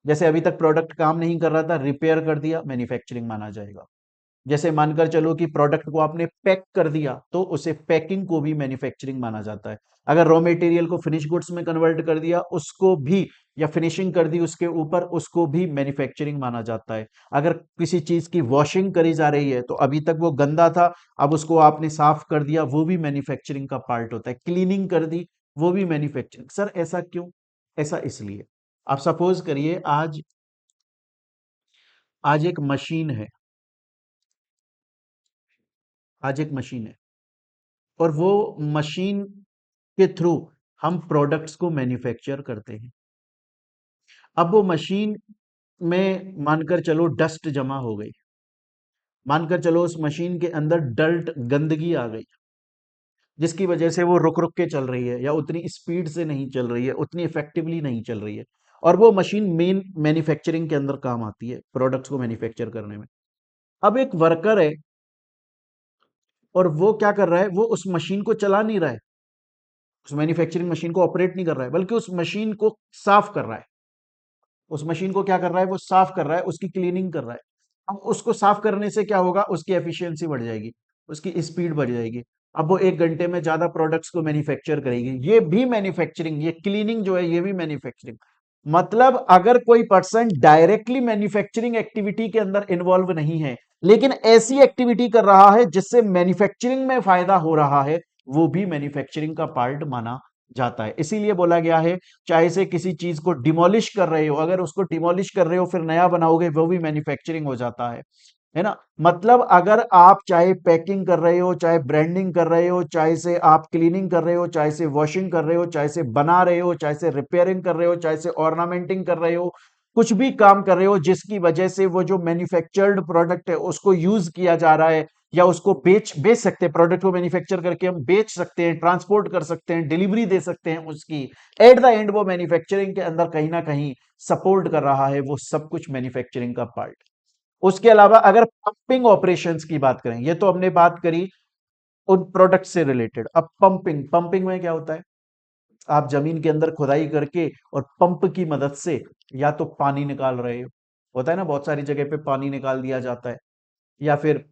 Speaker 1: जैसे अभी तक प्रोडक्ट काम नहीं कर रहा था, रिपेयर कर दिया, मैन्युफैक्चरिंग माना जाएगा। जैसे मानकर चलो कि प्रोडक्ट को आपने पैक कर दिया, तो उसे पैकिंग को भी मैन्युफैक्चरिंग माना जाता है। अगर रॉ मटेरियल को फिनिश गुड्स में कन्वर्ट कर दिया, उसको भी, या फिनिशिंग कर दी उसके ऊपर, उसको भी मैन्युफैक्चरिंग माना जाता है। अगर किसी चीज की वॉशिंग करी जा रही है, तो अभी तक वो गंदा था, अब उसको आपने साफ कर दिया, वो भी मैन्युफैक्चरिंग का पार्ट होता है। क्लीनिंग कर दी, वो भी मैन्युफैक्चरिंग। सर ऐसा क्यों? ऐसा इसलिए, आप सपोज करिए आज, आज एक मशीन है, आज एक मशीन है, और वो मशीन के थ्रू हम प्रोडक्ट्स को मैन्युफैक्चर करते हैं। अब वो मशीन में मानकर चलो डस्ट जमा हो गई, मानकर चलो उस मशीन के अंदर डल्ट गंदगी आ गई, जिसकी वजह से वो रुक रुक के चल रही है, या उतनी स्पीड से नहीं चल रही है, उतनी इफेक्टिवली नहीं चल रही है। और वो मशीन मेन मैन्युफैक्चरिंग के अंदर काम आती है, प्रोडक्ट्स को मैन्युफैक्चर करने में। अब एक वर्कर है, और वो क्या कर रहा है, वो उस मशीन को चला नहीं रहा है, उस मैन्युफैक्चरिंग मशीन को ऑपरेट नहीं कर रहा है, बल्कि उस मशीन को साफ कर रहा है। उस मशीन को क्या कर रहा है, वो साफ कर रहा है, उसकी क्लीनिंग कर रहा है। अब उसको साफ करने से क्या होगा, उसकी एफिशिएंसी बढ़ जाएगी, उसकी स्पीड बढ़ जाएगी। अब वो 1 घंटे में ज्यादा प्रोडक्ट्स को मैन्युफैक्चर करेगी। ये भी मैन्युफैक्चरिंग, ये क्लीनिंग जो है, ये भी मैन्युफैक्चरिंग। मतलब अगर कोई पर्सन डायरेक्टली मैन्युफैक्चरिंग एक्टिविटी के अंदर इन्वॉल्व नहीं है, लेकिन ऐसी एक्टिविटी कर रहा है जिससे मैन्युफैक्चरिंग में फायदा हो रहा है, वो भी मैन्युफैक्चरिंग का पार्ट माना जाता है। इसीलिए बोला गया है, चाहे से किसी चीज को डिमोलिश कर रहे हो, अगर उसको डिमोलिश कर रहे हो फिर नया बनाओगे, वो भी मैन्युफैक्चरिंग हो जाता है ना। मतलब अगर आप चाहे पैकिंग कर रहे हो, चाहे ब्रांडिंग कर रहे हो, चाहे से आप क्लीनिंग कर रहे हो, चाहे से वॉशिंग कर रहे हो, चाहे से बना रहे हो, चाहे से रिपेयरिंग कर रहे हो, चाहे से ऑर्नामेंटिंग कर रहे हो, कुछ भी काम कर रहे हो जिसकी वजह से वो जो मैन्युफैक्चर्ड प्रोडक्ट है उसको यूज किया जा रहा है, या उसको बेच बेच सकते हैं, प्रोडक्ट को मैन्युफैक्चर करके हम बेच सकते हैं, ट्रांसपोर्ट कर सकते हैं, डिलीवरी दे सकते हैं उसकी, एट द एंड वो मैन्युफैक्चरिंग के अंदर कहीं ना कहीं सपोर्ट कर रहा है, वो सब कुछ मैन्युफैक्चरिंग का पार्ट। उसके अलावा अगर पंपिंग ऑपरेशंस की बात करें, ये तो हमने बात करी उन प्रोडक्ट से रिलेटेड। अब पंपिंग, पंपिंग में क्या होता है, आप जमीन के अंदर खुदाई करके और पंप की मदद से या तो पानी निकाल रहे हो, होता है ना, बहुत सारी जगह पे पानी निकाल दिया जाता है, या फिर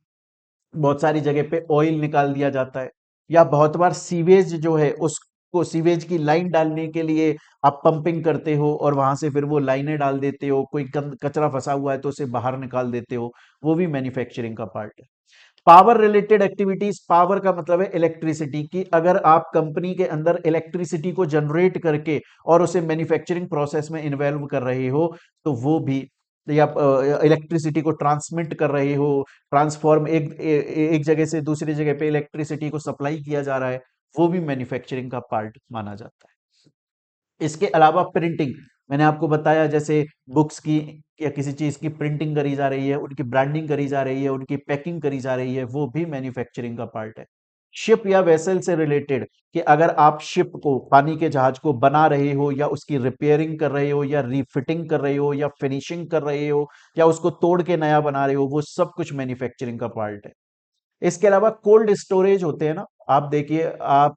Speaker 1: बहुत सारी जगह पे ऑयल निकाल दिया जाता है, या बहुत बार सीवेज जो है उसको, सीवेज की लाइन डालने के लिए आप पंपिंग करते हो, और वहां से फिर वो लाइनें डाल देते हो, कोई कचरा फंसा हुआ है तो उसे बाहर निकाल देते हो, वो भी मैन्युफैक्चरिंग का पार्ट है। पावर रिलेटेड एक्टिविटीज, पावर का मतलब है इलेक्ट्रिसिटी की, अगर आप कंपनी के अंदर इलेक्ट्रिसिटी को जनरेट करके और उसे मैन्युफैक्चरिंग प्रोसेस में इन्वॉल्व कर रहे हो, तो वो भी, या इलेक्ट्रिसिटी को ट्रांसमिट कर रहे हो, ट्रांसफॉर्म एक जगह से दूसरी जगह पे इलेक्ट्रिसिटी को सप्लाई किया जा रहा है, वो भी मैन्युफैक्चरिंग का पार्ट माना जाता है। इसके अलावा प्रिंटिंग, मैंने आपको बताया, जैसे बुक्स की या किसी चीज की प्रिंटिंग करी जा रही है, उनकी ब्रांडिंग करी जा रही है, उनकी पैकिंग करी जा रही है, वो भी मैन्युफैक्चरिंग का पार्ट है। शिप या वेसल से रिलेटेड, कि अगर आप शिप को, पानी के जहाज को बना रहे हो, या उसकी रिपेयरिंग कर रहे हो, या रीफिटिंग कर रहे हो, या फिनिशिंग कर रहे हो, या उसको तोड़ के नया बना रहे हो, वो सब कुछ मैन्युफैक्चरिंग का पार्ट है। इसके अलावा कोल्ड स्टोरेज होते हैं ना, आप देखिए, आप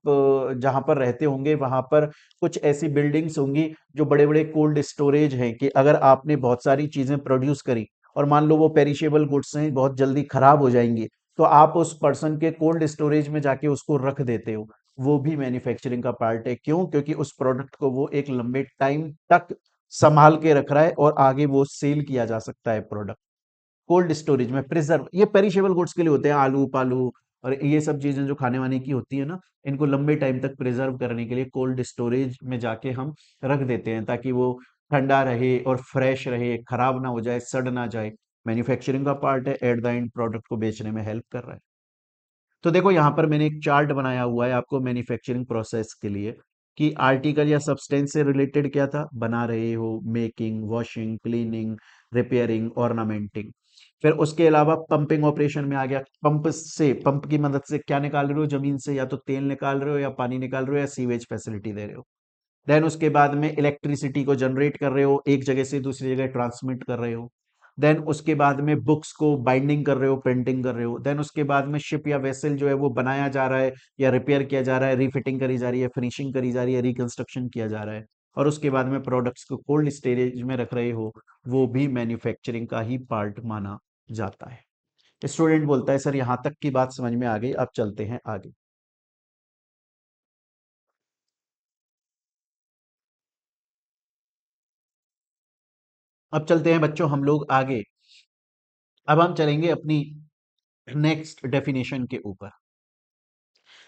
Speaker 1: जहां पर रहते होंगे वहां पर कुछ ऐसी बिल्डिंग्स होंगी जो बड़े बड़े कोल्ड स्टोरेज हैं, कि अगर आपने बहुत सारी चीजें प्रोड्यूस करी, और मान लो वो पेरिशेबल गुड्स हैं, बहुत जल्दी खराब हो जाएंगी, तो आप उस पर्सन के कोल्ड स्टोरेज में जाके उसको रख देते हो, वो भी मैन्युफैक्चरिंग का पार्ट है। क्यों? क्योंकि उस प्रोडक्ट को वो एक लंबे टाइम तक संभाल के रख रहा है, और आगे वो सेल किया जा सकता है प्रोडक्ट। कोल्ड स्टोरेज में प्रिजर्व, ये पेरिशेबल गुड्स के लिए होते हैं, आलू पालू और ये सब चीजें जो खाने वाने की होती है ना, इनको लंबे टाइम तक प्रिजर्व करने के लिए कोल्ड स्टोरेज में जाके हम रख देते हैं, ताकि वो ठंडा रहे और फ्रेश रहे, खराब ना हो जाए, सड़ ना जाए। मैन्युफैक्चरिंग का पार्ट है, एट द एंड प्रोडक्ट को बेचने में हेल्प कर रहा है। तो देखो यहाँ पर मैंने एक चार्ट बनाया हुआ है आपको मैन्युफैक्चरिंग प्रोसेस के लिए, कि आर्टिकल या सब्सटेंस से रिलेटेड क्या था, बना रहे हो, मेकिंग, वॉशिंग, क्लीनिंग, रिपेयरिंग, ऑर्नामेंटिंग। फिर उसके अलावा पंपिंग ऑपरेशन में आ गया, पंप से, पंप की मदद से क्या निकाल रहे हो जमीन से, या तो तेल निकाल रहे हो, या पानी निकाल रहे हो, या सीवेज फैसिलिटी दे रहे हो। देन उसके बाद में इलेक्ट्रिसिटी को जनरेट कर रहे हो, एक जगह से दूसरी जगह ट्रांसमिट कर रहे हो। देन उसके बाद में बुक्स को बाइंडिंग कर रहे हो, प्रिंटिंग कर रहे हो। देन उसके बाद में शिप या वेसल जो है वो बनाया जा रहा है, या रिपेयर किया जा रहा है, रीफिटिंग करी जा रही है, फिनिशिंग करी जा रही है, रिकंस्ट्रक्शन किया जा रहा है। और उसके बाद में प्रोडक्ट्स को कोल्ड स्टोरेज में रख रहे हो, वो भी मैन्युफैक्चरिंग का ही पार्ट माना जाता है। स्टूडेंट बोलता है सर यहां तक की बात समझ में आ गई, अब चलते हैं आगे। अब चलते हैं बच्चों हम लोग आगे। अब हम चलेंगे अपनी नेक्स्ट डेफिनेशन के ऊपर।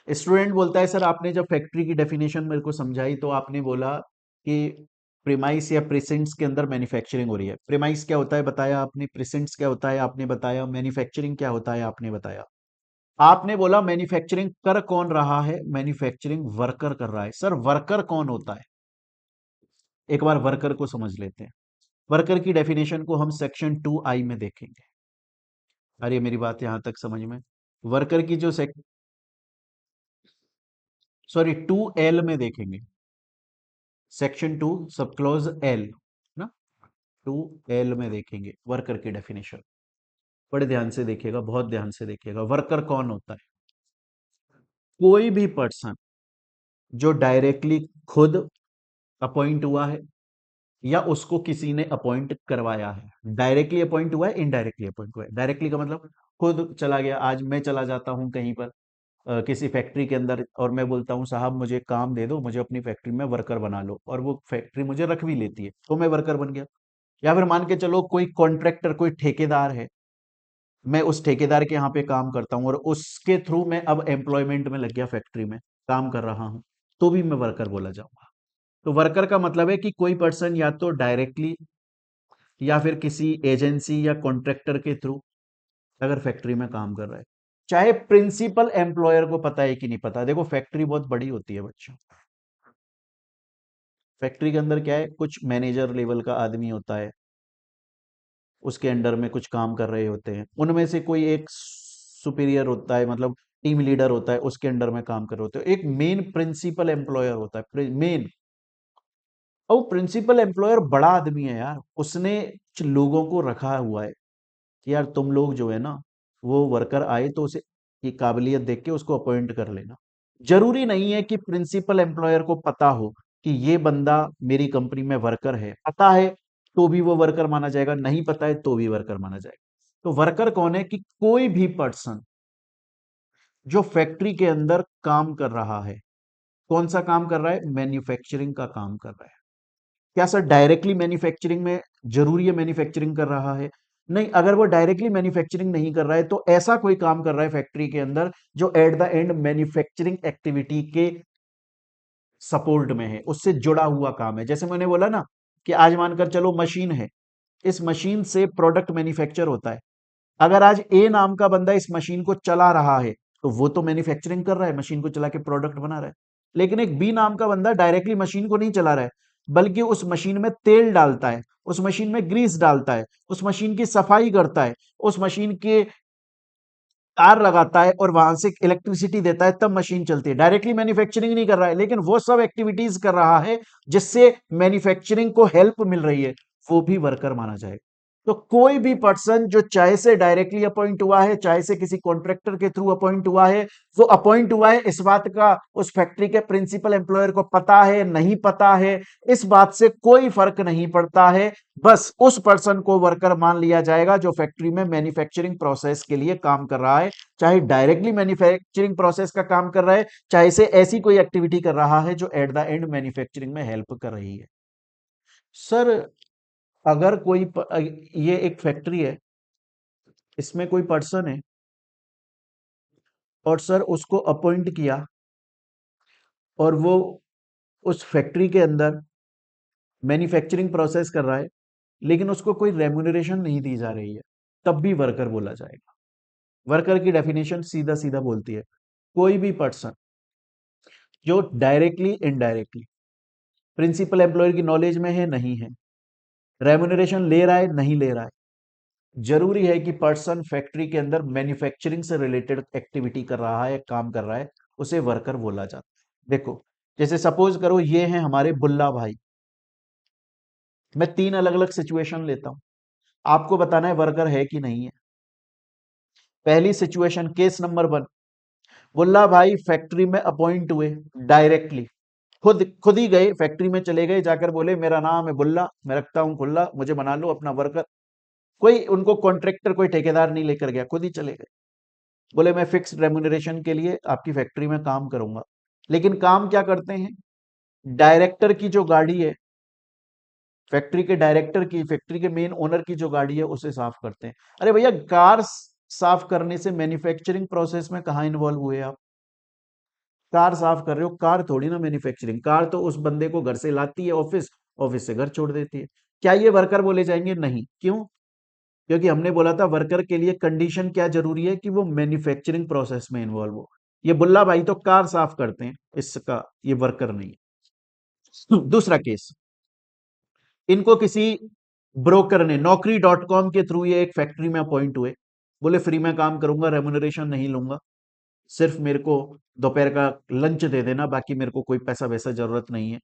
Speaker 1: स्टूडेंट बोलता है सर आपने जब फैक्ट्री की डेफिनेशन मेरे को समझाई तो आपने बोला कि प्रीमाइस या प्रिसेंट्स के अंदर मैन्युफैक्चरिंग हो रही है। प्रीमाइस क्या होता है बताया आपने, प्रिसेंट्स क्या होता है आपने बताया, मैन्युफैक्चरिंग क्या होता है आपने बताया। आपने बोला मैन्युफैक्चरिंग कर कौन रहा है, मैन्युफैक्चरिंग वर्कर कर रहा है। सर वर्कर कौन होता है, एक बार वर्कर को समझ लेते हैं। वर्कर की डेफिनेशन को हम सेक्शन 2I में देखेंगे। अरे मेरी बात यहां तक समझ में, वर्कर की जो सॉरी 2L में देखेंगे, सेक्शन 2 सब क्लॉज L ना, 2L में देखेंगे वर्कर की डेफिनेशन। बड़े ध्यान से देखिएगा, बहुत ध्यान से देखिएगा। वर्कर कौन होता है, कोई भी पर्सन जो डायरेक्टली खुद अपॉइंट हुआ है या उसको किसी ने अपॉइंट करवाया है। डायरेक्टली अपॉइंट हुआ है, इनडायरेक्टली अपॉइंट हुआ है। डायरेक्टली का मतलब खुद चला गया, आज मैं चला जाता हूं कहीं पर किसी फैक्ट्री के अंदर और मैं बोलता हूं साहब मुझे काम दे दो, मुझे अपनी फैक्ट्री में वर्कर बना लो, और वो फैक्ट्री मुझे रख भी लेती है तो मैं वर्कर बन गया। या फिर मान के चलो कोई कॉन्ट्रैक्टर, कोई ठेकेदार है, मैं उस ठेकेदार के यहाँ पे काम करता हूँ और उसके थ्रू मैं अब एम्प्लॉयमेंट में लग गया, फैक्ट्री में काम कर रहा हूँ, तो भी मैं वर्कर बोला जाऊंगा। तो वर्कर का मतलब है कि कोई पर्सन या तो डायरेक्टली या फिर किसी एजेंसी या कॉन्ट्रैक्टर के थ्रू अगर फैक्ट्री में काम कर रहा है, चाहे प्रिंसिपल एम्प्लॉयर को पता है कि नहीं पता। देखो फैक्ट्री बहुत बड़ी होती है बच्चों, फैक्ट्री के अंदर क्या है, कुछ मैनेजर लेवल का आदमी होता है, उसके अंडर में कुछ काम कर रहे होते हैं, उनमें से कोई एक सुपीरियर होता है, मतलब टीम लीडर होता है, उसके अंडर में काम कर रहे होते हैं। एक मेन प्रिंसिपल एम्प्लॉयर होता है, मेन। और वो प्रिंसिपल एम्प्लॉयर बड़ा आदमी है यार, उसने कुछ लोगों को रखा हुआ है कि यार तुम लोग जो है ना, वो वर्कर आए तो उसे की काबिलियत देख के उसको अपॉइंट कर लेना। जरूरी नहीं है कि प्रिंसिपल एम्प्लॉयर को पता हो कि ये बंदा मेरी कंपनी में वर्कर है, पता है तो भी वो वर्कर माना जाएगा, नहीं पता है तो भी वर्कर माना जाएगा। तो वर्कर कौन है कि कोई भी पर्सन जो फैक्ट्री के अंदर काम कर रहा है। कौन सा काम कर रहा है, मैन्युफैक्चरिंग का काम कर रहा है। क्या सर डायरेक्टली मैन्युफैक्चरिंग में जरूरी है मैन्युफैक्चरिंग कर रहा है, नहीं। अगर वो डायरेक्टली मैन्युफैक्चरिंग नहीं कर रहा है तो ऐसा कोई काम कर रहा है फैक्ट्री के अंदर जो at the end manufacturing activity के सपोर्ट में है, उससे जुड़ा हुआ काम है। जैसे मैंने बोला ना कि आज मानकर चलो मशीन है, इस मशीन से प्रोडक्ट मैन्युफैक्चर होता है। अगर आज ए नाम का बंदा इस मशीन को चला रहा है तो वो तो मैन्युफैक्चरिंग कर रहा है, मशीन को चला के प्रोडक्ट बना रहा है। लेकिन एक बी नाम का बंदा डायरेक्टली मशीन को नहीं चला रहा है, बल्कि उस मशीन में तेल डालता है, उस मशीन में ग्रीस डालता है, उस मशीन की सफाई करता है, उस मशीन के तार लगाता है और वहां से इलेक्ट्रिसिटी देता है, तब मशीन चलती है। डायरेक्टली मैन्युफैक्चरिंग नहीं कर रहा है, लेकिन वो सब एक्टिविटीज कर रहा है जिससे मैन्युफैक्चरिंग को हेल्प मिल रही है, वो भी वर्कर माना जाएगा। तो कोई भी पर्सन जो चाहे से डायरेक्टली अपॉइंट हुआ है, चाहे से किसी कॉन्ट्रैक्टर के थ्रू अपॉइंट हुआ है, वो अपॉइंट हुआ है, इस बात का उस फैक्ट्री के प्रिंसिपल एम्प्लॉयर को पता है नहीं पता है, इस बात से कोई फर्क नहीं पड़ता है। बस उस पर्सन को वर्कर मान लिया जाएगा जो फैक्ट्री में मैन्युफैक्चरिंग प्रोसेस के लिए काम कर रहा है, चाहे डायरेक्टली मैन्युफैक्चरिंग प्रोसेस का काम कर रहा है, चाहे से ऐसी कोई एक्टिविटी कर रहा है जो एट द एंड मैन्युफैक्चरिंग में हेल्प कर रही है। सर अगर ये एक फैक्ट्री है, इसमें कोई पर्सन है और सर उसको अपॉइंट किया और वो उस फैक्ट्री के अंदर मैन्युफैक्चरिंग प्रोसेस कर रहा है, लेकिन उसको कोई रेम्यूनरेशन नहीं दी जा रही है, तब भी वर्कर बोला जाएगा। वर्कर की डेफिनेशन सीधा सीधा बोलती है कोई भी पर्सन जो डायरेक्टली इनडायरेक्टली प्रिंसिपल एम्प्लॉयर की नॉलेज में है नहीं है, रेम्यूनरेशन ले रहा है नहीं ले रहा है, जरूरी है कि पर्सन फैक्ट्री के अंदर मैन्युफैक्चरिंग से रिलेटेड एक्टिविटी कर रहा है, काम कर रहा है, उसे वर्कर बोला जाता है। देखो जैसे सपोज करो ये हैं हमारे बुल्ला भाई, मैं तीन अलग अलग सिचुएशन लेता हूं, आपको बताना है वर्कर है कि नहीं है। पहली सिचुएशन केस नंबर 1, बुल्ला भाई फैक्ट्री में अपॉइंट हुए डायरेक्टली, खुद खुद ही गए, फैक्ट्री में चले गए, जाकर बोले मेरा नाम है बुल्ला, मैं रखता हूं खुल्ला, मुझे बना लो अपना वर्कर। कोई उनको कॉन्ट्रैक्टर, कोई ठेकेदार नहीं लेकर गया, खुद ही चले गए। बोले मैं फिक्स रेम्यूनरेशन के लिए आपकी फैक्ट्री में काम करूंगा। लेकिन काम क्या करते हैं? डायरेक्टर की जो गाड़ी है, फैक्ट्री के डायरेक्टर की, फैक्ट्री के मेन ओनर की जो गाड़ी है, उसे साफ करते हैं। अरे भैया, कार साफ करने से मैन्युफैक्चरिंग प्रोसेस में कहाँ इन्वॉल्व हुए आप? कार साफ कर रहे हो, कार थोड़ी ना मैन्युफैक्चरिंग। कार तो उस बंदे को घर से लाती है ऑफिस, ऑफिस से घर छोड़ देती है। क्या ये वर्कर बोले जाएंगे? नहीं। क्यों? क्योंकि हमने बोला था वर्कर के लिए कंडीशन क्या जरूरी है, कि वो मैन्युफैक्चरिंग प्रोसेस में इन्वॉल्व हो। ये बुल्ला भाई तो कार साफ करते हैं, इसका ये वर्कर नहीं है। दूसरा केस, इनको किसी ब्रोकर ने, नौकरी डॉट कॉम के थ्रू ये एक फैक्ट्री में अपॉइंट हुए। बोले फ्री में काम करूंगा, रेमुनरेशन नहीं लूंगा, सिर्फ मेरे को दोपहर का लंच दे देना, बाकी मेरे को कोई पैसा वैसा जरूरत नहीं है।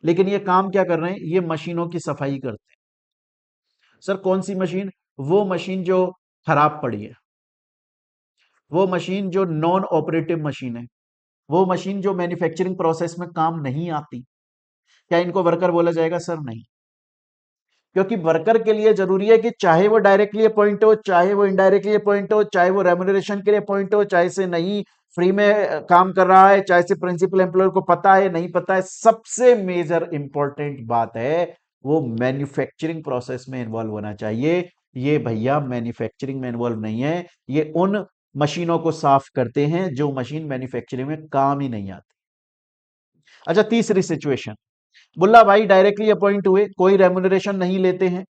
Speaker 1: लेकिन ये काम क्या कर रहे हैं? ये मशीनों की सफाई करते हैं। सर कौन सी मशीन? वो मशीन जो खराब पड़ी है, वो मशीन जो नॉन ऑपरेटिव मशीन है, वो मशीन जो मैन्युफैक्चरिंग प्रोसेस में काम नहीं आती। क्या इनको वर्कर बोला जाएगा? सर नहीं। क्योंकि वर्कर के लिए जरूरी है कि चाहे वो डायरेक्टली अपॉइंट हो, चाहे वो इनडायरेक्टली अपॉइंट हो, चाहे वो रेमुनरेशन के लिए अपॉइंट हो, चाहे से नहीं फ्री में काम कर रहा है, चाहे से प्रिंसिपल एम्प्लॉयर को पता है नहीं पता है, सबसे मेजर इंपॉर्टेंट बात है वो मैन्युफैक्चरिंग प्रोसेस में इन्वॉल्व होना चाहिए। ये भैया मैन्युफैक्चरिंग में इन्वॉल्व नहीं है, ये उन मशीनों को साफ करते हैं जो मशीन मैन्युफैक्चरिंग में काम ही नहीं आती। अच्छा, तीसरी सिचुएशन, बुल्ला भाई डायरेक्टली अपॉइंट हुए, कोई रेमुनरेशन नहीं लेते हैं,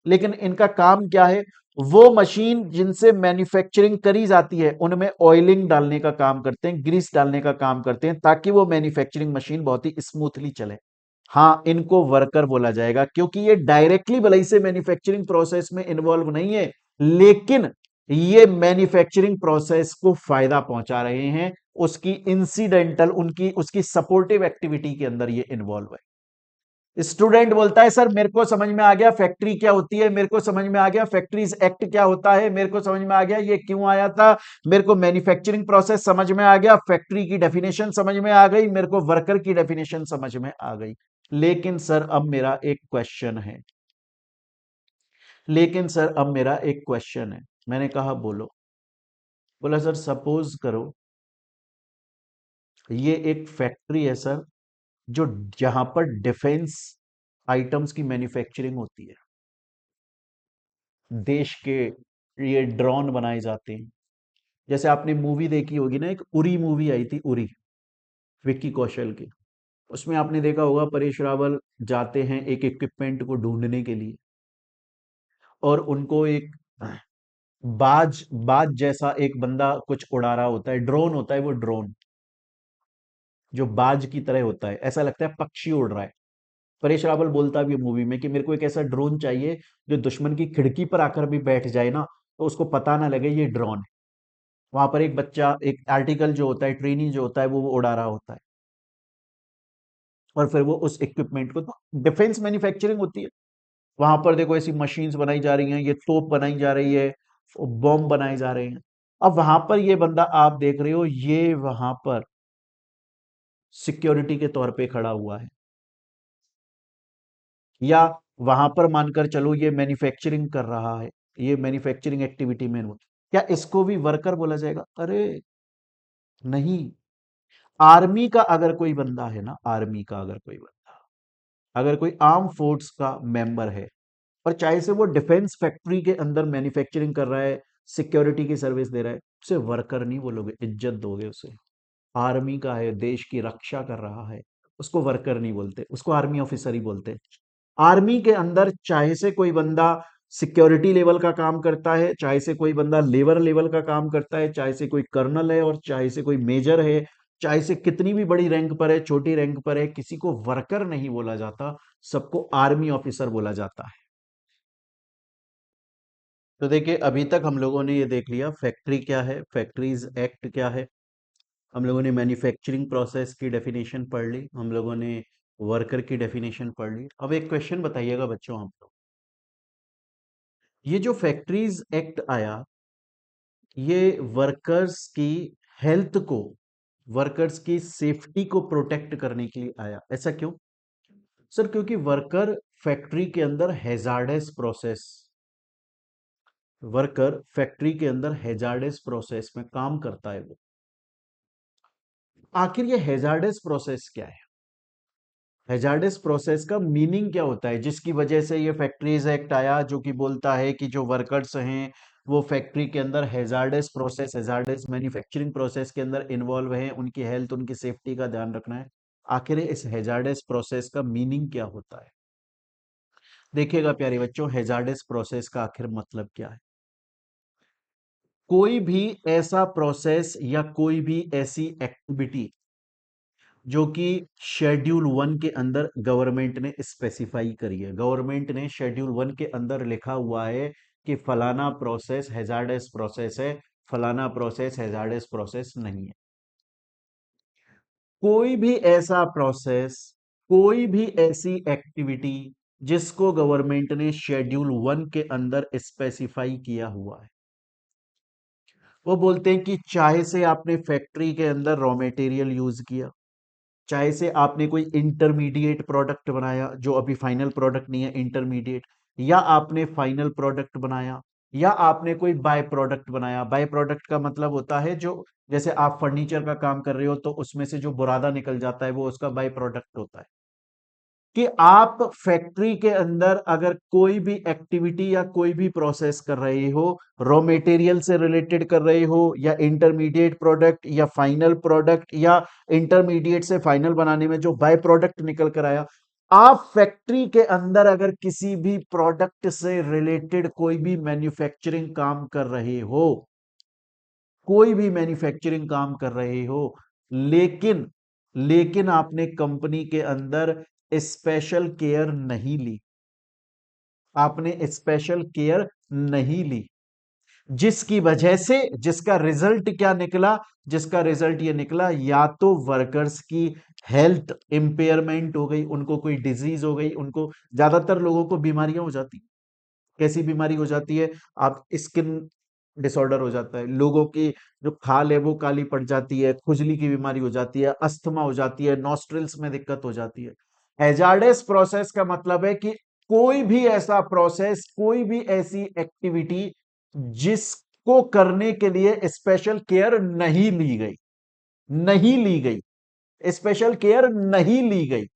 Speaker 1: लेकिन इनका काम क्या है? वो मशीन जिनसे मैन्युफैक्चरिंग करी जाती है उनमें ऑयलिंग डालने का काम करते हैं, ग्रीस डालने का काम करते हैं, ताकि वो मैन्युफैक्चरिंग मशीन बहुत ही स्मूथली चले। हाँ, इनको वर्कर बोला जाएगा, क्योंकि ये डायरेक्टली भले ही से मैन्युफैक्चरिंग प्रोसेस में इन्वॉल्व नहीं है, लेकिन ये मैन्युफैक्चरिंग प्रोसेस को फायदा पहुंचा रहे हैं, उसकी इंसिडेंटल, उनकी उसकी सपोर्टिव एक्टिविटी के अंदर ये इन्वॉल्व है। स्टूडेंट बोलता है सर मेरे को समझ में आ गया फैक्ट्री क्या होती है, मेरे को समझ में आ गया फैक्ट्रीज एक्ट क्या होता है, मेरे को समझ में आ गया ये क्यों आया था, मेरे को मैन्युफैक्चरिंग प्रोसेस समझ में आ गया, फैक्ट्री की डेफिनेशन समझ में आ गई, मेरे को वर्कर की डेफिनेशन समझ में आ गई। लेकिन सर अब मेरा एक क्वेश्चन है, लेकिन सर अब मेरा एक क्वेश्चन है। मैंने कहा बोलो। बोला सर सपोज करो ये एक फैक्ट्री है सर, जो जहां पर डिफेंस आइटम्स की मैन्युफैक्चरिंग होती है, देश के ये ड्रोन बनाए जाते हैं। जैसे आपने मूवी देखी होगी ना, एक उरी मूवी आई थी, उरी, विक्की कौशल की। उसमें आपने देखा होगा परेश रावल जाते हैं एक इक्विपमेंट को ढूंढने के लिए, और उनको एक बाज बाज जैसा एक बंदा कुछ उड़ा रहा होता है, ड्रोन होता है वो, ड्रोन जो बाज की तरह होता है, ऐसा लगता है पक्षी उड़ रहा है। परेश रावल बोलता भी है मूवी में कि मेरे को एक ऐसा ड्रोन चाहिए जो दुश्मन की खिड़की पर आकर भी बैठ जाए ना, तो उसको पता ना लगे ये ड्रोन है। वहां पर एक बच्चा, एक आर्टिकल जो होता है, ट्रेनी जो होता है, वो उड़ा रहा होता है, और फिर वो उस इक्विपमेंट को, तो डिफेंस मैन्युफैक्चरिंग होती है। वहां पर देखो ऐसी मशीन्स बनाई जा रही हैं, ये तोप बनाई जा रही है, बॉम्ब बनाए जा रहे हैं। अब वहां पर ये बंदा आप देख रहे हो, ये वहां पर सिक्योरिटी के तौर पे खड़ा हुआ है, या वहां पर मानकर चलो ये मैन्युफैक्चरिंग कर रहा है, ये मैन्युफैक्चरिंग एक्टिविटी में क्या इसको भी वर्कर बोला जाएगा? अरे नहीं। आर्मी का अगर कोई बंदा है ना, आर्मी का अगर कोई बंदा, अगर कोई आर्म फोर्स का मेंबर है, और चाहे से वो डिफेंस फैक्ट्री के अंदर मैन्युफैक्चरिंग कर रहा है, सिक्योरिटी की सर्विस दे रहा है, उसे वर्कर नहीं बोलोगे, इज्जत दोगे उसे। आर्मी का है, देश की रक्षा कर रहा है, उसको वर्कर नहीं बोलते, उसको आर्मी ऑफिसर ही बोलते। आर्मी के अंदर चाहे से कोई बंदा सिक्योरिटी लेवल का काम करता है, चाहे से कोई बंदा लेबर लेवल का काम करता है, चाहे से कोई कर्नल है, और चाहे से कोई मेजर है, चाहे से कितनी भी बड़ी रैंक पर है, छोटी रैंक पर है, किसी को वर्कर नहीं बोला जाता, सबको आर्मी ऑफिसर बोला जाता है। तो देखिए, अभी तक हम लोगों ने ये देख लिया फैक्ट्री क्या है, फैक्ट्रीज एक्ट क्या है, हम लोगों ने मैन्युफैक्चरिंग प्रोसेस की डेफिनेशन पढ़ ली, हम लोगों ने वर्कर की डेफिनेशन पढ़ ली। अब एक क्वेश्चन बताइएगा बच्चों, आप लोग, ये जो फैक्ट्रीज एक्ट आया, ये वर्कर्स की हेल्थ को वर्कर्स की सेफ्टी को प्रोटेक्ट करने के लिए आया। ऐसा क्यों? सर क्योंकि वर्कर फैक्ट्री के अंदर हैजार्डस प्रोसेस में काम करता है वो। आखिर ये हैजार्डस प्रोसेस क्या है? हैजार्डस प्रोसेस का मीनिंग क्या होता है, जिसकी वजह से ये फैक्ट्रीज एक्ट आया, जो कि बोलता है कि जो वर्कर्स हैं वो फैक्ट्री के अंदर हैजार्डस मैन्युफैक्चरिंग प्रोसेस के अंदर इन्वॉल्व हैं, उनकी हेल्थ उनकी सेफ्टी का ध्यान रखना है। आखिर इस हैजार्डस प्रोसेस का मीनिंग क्या होता है? देखिएगा प्यारे बच्चों, हैजार्डस प्रोसेस का आखिर मतलब क्या है? कोई भी ऐसा प्रोसेस या कोई भी ऐसी एक्टिविटी जो कि शेड्यूल 1 के अंदर गवर्नमेंट ने स्पेसिफाई करी है। गवर्नमेंट ने शेड्यूल 1 के अंदर लिखा हुआ है कि फलाना प्रोसेस हैजार्डस प्रोसेस है, फलाना प्रोसेस हैजार्डस प्रोसेस नहीं है। कोई भी ऐसा प्रोसेस, कोई भी ऐसी एक्टिविटी जिसको गवर्नमेंट ने शेड्यूल 1 के अंदर स्पेसिफाई किया हुआ है, वो बोलते हैं कि चाहे से आपने फैक्ट्री के अंदर रॉ मटेरियल यूज किया, चाहे से आपने कोई इंटरमीडिएट प्रोडक्ट बनाया जो अभी फाइनल प्रोडक्ट नहीं है, इंटरमीडिएट, या आपने फाइनल प्रोडक्ट बनाया, या आपने कोई बाय प्रोडक्ट बनाया। बाय प्रोडक्ट का मतलब होता है जो, जैसे आप फर्नीचर का काम कर रहे हो तो उसमें से जो बुरादा निकल जाता है वो उसका बाय प्रोडक्ट होता है। कि आप फैक्ट्री के अंदर अगर कोई भी एक्टिविटी या कोई भी प्रोसेस कर रहे हो, रॉ मटेरियल से रिलेटेड कर रहे हो, या इंटरमीडिएट प्रोडक्ट या फाइनल प्रोडक्ट, या इंटरमीडिएट से फाइनल बनाने में जो बाय प्रोडक्ट निकल कर आया, आप फैक्ट्री के अंदर अगर किसी भी प्रोडक्ट से रिलेटेड कोई भी मैन्युफैक्चरिंग काम कर रहे हो, कोई भी मैन्युफैक्चरिंग काम कर रहे हो, लेकिन लेकिन आपने कंपनी के अंदर स्पेशल केयर नहीं ली, आपने स्पेशल केयर नहीं ली, जिसकी वजह से, जिसका रिजल्ट क्या निकला, जिसका रिजल्ट ये निकला, या तो वर्कर्स की हेल्थ इंपेयरमेंट हो गई, उनको कोई डिजीज हो गई, उनको, ज्यादातर लोगों को बीमारियां हो जाती, कैसी बीमारी हो जाती है? आप स्किन डिसऑर्डर हो जाता है, लोगों की जो खाल है वो काली पड़ जाती है, खुजली की बीमारी हो जाती है, अस्थमा हो जाती है, नॉस्ट्रिल्स में दिक्कत हो जाती है। हैजार्डस प्रोसेस का मतलब है कि कोई भी ऐसा प्रोसेस, कोई भी ऐसी एक्टिविटी जिसको करने के लिए स्पेशल केयर नहीं ली गई, नहीं ली गई, स्पेशल केयर नहीं ली गई।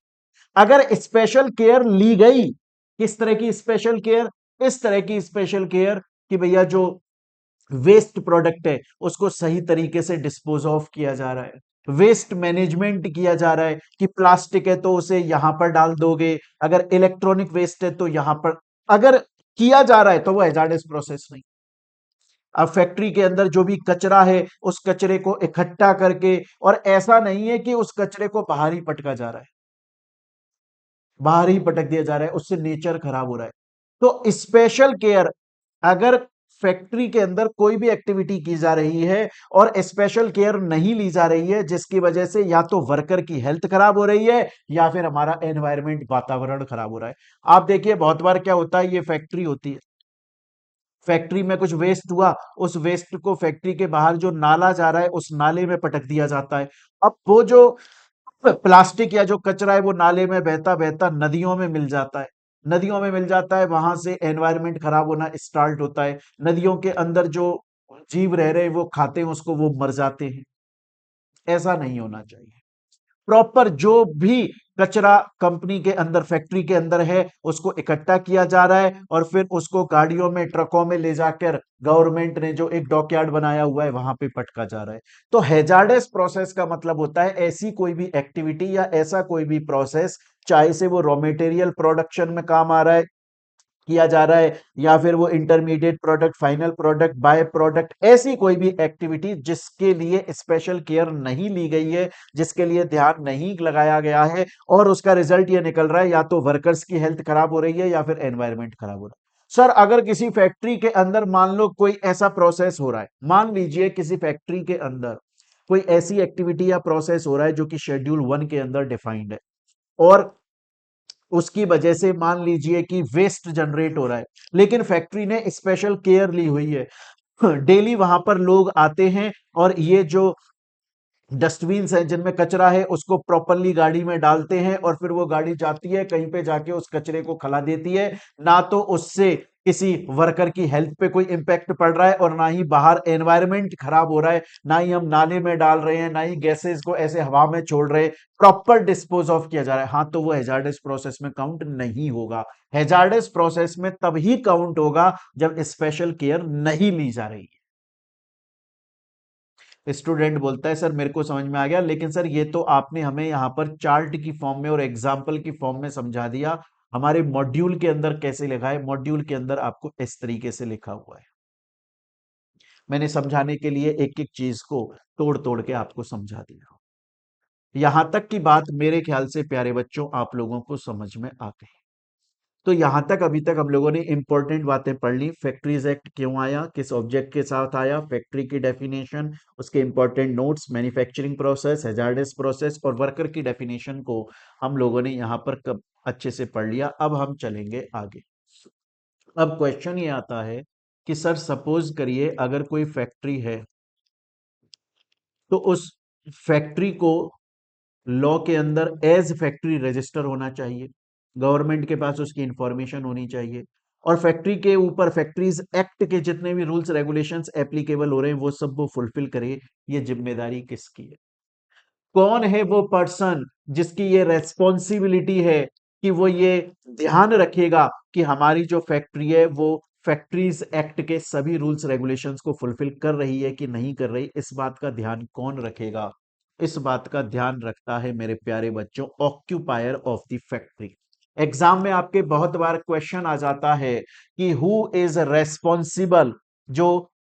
Speaker 1: अगर स्पेशल केयर ली गई, किस तरह की स्पेशल केयर? इस तरह की स्पेशल केयर कि भैया जो वेस्ट प्रोडक्ट है उसको सही तरीके से डिस्पोज ऑफ किया जा रहा है, वेस्ट मैनेजमेंट किया जा रहा है, कि प्लास्टिक है तो उसे यहां पर डाल दोगे, अगर इलेक्ट्रॉनिक वेस्ट है तो यहां पर, अगर किया जा रहा है तो वो हैजार्डस प्रोसेस नहीं। अब फैक्ट्री के अंदर जो भी कचरा है उस कचरे को इकट्ठा करके, और ऐसा नहीं है कि उस कचरे को बाहर ही पटका जा रहा है, बाहर ही पटक दिया जा रहा है, उससे नेचर खराब हो रहा है। तो स्पेशल केयर, अगर फैक्ट्री के अंदर कोई भी एक्टिविटी की जा रही है और स्पेशल केयर नहीं ली जा रही है, जिसकी वजह से या तो वर्कर की हेल्थ खराब हो रही है या फिर हमारा एनवायरमेंट, वातावरण खराब हो रहा है। आप देखिए बहुत बार क्या होता है, ये फैक्ट्री होती है, फैक्ट्री में कुछ वेस्ट हुआ, उस वेस्ट को फैक्ट्री के बाहर जो नाला जा रहा है उस नाले में पटक दिया जाता है। अब वो जो प्लास्टिक या जो कचरा है वो नाले में बहता बहता नदियों में मिल जाता है, नदियों में मिल जाता है, वहां से एनवायरनमेंट खराब होना स्टार्ट होता है। नदियों के अंदर जो जीव रह रहे हैं वो खाते हैं उसको, वो मर जाते हैं। ऐसा नहीं होना चाहिए। प्रॉपर जो भी कचरा कंपनी के अंदर, फैक्ट्री के अंदर है, उसको इकट्ठा किया जा रहा है और फिर उसको गाड़ियों में, ट्रकों में ले जाकर गवर्नमेंट ने जो एक डॉकयार्ड बनाया हुआ है वहां पे पटका जा रहा है। तो हैजार्डस प्रोसेस का मतलब होता है ऐसी कोई भी एक्टिविटी या ऐसा कोई भी प्रोसेस, चाहे से वो रॉ मटेरियल प्रोडक्शन में काम आ रहा है, किया जा रहा है, या फिर वो intermediate product, final product, by product, ऐसी कोई भी एक्टिविटी जिसके लिए स्पेशल केयर नहीं ली गई है, जिसके लिए ध्यान नहीं लगाया गया है, और उसका रिजल्ट ये निकल रहा है या तो वर्कर्स की हेल्थ खराब हो रही है या फिर एनवायरमेंट खराब हो रहा है। सर अगर किसी फैक्ट्री के अंदर मान लो कोई ऐसा प्रोसेस हो रहा है, मान लीजिए किसी फैक्ट्री के अंदर कोई ऐसी एक्टिविटी या प्रोसेस हो रहा है जो कि शेड्यूल 1 के अंदर डिफाइंड है, और उसकी वजह से मान लीजिए कि वेस्ट जनरेट हो रहा है, लेकिन फैक्ट्री ने स्पेशल केयर ली हुई है, डेली वहां पर लोग आते हैं और ये जो डस्टबिन है जिनमें कचरा है उसको प्रॉपरली गाड़ी में डालते हैं और फिर वो गाड़ी जाती है कहीं पे जाके उस कचरे को खला देती है। ना तो उससे किसी वर्कर की हेल्थ पे कोई इंपैक्ट पड़ रहा है और ना ही बाहर एनवायरनमेंट खराब हो रहा है, ना ही हम नाले में डाल रहे हैं, ना ही गैसेस को ऐसे हवा में छोड़ रहे हैं, प्रॉपर डिस्पोज ऑफ किया जा रहा है। हाँ, तो वो हैजार्डस प्रोसेस में काउंट नहीं होगा। हैजार्डस प्रोसेस में तभी काउंट होगा जब स्पेशल केयर नहीं ली जा रही। स्टूडेंट बोलता है सर मेरे को समझ में आ गया, लेकिन सर ये तो आपने हमें यहाँ पर चार्ट की फॉर्म में और एग्जाम्पल की फॉर्म में समझा दिया, हमारे मॉड्यूल के अंदर कैसे लिखा है? मॉड्यूल के अंदर आपको इस तरीके से लिखा हुआ है। मैंने समझाने के लिए एक एक चीज को तोड़ तोड़ के आपको समझा दिया। यहां तक की बात मेरे ख्याल से प्यारे बच्चों आप लोगों को समझ में आ गई। तो यहां तक अभी तक हम लोगों ने इंपॉर्टेंट बातें पढ़ ली। फैक्ट्रीज एक्ट क्यों आया, किस ऑब्जेक्ट के साथ आया, फैक्ट्री की डेफिनेशन, उसके important notes, manufacturing process, hazards process और वर्कर की डेफिनेशन को हम लोगों ने यहां पर कब अच्छे से पढ़ लिया। अब हम चलेंगे आगे। अब क्वेश्चन ये आता है कि सर सपोज करिए अगर कोई फैक्ट्री है तो उस फैक्ट्री को लॉ के अंदर एज फैक्ट्री रजिस्टर होना चाहिए, गवर्नमेंट के पास उसकी इंफॉर्मेशन होनी चाहिए, और फैक्ट्री के ऊपर फैक्ट्रीज एक्ट के जितने भी रूल्स रेगुलेशंस एप्लीकेबल हो रहे हैं वो सब वो फुलफिल करे। ये जिम्मेदारी किसकी है? कौन है वो पर्सन जिसकी ये रेस्पॉन्सिबिलिटी है कि वो ये ध्यान रखेगा कि हमारी जो फैक्ट्री है वो फैक्ट्रीज एक्ट के सभी रूल्स रेगुलेशंस को फुलफिल कर रही है कि नहीं कर रही? इस बात का ध्यान कौन रखेगा? इस बात का ध्यान रखता है मेरे प्यारे बच्चों occupier of the factory. Exam में आपके बहुत बार क्वेश्चन आ जाता है कि हु इज रेस्पॉन्सिबल, जो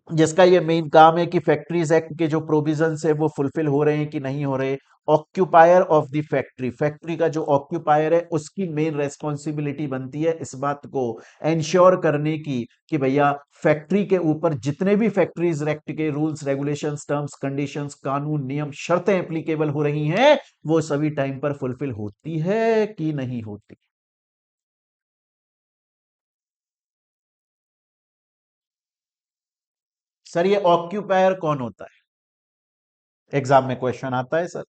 Speaker 1: जिसका ये मेन काम है कि फैक्ट्रीज एक्ट के जो प्रोविजंस है वो फुलफिल हो रहे हैं कि नहीं हो रहे। Occupier of the factory, factory का जो ऑक्यूपायर है उसकी मेन रेस्पॉन्सिबिलिटी बनती है इस बात को एंश्योर करने की कि भैया फैक्ट्री के ऊपर जितने भी फैक्ट्रीज एक्ट के रूल्स रेगुलेशंस टर्म्स कंडीशंस कानून नियम शर्तें एप्लीकेबल हो रही हैं वो सभी टाइम पर फुलफिल होती है कि नहीं होती। सर ये ऑक्यूपायर कौन होता है? एग्जाम में क्वेश्चन आता है सर।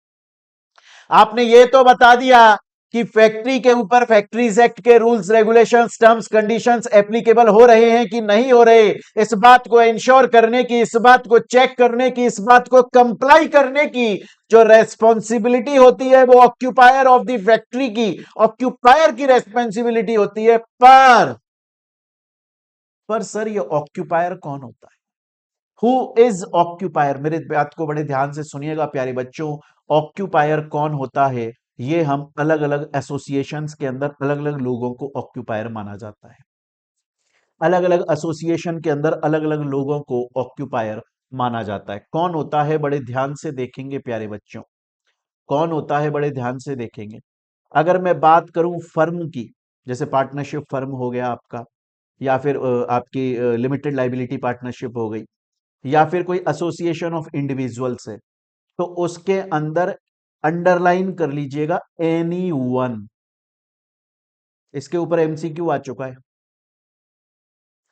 Speaker 1: आपने ये तो बता दिया कि फैक्ट्री के ऊपर फैक्ट्रीज एक्ट के rules regulations terms conditions applicable हो रहे हैं कि नहीं हो रहे, इस बात को इंश्योर करने की, इस बात को चेक करने की, इस बात को कंप्लाई करने की जो रेस्पॉन्सिबिलिटी होती है वो ऑक्यूपायर ऑफ द फैक्ट्री की, ऑक्यूपायर की रेस्पॉन्सिबिलिटी होती है। पर सर ये ऑक्यूपायर कौन होता है? Who is occupier? मेरे बात को बड़े ध्यान से सुनिएगा प्यारे बच्चों। ऑक्यूपायर कौन होता है ये हम अलग अलग एसोसिएशंस के अंदर अलग अलग लोगों को ऑक्यूपायर माना जाता है। अलग अलग एसोसिएशन के अंदर अलग अलग लोगों को ऑक्यूपायर माना जाता है। कौन होता है बड़े ध्यान से देखेंगे प्यारे बच्चों, कौन होता है बड़े ध्यान से देखेंगे। अगर मैं बात करूं फर्म की, जैसे पार्टनरशिप फर्म हो गया आपका, या फिर आपकी लिमिटेड लाइबिलिटी पार्टनरशिप हो गई, या फिर कोई एसोसिएशन ऑफ इंडिविजुअल्स है, तो उसके अंदर अंडरलाइन कर लीजिएगा एनी वन। इसके ऊपर एमसीक्यू आ चुका है,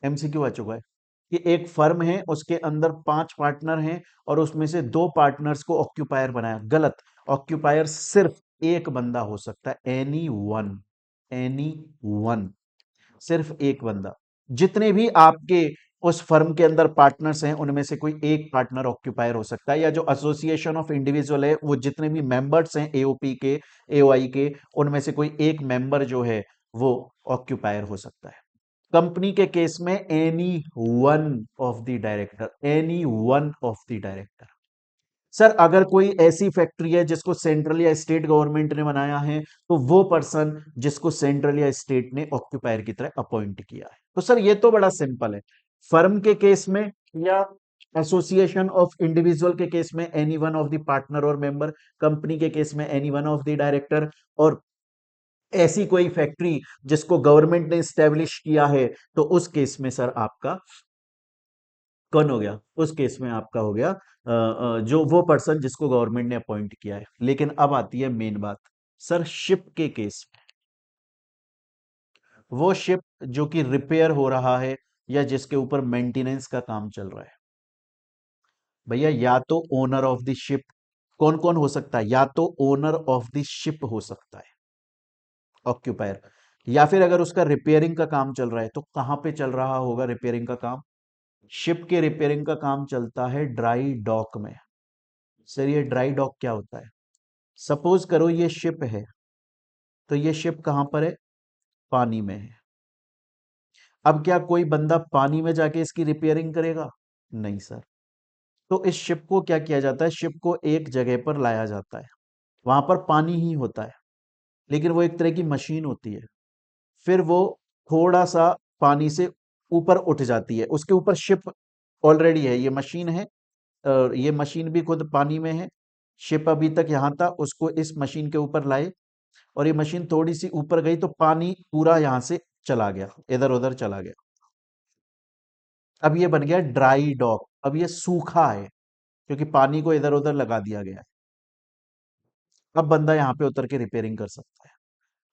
Speaker 1: एमसीक्यू आ चुका है कि एक फर्म है उसके अंदर 5 पार्टनर हैं और उसमें से 2 पार्टनर्स को ऑक्यूपायर बनाया। गलत, ऑक्यूपायर सिर्फ एक बंदा हो सकता है, एनी वन, एनी वन, सिर्फ एक बंदा। जितने भी आपके उस फर्म के अंदर पार्टनर्स हैं उनमें से कोई एक पार्टनर ऑक्यूपायर हो सकता है, या जो एसोसिएशन ऑफ इंडिविजुअल है वो जितने भी मेंबर्स हैं एओपी के, एओआई के, उनमें से कोई एक मेंबर जो है वो ऑक्यूपायर हो सकता है। कंपनी के केस में any one of the director, any one of the director. Sir अगर कोई ऐसी फैक्ट्री है जिसको सेंट्रल या स्टेट गवर्नमेंट ने बनाया है तो वो पर्सन जिसको सेंट्रल या स्टेट ने ऑक्यूपायर की तरह अपॉइंट किया है। तो सर ये तो बड़ा सिंपल है। फर्म के केस में या एसोसिएशन ऑफ इंडिविजुअल के केस में any one of the partner और मेंबर, कंपनी के केस में any one of the director, और ऐसी कोई फैक्ट्री जिसको गवर्नमेंट ने स्टैब्लिश किया है तो उस केस में सर आपका कौन हो गया? उस केस में आपका हो गया जो वो पर्सन जिसको गवर्नमेंट ने अपॉइंट किया है। लेकिन अब आती है मेन बात, सर शिप के केस में, वो शिप जो कि रिपेयर हो रहा है या जिसके ऊपर मेंटेनेंस का काम चल रहा है, भैया या तो ओनर ऑफ द शिप कौन कौन हो सकता है? या तो ओनर ऑफ द शिप हो सकता है, ऑक्यूपायर, या फिर अगर उसका रिपेयरिंग का काम चल रहा है तो कहां पे चल रहा होगा रिपेयरिंग का काम? शिप के रिपेयरिंग का काम चलता है ड्राई डॉक में। सर ये ड्राई डॉक क्या होता है? सपोज करो ये शिप है, तो ये शिप कहां पर है? पानी में है। अब क्या कोई बंदा पानी में जाके इसकी रिपेयरिंग करेगा? नहीं सर। तो इस शिप को क्या किया जाता है? शिप को एक जगह पर लाया जाता है, वहां पर पानी ही होता है, लेकिन वो एक तरह की मशीन होती है। फिर वो थोड़ा सा पानी से ऊपर उठ जाती है, उसके ऊपर शिप ऑलरेडी है, ये मशीन है, ये मशीन भी खुद पानी में है। शिप अभी तक यहां था, उसको इस मशीन के ऊपर लाए, और ये मशीन थोड़ी सी ऊपर गई तो पानी पूरा यहां से चला गया, इधर उधर चला गया। अब ये बन गया ड्राई डॉक, अब ये सूखा है क्योंकि पानी को इधर उधर लगा दिया गया है। अब बंदा यहां पे उतर के रिपेयरिंग कर सकता है।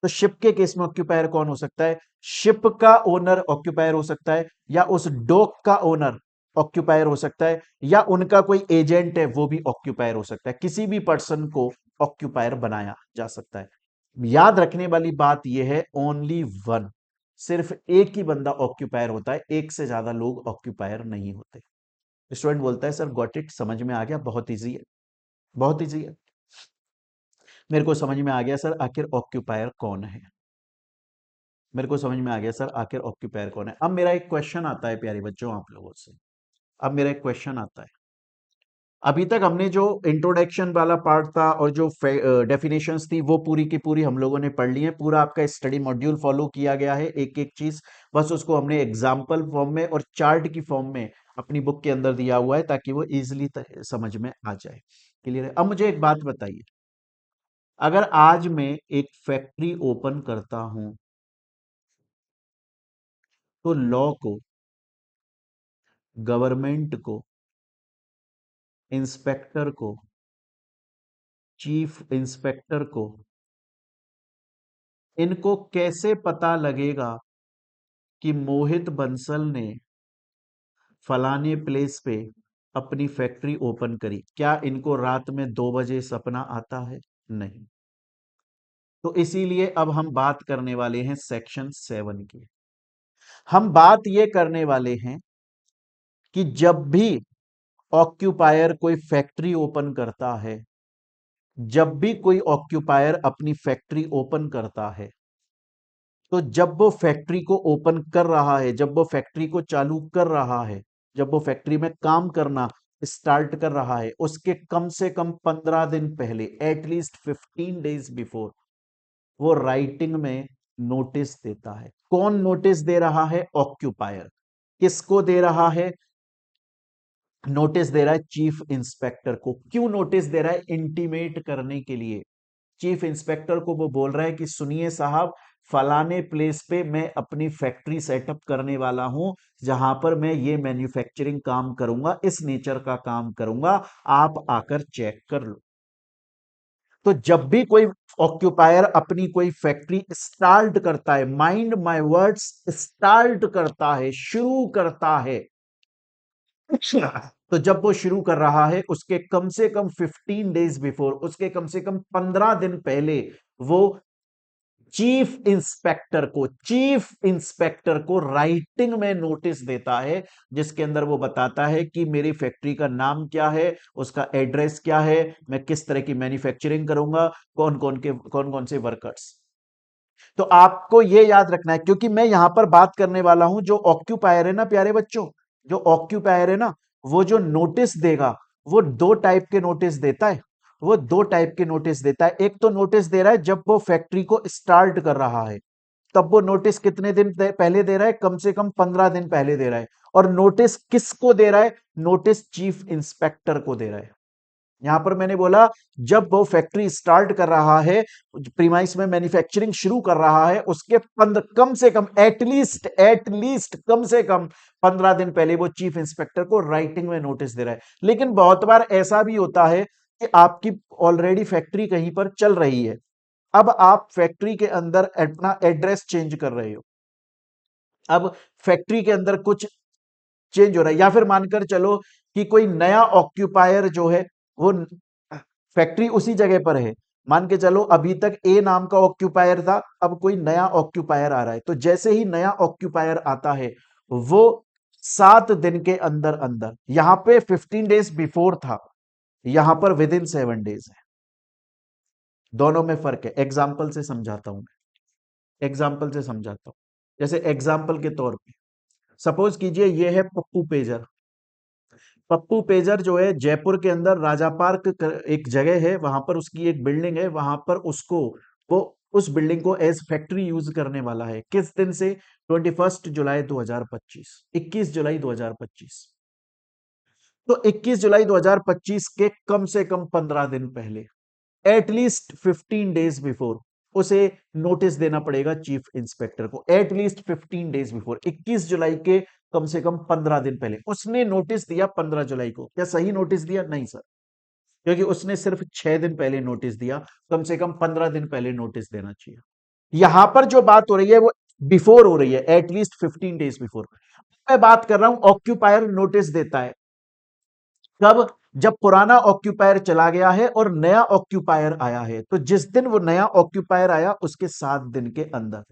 Speaker 1: तो शिप के केस में ऑक्यूपायर कौन हो सकता है? शिप का ओनर ऑक्यूपायर हो सकता है, या उस डॉक का ओनर ऑक्यूपायर हो सकता है, या उनका कोई एजेंट है वो भी ऑक्यूपायर हो सकता है। किसी भी पर्सन को ऑक्यूपायर बनाया जा सकता है। याद रखने वाली बात यह है, ओनली वन, सिर्फ एक ही बंदा ऑक्यूपायर होता है, एक से ज्यादा लोग ऑक्यूपायर नहीं होते। स्टूडेंट बोलता है सर गॉट इट, समझ में आ गया, बहुत इजी है, बहुत इजी है। मेरे को समझ में आ गया सर आखिर ऑक्यूपायर कौन है, मेरे को समझ में आ गया सर आखिर ऑक्यूपायर कौन है। अब मेरा एक क्वेश्चन आता है प्यारे बच्चों आप लोगों से, अब मेरा एक क्वेश्चन आता है। अभी तक हमने जो इंट्रोडक्शन वाला पार्ट था और जो डेफिनेशंस थी वो पूरी की पूरी हम लोगों ने पढ़ ली है, पूरा आपका स्टडी मॉड्यूल फॉलो किया गया है, एक एक चीज बस उसको हमने एग्जाम्पल फॉर्म में और चार्ट की फॉर्म में अपनी बुक के अंदर दिया हुआ है ताकि वो इजिली समझ में आ जाए। क्लियर है? अब मुझे एक बात बताइए, अगर आज मैं एक फैक्ट्री ओपन करता हूं तो लॉ को, गवर्नमेंट को, इंस्पेक्टर को, चीफ इंस्पेक्टर को, इनको कैसे पता लगेगा कि मोहित बंसल ने फलाने प्लेस पे अपनी फैक्ट्री ओपन करी? क्या इनको रात में 2 बजे सपना आता है? नहीं। तो इसीलिए अब हम बात करने वाले हैं सेक्शन 7 की। हम बात ये करने वाले हैं कि जब भी ऑक्यूपायर कोई फैक्ट्री ओपन करता है, जब भी कोई ऑक्यूपायर अपनी फैक्ट्री ओपन करता है, तो जब वो फैक्ट्री को ओपन कर रहा है, जब वो फैक्ट्री को चालू कर रहा है, जब वो फैक्ट्री में काम करना स्टार्ट कर रहा है, उसके कम से कम 15 दिन पहले, एटलीस्ट 15 डेज बिफोर, वो राइटिंग में नोटिस देता है। कौन नोटिस दे रहा है? ऑक्यूपायर। किसको दे रहा है? नोटिस दे रहा है चीफ इंस्पेक्टर को। क्यों नोटिस दे रहा है? इंटीमेट करने के लिए। चीफ इंस्पेक्टर को वो बोल रहा है कि सुनिए साहब, फलाने प्लेस पे मैं अपनी फैक्ट्री सेटअप करने वाला हूं, जहां पर मैं ये मैन्युफैक्चरिंग काम करूंगा, इस नेचर का काम करूंगा, आप आकर चेक कर लो। तो जब भी कोई ऑक्यूपायर अपनी कोई फैक्ट्री स्टार्ट करता है, माइंड माय वर्ड्स, स्टार्ट करता है, शुरू करता है, तो जब वो शुरू कर रहा है उसके कम से कम 15 डेज बिफोर, उसके कम से कम 15 दिन पहले, वो चीफ इंस्पेक्टर को राइटिंग में नोटिस देता है, जिसके अंदर वो बताता है कि मेरी फैक्ट्री का नाम क्या है, उसका एड्रेस क्या है, मैं किस तरह की मैन्युफैक्चरिंग करूंगा, कौन कौन से वर्कर्स। तो आपको ये याद रखना है, क्योंकि मैं यहां पर बात करने वाला हूं जो ऑक्यूपायर है ना प्यारे बच्चों, जो ऑक्यूपायर है ना, वो जो नोटिस देगा, वो दो टाइप के नोटिस देता है। वो दो टाइप के नोटिस देता है। एक तो नोटिस दे रहा है जब वो फैक्ट्री को स्टार्ट कर रहा है, तब वो नोटिस कितने दिन पहले दे रहा है? कम से कम 15 दिन पहले दे रहा है। और नोटिस किसको दे रहा है? नोटिस चीफ इंस्पेक्टर को दे रहा है। यहां पर मैंने बोला जब वो फैक्ट्री स्टार्ट कर रहा है, प्रीमाइस में मैन्युफैक्चरिंग शुरू कर रहा है, उसके कम से कम एटलीस्ट कम से कम 15 दिन पहले वो चीफ इंस्पेक्टर को राइटिंग में नोटिस दे रहा है। लेकिन बहुत बार ऐसा भी होता है कि आपकी ऑलरेडी फैक्ट्री कहीं पर चल रही है, अब आप फैक्ट्री के अंदर अपना एड्रेस चेंज कर रहे हो, अब फैक्ट्री के अंदर कुछ चेंज हो रहा है, या फिर मानकर चलो कि कोई नया ऑक्यूपायर जो है वो फैक्ट्री उसी जगह पर है। मान के चलो अभी तक ए नाम का ऑक्यूपायर था, अब कोई नया ऑक्यूपायर आ रहा है, तो जैसे ही नया ऑक्यूपायर आता है वो 7 दिन के अंदर अंदर, यहां पे 15 डेज बिफोर था, यहां पर विद इन 7 डेज है। दोनों में फर्क है। एग्जाम्पल से समझाता हूं मैं, एग्जाम्पल से समझाता हूं। जैसे एग्जाम्पल के तौर पे सपोज कीजिए ये है पप्पू पेजर। पप्पू पेजर जो है जयपुर के अंदर राजा पार्क एक जगह है, वहां पर उसकी एक बिल्डिंग है, वहां पर उसको वो उस बिल्डिंग को एज फैक्ट्री यूज करने वाला है। किस दिन से? 21 जुलाई 2025, 21 जुलाई 2025। तो 21 जुलाई 2025 के कम से कम 15 दिन पहले, एटलीस्ट 15 डेज बिफोर, उसे नोटिस देना पड़ेगा चीफ इंस्पेक्टर को। एटलीस्ट 15 डेज बिफोर, 21 जुलाई के कम से कम 15 दिन पहले उसने नोटिस दिया। 15 जुलाई को क्या सही नोटिस दिया? नहीं सर, क्योंकि उसने सिर्फ 6 दिन पहले नोटिस दिया। कम से कम 15 दिन पहले नोटिस देना चाहिए। यहां पर जो बात हो रही है वो बिफोर हो रही है, एटलीस्ट 15 डेज बिफोर। मैं बात कर रहा हूं ऑक्यूपायर नोटिस देता है कब? जब पुराना ऑक्यूपायर चला गया है और नया ऑक्यूपायर आया है, तो जिस दिन वो नया ऑक्यूपायर आया उसके 7 दिन के अंदर।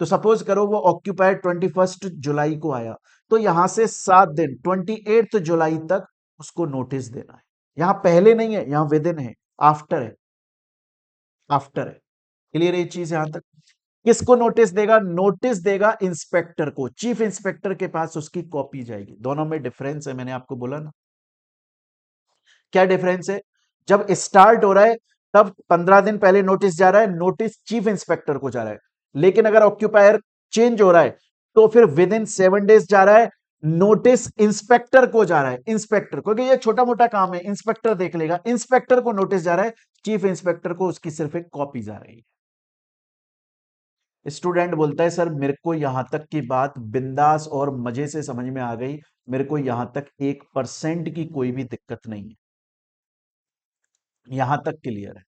Speaker 1: तो सपोज करो वो ऑक्यूपायर 21 जुलाई को आया, तो यहां से 7 दिन 28 जुलाई तक उसको नोटिस देना है। यहां पहले नहीं है, यहां विद इन है, आफ्टर है, आफ्टर है। क्लियर ये चीज यहां तक? किसको नोटिस देगा? नोटिस देगा इंस्पेक्टर को। चीफ इंस्पेक्टर के पास उसकी कॉपी जाएगी। दोनों में डिफरेंस है, मैंने आपको बोला ना। क्या डिफरेंस है? जब स्टार्ट हो रहा है तब 15 दिन पहले नोटिस जा रहा है, नोटिस चीफ इंस्पेक्टर को जा रहा है। लेकिन अगर ऑक्यूपायर चेंज हो रहा है तो फिर विद इन 7 डेज जा रहा है, नोटिस इंस्पेक्टर को जा रहा है। इंस्पेक्टर, क्योंकि ये छोटा मोटा काम है, इंस्पेक्टर देख लेगा। इंस्पेक्टर को नोटिस जा रहा है, चीफ इंस्पेक्टर को उसकी सिर्फ एक कॉपी जा रही है। स्टूडेंट बोलता है सर मेरे को यहां तक की बात बिंदास और मजे से समझ में आ गई, मेरे को यहां तक 1% की कोई भी दिक्कत नहीं है, यहां तक क्लियर है।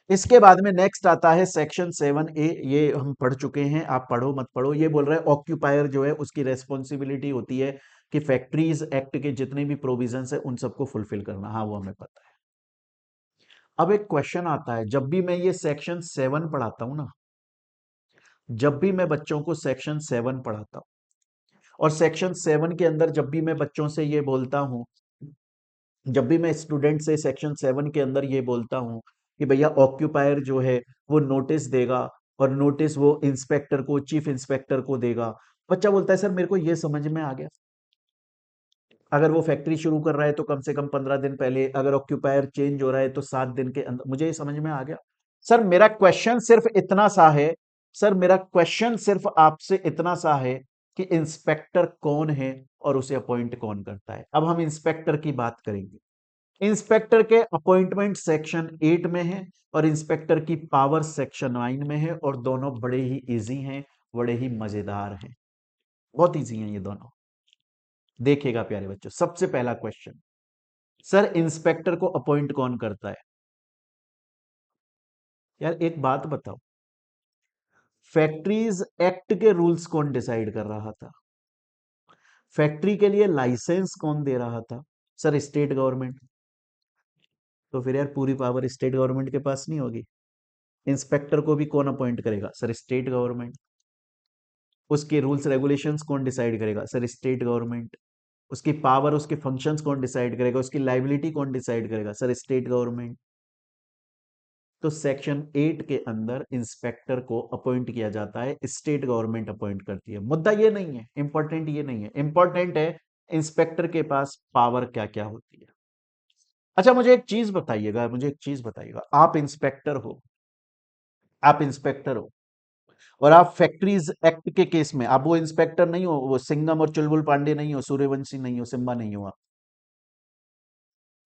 Speaker 1: इसके बाद में नेक्स्ट आता है सेक्शन 7A। ये हम पढ़ चुके हैं, आप पढ़ो मत पढ़ो। ये बोल रहा है ऑक्यूपायर जो है उसकी रेस्पॉन्सिबिलिटी होती है कि फैक्ट्रीज एक्ट के जितने भी प्रोविजंस है उन सबको फुलफिल करना। हाँ वो हमें पता है। अब एक क्वेश्चन आता है, जब भी मैं ये सेक्शन 7 पढ़ाता हूं ना, जब भी मैं बच्चों को सेक्शन 7 पढ़ाता हूं और सेक्शन 7 के अंदर जब भी मैं बच्चों से ये बोलता हूं, जब भी मैं स्टूडेंट से सेक्शन 7 के अंदर ये बोलता हूं कि भैया ऑक्यूपायर जो है वो नोटिस देगा और नोटिस वो इंस्पेक्टर को, चीफ इंस्पेक्टर को देगा, बच्चा बोलता है सर मेरे को ये समझ में आ गया। अगर वो फैक्ट्री शुरू कर रहा है तो कम से कम 15 दिन पहले, अगर ऑक्यूपायर चेंज हो रहा है तो 7 दिन के अंदर, मुझे ये समझ में आ गया। सर मेरा क्वेश्चन सिर्फ इतना सा है, सर मेरा क्वेश्चन सिर्फ आपसे इतना सा है कि इंस्पेक्टर कौन है और उसे अपॉइंट कौन करता है। अब हम इंस्पेक्टर की बात करेंगे। इंस्पेक्टर के अपॉइंटमेंट सेक्शन 8 में है और इंस्पेक्टर की पावर सेक्शन 9 में है, और दोनों बड़े ही इजी हैं, बड़े ही मजेदार हैं, बहुत इजी हैं ये दोनों। देखिएगा प्यारे बच्चों, सबसे पहला क्वेश्चन, सर इंस्पेक्टर को अपॉइंट कौन करता है? यार एक बात बताओ, फैक्ट्रीज एक्ट के रूल्स कौन डिसाइड कर रहा था? फैक्ट्री के लिए लाइसेंस कौन दे रहा था? Sir state government. तो फिर यार पूरी पावर स्टेट गवर्नमेंट के पास नहीं होगी? इंस्पेक्टर को भी कौन अपॉइंट करेगा? Sir state government. उसके रूल्स रेगुलेशंस कौन डिसाइड करेगा? Sir state government. उसकी पावर, उसके फंक्शंस कौन डिसाइड करेगा? उसकी लाइबिलिटी कौन डिसाइड करेगा? Sir state government. तो सेक्शन 8 के अंदर इंस्पेक्टर को अपॉइंट किया जाता है, स्टेट गवर्नमेंट अपॉइंट करती है। मुद्दा ये नहीं है, इंपॉर्टेंट ये नहीं है, इंपॉर्टेंट है इंस्पेक्टर के पास पावर क्या क्या होती है। अच्छा मुझे एक चीज बताइएगा, मुझे एक चीज बताइएगा, आप इंस्पेक्टर हो, आप इंस्पेक्टर हो और आप फैक्ट्रीज एक्ट के केस में, आप वो इंस्पेक्टर नहीं हो, वो सिंघम और चुलबुल पांडे नहीं हो, सूर्यवंशी नहीं हो, सिम्बा नहीं हो,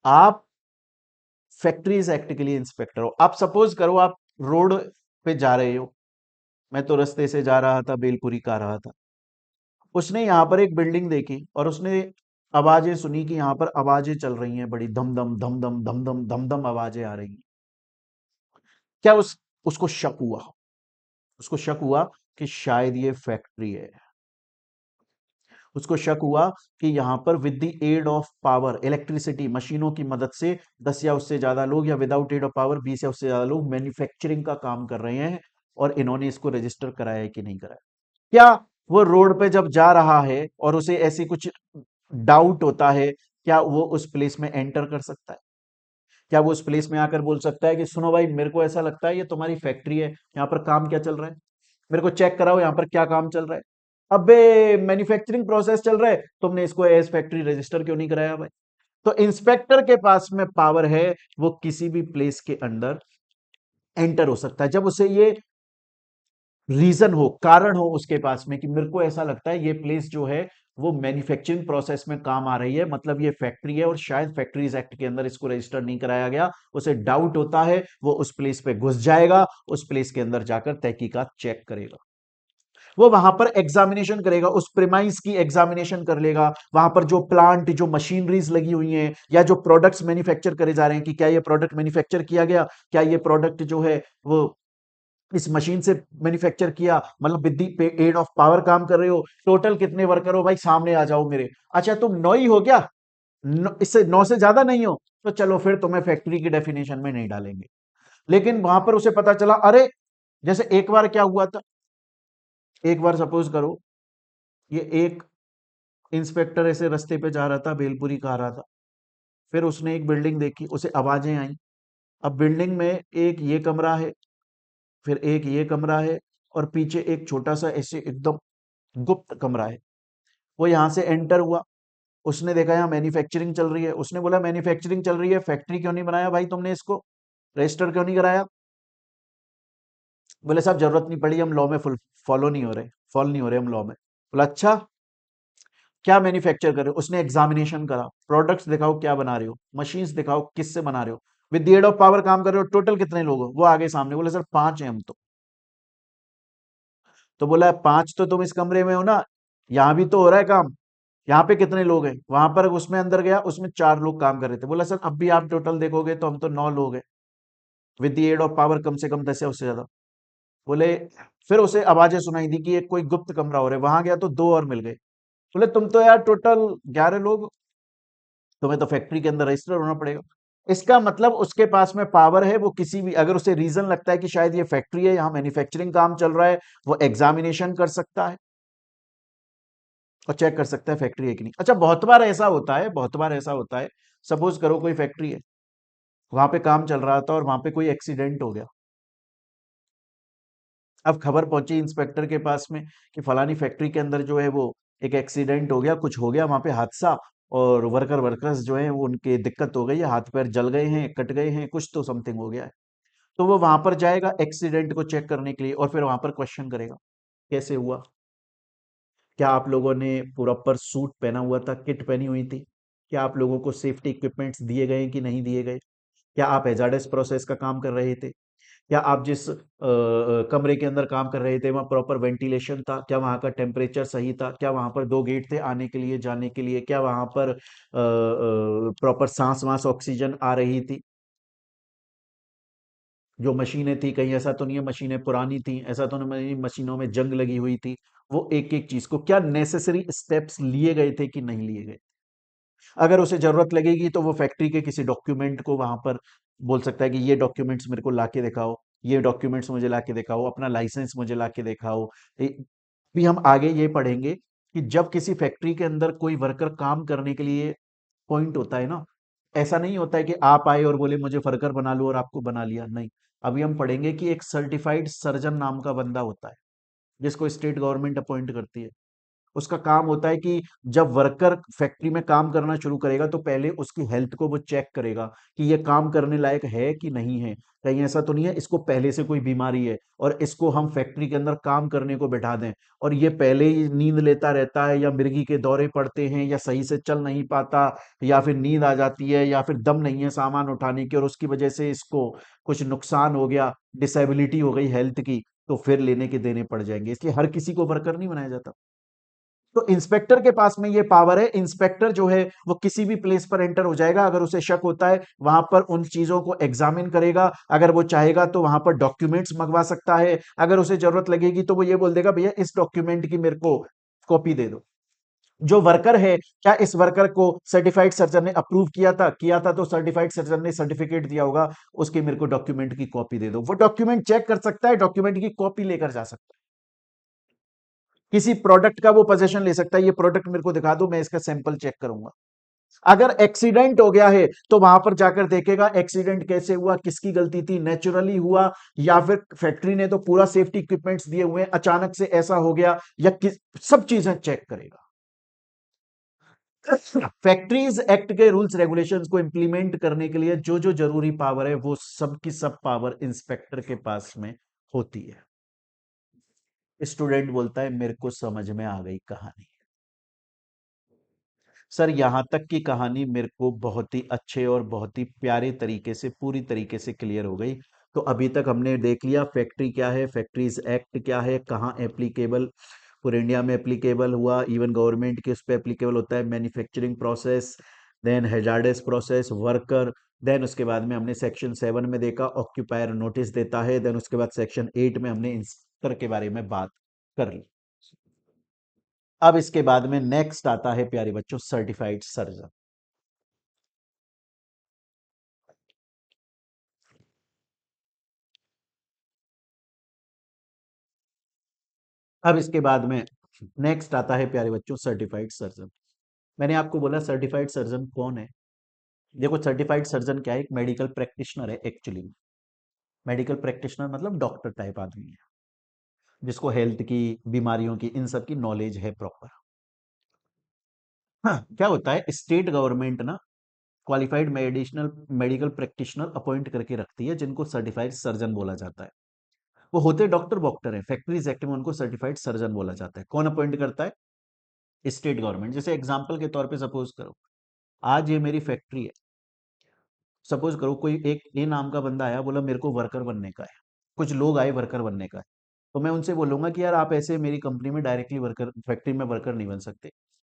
Speaker 1: आप फैक्ट्रीज एक्ट के लिए इंस्पेक्टर हो। आप सपोज करो आप रोड पे जा रहे हो, मैं तो रास्ते से जा रहा था, बेलपुरी का रहा था, उसने यहां पर एक बिल्डिंग देखी और उसने आवाजें सुनी कि यहां पर आवाजें चल रही हैं, बड़ी धम धम धम धम धम धम धम धम आवाजें आ रही हैं। क्या उसको शक हुआ? उसको शक हुआ कि शायद ये फैक्ट्री है। उसको शक हुआ कि यहाँ पर with the aid of power, electricity, मशीनों की मदद से 10 या उससे ज्यादा लोग, या विदाउट एड ऑफ पावर 20 या उससे ज्यादा लोग मैन्युफैक्चरिंग का काम कर रहे हैं, और इन्होंने इसको रजिस्टर कराया है कि नहीं कराया। क्या वो रोड पे जब जा रहा है और उसे ऐसी कुछ डाउट होता है, क्या वो उस प्लेस में एंटर कर सकता है? क्या वो उस प्लेस में आकर बोल सकता है कि सुनो भाई, मेरे को ऐसा लगता है ये तुम्हारी फैक्ट्री है, यहाँ पर काम क्या चल रहा है, मेरे को चेक कराओ यहाँ पर क्या काम चल रहा है। अबे मैन्युफैक्चरिंग प्रोसेस चल रहा है, तुमने इसको एज फैक्ट्री रजिस्टर क्यों नहीं कराया भाई? तो इंस्पेक्टर के पास में पावर है, वो किसी भी प्लेस के अंदर एंटर हो सकता है जब उसे ये रीजन हो, कारण हो उसके पास में कि मेरे को ऐसा लगता है ये प्लेस जो है वो मैन्युफैक्चरिंग प्रोसेस में काम आ रही है, मतलब ये फैक्ट्री है और शायद फैक्ट्रीज एक्ट के अंदर इसको रजिस्टर नहीं कराया गया, उसे डाउट होता है, वो उस प्लेस पे घुस जाएगा, उस प्लेस के अंदर जाकर तहकीकात चेक करेगा, वो वहां पर एग्जामिनेशन करेगा, उस प्रिमाइस की एग्जामिनेशन कर लेगा, वहां पर जो प्लांट, जो मशीनरीज लगी हुई हैं, या जो प्रोडक्ट्स मैन्युफैक्चर करे जा रहे हैं कि क्या ये प्रोडक्ट मैन्युफैक्चर किया गया, क्या ये प्रोडक्ट जो है वो इस मशीन से मैन्युफैक्चर किया, मतलब with the aid of power काम कर रहे हो, टोटल कितने वर्कर हो भाई, सामने आ जाओ मेरे। अच्छा तुम 9 ही हो क्या? इससे 9 से ज्यादा नहीं हो, तो चलो फिर तुम्हें फैक्ट्री की डेफिनेशन में नहीं डालेंगे। लेकिन वहां पर उसे पता चला, अरे जैसे एक बार क्या हुआ था, एक बार सपोज करो ये एक इंस्पेक्टर ऐसे रास्ते पे जा रहा था, भेलपुरी खा रहा था, फिर उसने एक बिल्डिंग देखी, उसे आवाजें आई। अब बिल्डिंग में एक ये कमरा है, फिर एक ये कमरा है, और पीछे एक छोटा सा ऐसे एकदम गुप्त कमरा है। वो यहाँ से एंटर हुआ, उसने देखा यहाँ मैन्युफैक्चरिंग चल रही है, उसने बोला मैन्युफैक्चरिंग चल रही है, फैक्ट्री क्यों नहीं बनाया भाई तुमने, इसको रजिस्टर क्यों नहीं कराया? बोले साहब जरूरत नहीं पड़ी, हम लॉ में फुल फॉलो नहीं हो रहे, फॉलो नहीं हो रहे हम लॉ में। बोला अच्छा क्या मैन्युफैक्चर कर रहे हो? उसने एग्जामिनेशन करा, प्रोडक्ट्स दिखाओ क्या बना रहे हो, मशीन्स दिखाओ किससे बना रहे हो, with the aid of power काम कर रहे हो, टोटल कितने लोग हो? वो आगे सामने बोले सर 5 हैं हम तो बोला 5 तो तुम इस कमरे में हो ना, यहाँ भी तो हो रहा है काम, यहाँ पे कितने लोग हैं? वहां पर उसमें अंदर गया, उसमें 4 लोग काम कर रहे थे। बोला सर अब भी आप टोटल देखोगे तो हम तो 9 लोग हैं, with the aid of power कम से कम 10 या उससे ज्यादा। बोले, फिर उसे आवाजें सुनाई दी कि एक कोई गुप्त कमरा हो रहा है, वहां गया तो 2 और मिल गए। बोले तुम तो यार टोटल 11 लोग हो, तुम्हें तो फैक्ट्री के अंदर रजिस्टर होना पड़ेगा। इसका मतलब उसके पास में पावर है, वो किसी भी, अगर उसे रीजन लगता है कि शायद ये फैक्ट्री है, यहाँ मैन्युफैक्चरिंग काम चल रहा है, वो एग्जामिनेशन कर सकता है और चेक कर सकता है फैक्ट्री है कि नहीं। अच्छा बहुत बार ऐसा होता है, बहुत बार ऐसा होता है, सपोज करो कोई फैक्ट्री है, वहां पे काम चल रहा था और वहां पे कोई एक्सीडेंट हो गया। अब खबर पहुंची इंस्पेक्टर के पास में कि फलानी फैक्ट्री के अंदर जो है वो एक एक्सीडेंट हो गया, कुछ हो गया वहां पे हादसा, और वर्कर्स जो है वो उनके दिक्कत हो गई है, हाथ पैर जल गए हैं, कट गए हैं, कुछ तो समथिंग हो गया है। तो वो वहां पर जाएगा एक्सीडेंट को चेक करने के लिए, और फिर वहां पर क्वेश्चन करेगा कैसे हुआ, क्या आप लोगों ने प्रॉपर सूट पहना हुआ था, किट पहनी हुई थी, क्या आप लोगों को सेफ्टी इक्विपमेंट्स दिए गए कि नहीं दिए गए, क्या आप हैजार्डस प्रोसेस का काम कर रहे थे, क्या आप जिस कमरे के अंदर काम कर रहे थे वहाँ प्रॉपर वेंटिलेशन था, क्या वहाँ का टेम्परेचर सही था, क्या वहाँ पर 2 गेट थे आने के लिए जाने के लिए, क्या वहाँ पर प्रॉपर सांस वांस ऑक्सीजन आ रही थी, जो मशीनें थी कहीं ऐसा तो नहीं है मशीनें पुरानी थी, ऐसा तो नहीं मशीनों में जंग लगी हुई थी, वो एक एक चीज को क्या नेसेसरी स्टेप्स लिए गए थे कि नहीं लिए गए। अगर उसे जरूरत लगेगी तो वो फैक्ट्री के किसी डॉक्यूमेंट को वहां पर बोल सकता है कि ये डॉक्यूमेंट्स मेरे को लाके दिखाओ, ये डॉक्यूमेंट्स मुझे लाके दिखाओ, अपना लाइसेंस मुझे लाके दिखाओ। भी हम आगे ये पढ़ेंगे कि जब किसी फैक्ट्री के अंदर कोई वर्कर काम करने के लिए पॉइंट होता है ना, ऐसा नहीं होता है कि आप आए और बोले मुझे वर्कर बना लो और आपको बना लिया, नहीं। अभी हम पढ़ेंगे कि एक सर्टिफाइड सर्जन नाम का बंदा होता है, जिसको स्टेट गवर्नमेंट अपॉइंट करती है। उसका काम होता है कि जब वर्कर फैक्ट्री में काम करना शुरू करेगा तो पहले उसकी हेल्थ को वो चेक करेगा कि ये काम करने लायक है कि नहीं है, कहीं ऐसा तो नहीं है इसको पहले से कोई बीमारी है और इसको हम फैक्ट्री के अंदर काम करने को बैठा दें, और ये पहले ही नींद लेता रहता है या मिर्गी के दौरे पड़ते हैं या सही से चल नहीं पाता, या फिर नींद आ जाती है या फिर दम नहीं है सामान उठाने की और उसकी वजह से इसको कुछ नुकसान हो गया, डिसेबिलिटी हो गई हेल्थ की, तो फिर लेने के देने पड़ जाएंगे, इसलिए हर किसी को वर्कर नहीं बनाया जाता। तो इंस्पेक्टर के पास में ये पावर है, इंस्पेक्टर जो है वो किसी भी प्लेस पर एंटर हो जाएगा, अगर उसे शक होता है वहां पर उन चीजों को एग्जामिन करेगा, अगर वो चाहेगा तो वहां पर डॉक्यूमेंट्स मंगवा सकता है, अगर उसे जरूरत लगेगी तो वो ये बोल देगा भैया इस डॉक्यूमेंट की मेरे को कॉपी दे दो, जो वर्कर है, क्या इस वर्कर को सर्टिफाइड सर्जन ने अप्रूव किया था तो सर्टिफाइड सर्जन ने सर्टिफिकेट दिया होगा, उसके मेरे को डॉक्यूमेंट की कॉपी दे दो, वो डॉक्यूमेंट चेक कर सकता है, डॉक्यूमेंट की कॉपी लेकर जा सकता है। किसी प्रोडक्ट का वो पोजेशन ले सकता है, ये प्रोडक्ट मेरे को दिखा दो, मैं इसका सैंपल चेक करूंगा। अगर एक्सीडेंट हो गया है तो वहां पर जाकर देखेगा एक्सीडेंट कैसे हुआ, किसकी गलती थी, नेचुरली हुआ या फिर फैक्ट्री ने तो पूरा सेफ्टी इक्विपमेंट्स दिए हुए हैं, अचानक से ऐसा हो गया या किस, सब चीजें चेक करेगा। फैक्ट्रीज एक्ट के रूल्स रेगुलेशंस को इंप्लीमेंट करने के लिए जो जो जरूरी पावर है वो सब की सब पावर इंस्पेक्टर के पास में होती है। स्टूडेंट बोलता है मेरे को समझ में आ गई कहानी। सर यहां तक की कहानी मेरे को बहुत ही अच्छे और बहुत ही प्यारे तरीके से पूरी तरीके से क्लियर हो गई। तो अभी तक हमने देख लिया फैक्ट्री क्या है, फैक्ट्रीज एक्ट क्या है, कहाँ एप्लीकेबल, पूरे इंडिया में एप्लीकेबल हुआ, इवन गवर्नमेंट के उस पर एप्लीकेबल होता है, manufacturing process, then hazardous process, worker, then उसके बाद में हमने सेक्शन 7 में देखा ऑक्यूपायर नोटिस देता है, देन उसके बाद सेक्शन 8 में हमने इंस्पेक्टर के बारे में बात कर ली। अब इसके बाद में नेक्स्ट आता है प्यारे बच्चों सर्टिफाइड सर्जन। अब इसके बाद में नेक्स्ट आता है प्यारे बच्चों सर्टिफाइड सर्जन। मैंने आपको बोला सर्टिफाइड सर्जन कौन है। देखो सर्टिफाइड सर्जन क्या है, एक मेडिकल प्रैक्टिशनर है एक्चुअली में। मेडिकल प्रैक्टिशनर मतलब डॉक्टर टाइप आदमी है, जिसको हेल्थ की, बीमारियों की, इन सब की नॉलेज है प्रॉपर। हाँ, क्या होता है स्टेट गवर्नमेंट ना qualified medicinal medical practitioner appoint करके रखती है, जिनको सर्टिफाइड सर्जन बोला जाता है। वो होते डॉक्टर वॉक्टर है, फैक्ट्रीज एक्ट में उनको सर्टिफाइड सर्जन बोला जाता है। कौन अपॉइंट करता है? State government. जैसे एग्जांपल के तौर पे सपोज करो, आज ये मेरी फैक्ट्री है, सपोज करो कोई एक ए नाम का बंदा आया, बोला मेरे को वर्कर बनने का है, कुछ लोग आए वर्कर बनने का है, तो मैं उनसे बोलूंगा कि यार आप ऐसे मेरी कंपनी में डायरेक्टली वर्कर, फैक्ट्री में वर्कर नहीं बन सकते।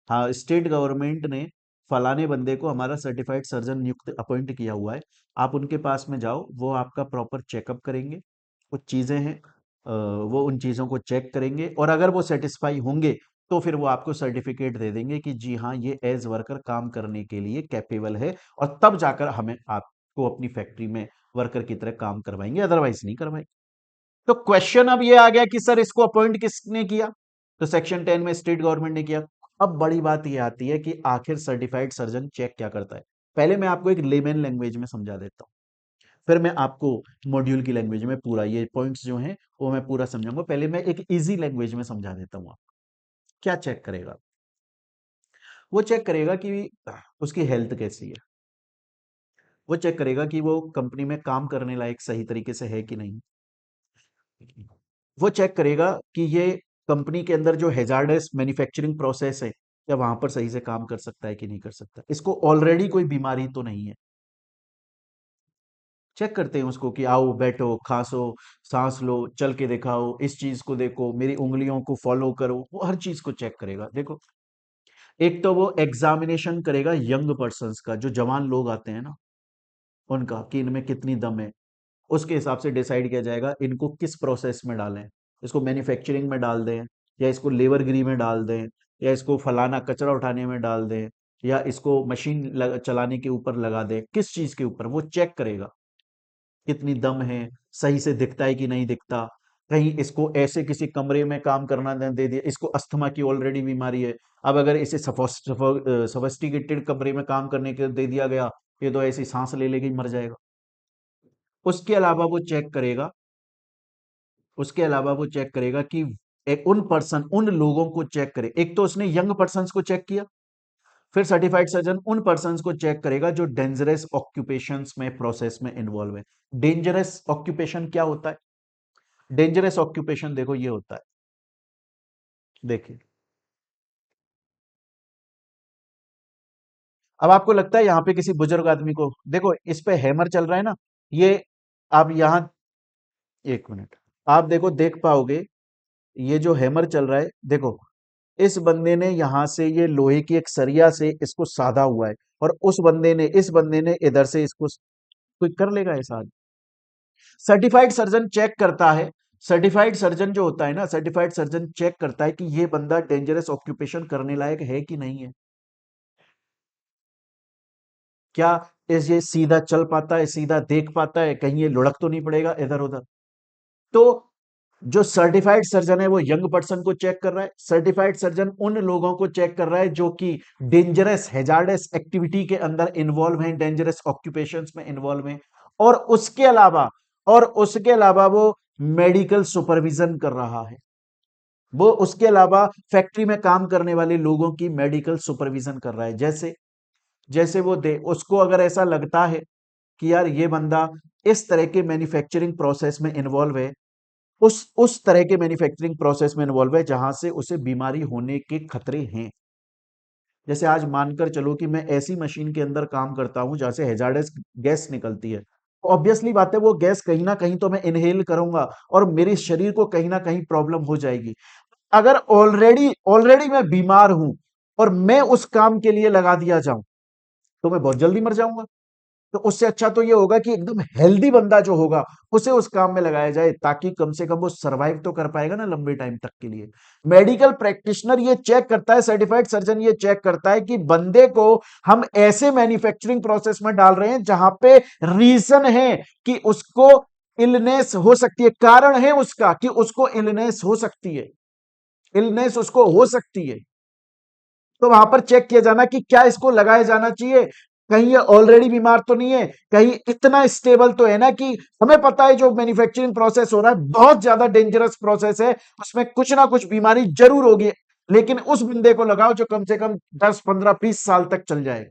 Speaker 1: हाँ, स्टेट गवर्नमेंट ने फलाने बंदे को हमारा सर्टिफाइड सर्जन नियुक्त अपॉइंट किया हुआ है, आप उनके पास में जाओ, वो आपका प्रॉपर चेकअप करेंगे, कुछ चीज़ें हैं, वो उन चीज़ों को चेक करेंगे और अगर वो सेटिस्फाई होंगे तो फिर वो आपको सर्टिफिकेट दे देंगे कि जी हाँ ये एज वर्कर काम करने के लिए कैपेबल है, और तब जाकर हमें आपको अपनी फैक्ट्री में वर्कर की तरह काम करवाएंगे, अदरवाइज नहीं करवाएंगे। तो क्वेश्चन अब ये आ गया कि सर इसको अपॉइंट किसने किया? तो सेक्शन 10 में स्टेट गवर्नमेंट ने किया। अब बड़ी बात ये आती है कि आखिर सर्टिफाइड सर्जन चेक क्या करता है। पहले मैं आपको एक लेमन लैंग्वेज में समझा देता हूँ, फिर मैं आपको मॉड्यूल की लैंग्वेज में पूरा ये पॉइंट्स जो हैं वो मैं पूरा समझाऊंगा। पहले मैं एक इजी लैंग्वेज में समझा देता हूँ आपको। क्या चेक करेगा? वो चेक करेगा कि उसकी हेल्थ कैसी है, वो चेक करेगा कि वो कंपनी में काम करने लायक सही तरीके से है कि नहीं, वो चेक करेगा कि ये कंपनी के अंदर जो हैजार्डस मैन्युफैक्चरिंग प्रोसेस है, क्या वहां पर सही से काम कर सकता है कि नहीं कर सकता, इसको ऑलरेडी कोई बीमारी तो नहीं है। चेक करते हैं उसको कि आओ बैठो खांसो, सांस लो, चल के दिखाओ, इस चीज को देखो, मेरी उंगलियों को फॉलो करो, वो हर चीज को चेक करेगा। देखो, एक तो वो एग्जामिनेशन करेगा यंग पर्सन्स का, जो जवान लोग आते हैं ना, उनका कि इनमें कितनी दम है, उसके हिसाब से डिसाइड किया जाएगा इनको किस प्रोसेस में डालें। इसको मैन्युफैक्चरिंग में डाल दें, या इसको लेबरगिरी में डाल दें, या इसको फलाना कचरा उठाने में डाल दें, या इसको मशीन चलाने के ऊपर लगा दें, किस चीज के ऊपर वो चेक करेगा, कितनी दम है, सही से दिखता है कि नहीं दिखता, कहीं इसको ऐसे किसी कमरे में काम करना न दे दिया, इसको अस्थमा की ऑलरेडी बीमारी है, अब अगर इसे सोफिस्टिकेटेड कमरे में काम करने के दे दिया गया, ये तो ऐसी सांस ले लेके ही मर जाएगा। उसके अलावा वो चेक करेगा, उसके अलावा वो चेक करेगा कि एक उन लोगों को चेक करे। एक तो उसने यंग पर्सन्स को चेक किया, फिर सर्टिफाइड सर्जन उन पर्सन्स को चेक करेगा जो डेंजरस ऑक्यूपेशंस में प्रोसेस में इन्वॉल्व है। डेंजरस ऑक्यूपेशन क्या होता है? डेंजरस ऑक्यूपेशन देखो ये होता है, देखिए, अब आपको लगता है यहां पे किसी बुजुर्ग आदमी को देखो, इस पे हैमर चल रहा है ना, ये आप यहां, एक मिनट, आप देखो देख पाओगे, ये जो हैमर चल रहा है देखो, इस बंदे ने यहां से ये लोहे की एक सरिया से इसको साधा हुआ है, और उस बंदे ने, इस बंदे ने इधर से इसको, कोई कर लेगा ऐसा? सर्टिफाइड सर्जन चेक करता है, सर्टिफाइड सर्जन जो होता है ना, सर्टिफाइड सर्जन चेक करता है कि ये बंदा डेंजरस ऑक्यूपेशन करने लायक है कि नहीं है। क्या ये सीधा चल पाता है, सीधा देख पाता है, कहीं ये लुढ़क तो नहीं पड़ेगा इधर उधर। तो जो सर्टिफाइड सर्जन है वो यंग पर्सन को चेक कर रहा है। सर्टिफाइड सर्जन उन लोगों को चेक कर रहा है जो कि डेंजरस हैजार्डस एक्टिविटी के अंदर इन्वॉल्व हैं, डेंजरस ऑक्यूपेशंस में इन्वॉल्व हैं। और उसके अलावा वो मेडिकल सुपरविजन कर रहा है। वो उसके अलावा फैक्ट्री में काम करने वाले लोगों की मेडिकल सुपरविजन कर रहा है। जैसे जैसे वो दे उसको अगर ऐसा लगता है कि यार ये बंदा इस तरह के मैन्युफैक्चरिंग प्रोसेस में इन्वॉल्व है, उस तरह के मैन्युफैक्चरिंग प्रोसेस में इन्वॉल्व है जहां से उसे बीमारी होने के खतरे हैं। जैसे आज मानकर चलो कि मैं ऐसी मशीन के अंदर काम करता हूं जहां से हैजार्डस गैस निकलती है। ऑब्वियसली बात है वो गैस कहीं ना कहीं तो मैं इनहेल करूंगा और मेरे शरीर को कहीं ना कहीं प्रॉब्लम हो जाएगी। अगर ऑलरेडी ऑलरेडी मैं बीमार हूं और मैं उस काम के लिए लगा दिया जाऊं तो मैं बहुत जल्दी मर जाऊंगा। तो उससे अच्छा तो ये होगा कि एकदम हेल्दी बंदा जो होगा उसे उस काम में लगाया जाए, ताकि कम से कम वो सरवाइव तो कर पाएगा ना लंबे टाइम तक के लिए। मेडिकल प्रैक्टिशनर ये चेक करता है, सर्टिफाइड सर्जन ये चेक करता है कि बंदे को हम ऐसे मैन्युफैक्चरिंग प्रोसेस में डाल रहे हैं जहां पे रीजन है कि उसको इलनेस हो सकती है, कारण है उसका कि उसको इलनेस हो सकती है, इलनेस उसको हो सकती है। तो वहां पर चेक किया जाना कि क्या इसको लगाया जाना चाहिए, कहीं ये ऑलरेडी बीमार तो नहीं है, कहीं इतना स्टेबल तो है ना कि हमें पता है जो मैन्युफैक्चरिंग प्रोसेस हो रहा है बहुत ज्यादा डेंजरस प्रोसेस है, उसमें कुछ ना कुछ बीमारी जरूर होगी, लेकिन उस बंदे को लगाओ जो कम से कम 10 15 20 साल तक चल जाए।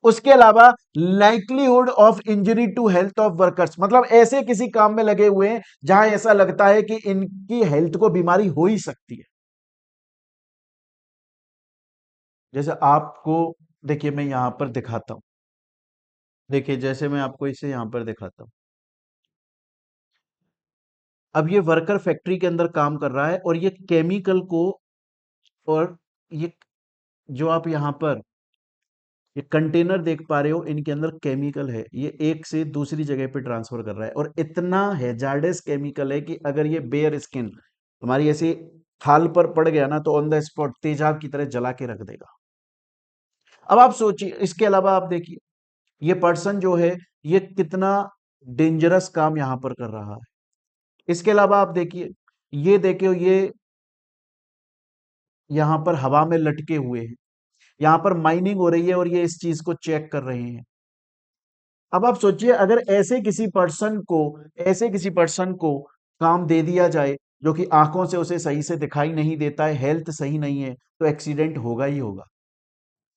Speaker 1: उसके अलावा likelihood of injury to health of workers, मतलब ऐसे किसी काम में लगे हुए हैं जहां ऐसा लगता है कि इनकी हेल्थ को बीमारी हो ही सकती है। जैसे आपको, देखिए मैं यहां पर दिखाता हूं, देखिए जैसे मैं आपको इसे यहां पर दिखाता हूं। अब ये वर्कर फैक्ट्री के अंदर काम कर रहा है और ये केमिकल को, और ये जो आप यहां पर ये कंटेनर देख पा रहे हो इनके अंदर केमिकल है, ये एक से दूसरी जगह पे ट्रांसफर कर रहा है और इतना हैजार्डस केमिकल है कि अगर ये बेयर स्किन तुम्हारी ऐसी खाल पर पड़ गया ना तो ऑन द स्पॉट तेजाब की तरह जला के रख देगा। अब आप सोचिए, इसके अलावा आप देखिए ये पर्सन जो है ये कितना डेंजरस काम यहां पर कर रहा है। इसके अलावा आप देखिए, ये देखिए ये यहां पर हवा में लटके हुए हैं, यहां पर माइनिंग हो रही है और ये इस चीज को चेक कर रहे हैं। अब आप सोचिए अगर ऐसे किसी पर्सन को काम दे दिया जाए जो कि आंखों से उसे सही से दिखाई नहीं देता है, हेल्थ सही नहीं है, तो एक्सीडेंट होगा ही होगा।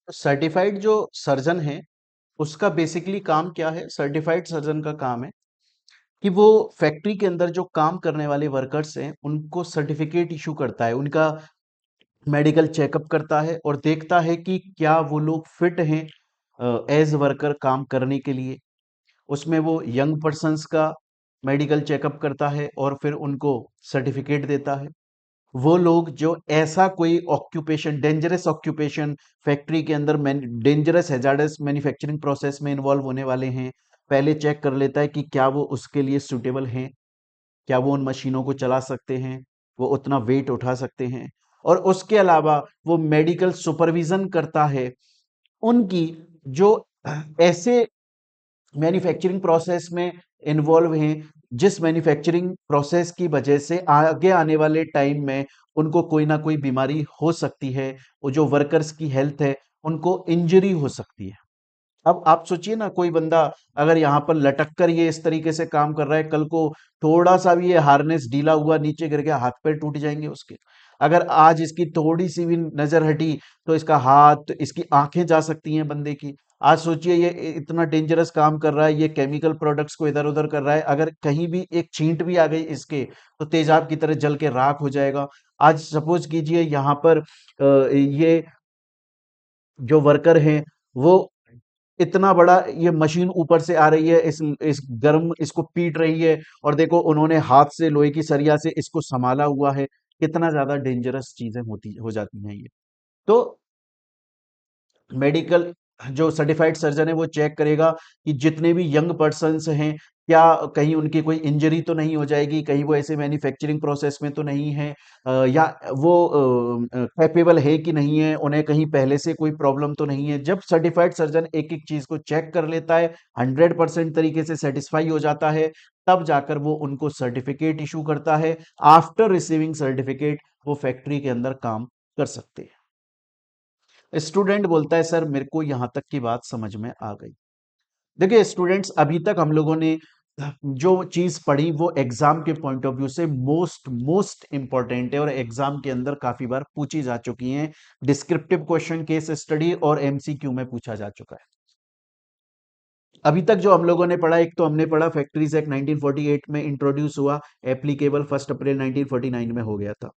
Speaker 1: तो सर्टिफाइड जो सर्जन है उसका बेसिकली काम क्या है? सर्टिफाइड सर्जन का काम है कि वो फैक्ट्री के अंदर जो काम करने वाले वर्कर्स हैं उनको सर्टिफिकेट इशू करता है, उनका मेडिकल चेकअप करता है और देखता है कि क्या वो लोग फिट हैं एज वर्कर काम करने के लिए। उसमें वो यंग पर्सन्स का मेडिकल चेकअप करता है और फिर उनको सर्टिफिकेट देता है। वो लोग जो ऐसा कोई ऑक्यूपेशन, डेंजरस ऑक्यूपेशन फैक्ट्री के अंदर डेंजरस हैजार्डस मैन्युफैक्चरिंग प्रोसेस में इन्वॉल्व होने वाले हैं, पहले चेक कर लेता है कि क्या वो उसके लिए सूटेबल हैं, क्या वो उन मशीनों को चला सकते हैं, वो उतना वेट उठा सकते हैं। और उसके अलावा वो मेडिकल सुपरविजन करता है उनकी जो ऐसे मैन्युफैक्चरिंग प्रोसेस में इन्वॉल्व हैं जिस मैन्युफैक्चरिंग प्रोसेस की वजह से आगे आने वाले टाइम में उनको कोई ना कोई बीमारी हो सकती है, वो जो वर्कर्स की हेल्थ है उनको इंजरी हो सकती है। अब आप सोचिए ना, कोई बंदा अगर यहाँ पर लटक कर ये इस तरीके से काम कर रहा है, कल को थोड़ा सा भी ये हार्नेस ढीला हुआ नीचे गिर गया, हाथ पैर टूट जाएंगे उसके। अगर आज इसकी थोड़ी सी भी नजर हटी तो इसका हाथ, इसकी आंखें जा सकती हैं बंदे की। आज सोचिए ये इतना डेंजरस काम कर रहा है, ये केमिकल प्रोडक्ट्स को इधर उधर कर रहा है, अगर कहीं भी एक छींट भी आ गई इसके तो तेजाब की तरह जल के राख हो जाएगा। आज सपोज कीजिए यहाँ पर ये जो वर्कर हैं वो इतना बड़ा, ये मशीन ऊपर से आ रही है, इस गर्म इसको पीट रही है और देखो उन्होंने हाथ से लोहे की सरिया से इसको संभाला हुआ है, कितना ज्यादा डेंजरस चीजें होती हो जाती हैं ये। तो मेडिकल जो सर्टिफाइड सर्जन है वो चेक करेगा कि जितने भी यंग पर्सन्स हैं क्या कहीं उनकी कोई इंजरी तो नहीं हो जाएगी, कहीं वो ऐसे मैन्युफैक्चरिंग प्रोसेस में तो नहीं है, या वो कैपेबल है कि नहीं है, उन्हें कहीं पहले से कोई प्रॉब्लम तो नहीं है। जब सर्टिफाइड सर्जन एक एक चीज को चेक कर लेता है, 100% तरीके से सेटिस्फाई हो जाता है, तब जाकर वो उनको सर्टिफिकेट इशू करता है। आफ्टर रिसीविंग सर्टिफिकेट वो फैक्ट्री के अंदर काम कर सकते हैं। स्टूडेंट बोलता है सर मेरे को यहां तक की बात समझ में आ गई। देखिए स्टूडेंट्स, अभी तक हम लोगों ने जो चीज पढ़ी वो एग्जाम के पॉइंट ऑफ व्यू से मोस्ट मोस्ट इंपॉर्टेंट है और एग्जाम के अंदर काफी बार पूछी जा चुकी हैं। डिस्क्रिप्टिव क्वेश्चन, केस स्टडी और एमसीक्यू में पूछा जा चुका है। अभी तक जो हम लोगों ने पढ़ा, एक तो हमने पढ़ा फैक्ट्रीज एक्ट 1948 में इंट्रोड्यूस हुआ, एप्लीकेबल 1 अप्रैल 1949 में हो गया था।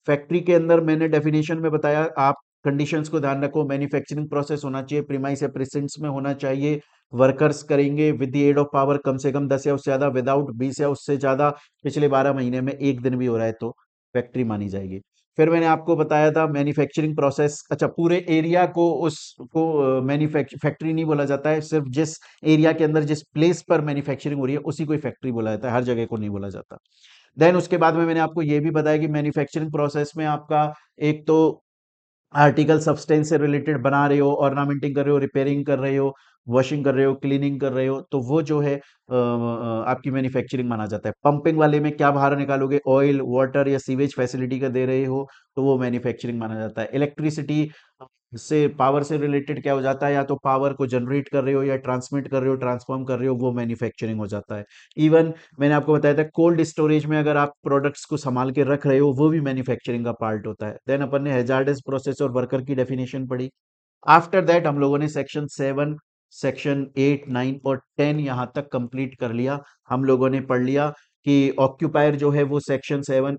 Speaker 1: फैक्ट्री के अंदर मैंने डेफिनेशन में बताया, आप कंडीशंस को ध्यान रखो, मैन्युफैक्चरिंग प्रोसेस होना चाहिए, प्रीमाइस या प्रेजेंस में होना चाहिए, वर्कर्स करेंगे with the aid of power कम से कम 10 या उससे ज्यादा, विदाउट 20 या उससे ज्यादा, पिछले 12 महीने में एक दिन भी हो रहा है तो फैक्ट्री मानी जाएगी। फिर मैंने आपको बताया था मैन्युफैक्चरिंग प्रोसेस, अच्छा पूरे एरिया को उसको फैक्ट्री नहीं बोला जाता है, सिर्फ जिस एरिया के अंदर जिस प्लेस पर मैन्युफैक्चरिंग हो रही है उसी को ही फैक्ट्री बोला जाता है, हर जगह को नहीं बोला जाता। देन उसके बाद में मैंने आपको ये भी बताया कि मैन्युफैक्चरिंग प्रोसेस में आपका एक तो आर्टिकल सब्सटेंस से रिलेटेड बना रहे हो, ऑर्नामेंटिंग कर रहे हो, रिपेयरिंग कर रहे हो, वॉशिंग कर रहे हो, क्लीनिंग कर रहे हो, तो वो जो है आपकी मैन्युफैक्चरिंग माना जाता है। पंपिंग वाले में क्या बाहर निकालोगे, ऑयल, वाटर या सीवेज फैसिलिटी का दे रहे हो, तो वो मैन्युफैक्चरिंग माना जाता है। इलेक्ट्रिसिटी से, पावर से रिलेटेड क्या हो जाता है, या तो पावर को जनरेट कर रहे हो या ट्रांसमिट कर रहे हो, ट्रांसफॉर्म कर रहे हो, वो मैन्युफैक्चरिंग हो जाता है। इवन मैंने आपको बताया था कोल्ड स्टोरेज में अगर आप प्रोडक्ट्स को संभाल के रख रहे हो, वो भी मैन्युफैक्चरिंग का पार्ट होता है। देन अपन ने हैजार्डस प्रोसेस और वर्कर की डेफिनेशन पढ़ी। आफ्टर दैट हम लोगों ने सेक्शन 7, सेक्शन 8, 9 और 10 यहां तक कंप्लीट कर लिया। हम लोगों ने पढ़ लिया कि ऑक्यूपायर जो है वो सेक्शन 7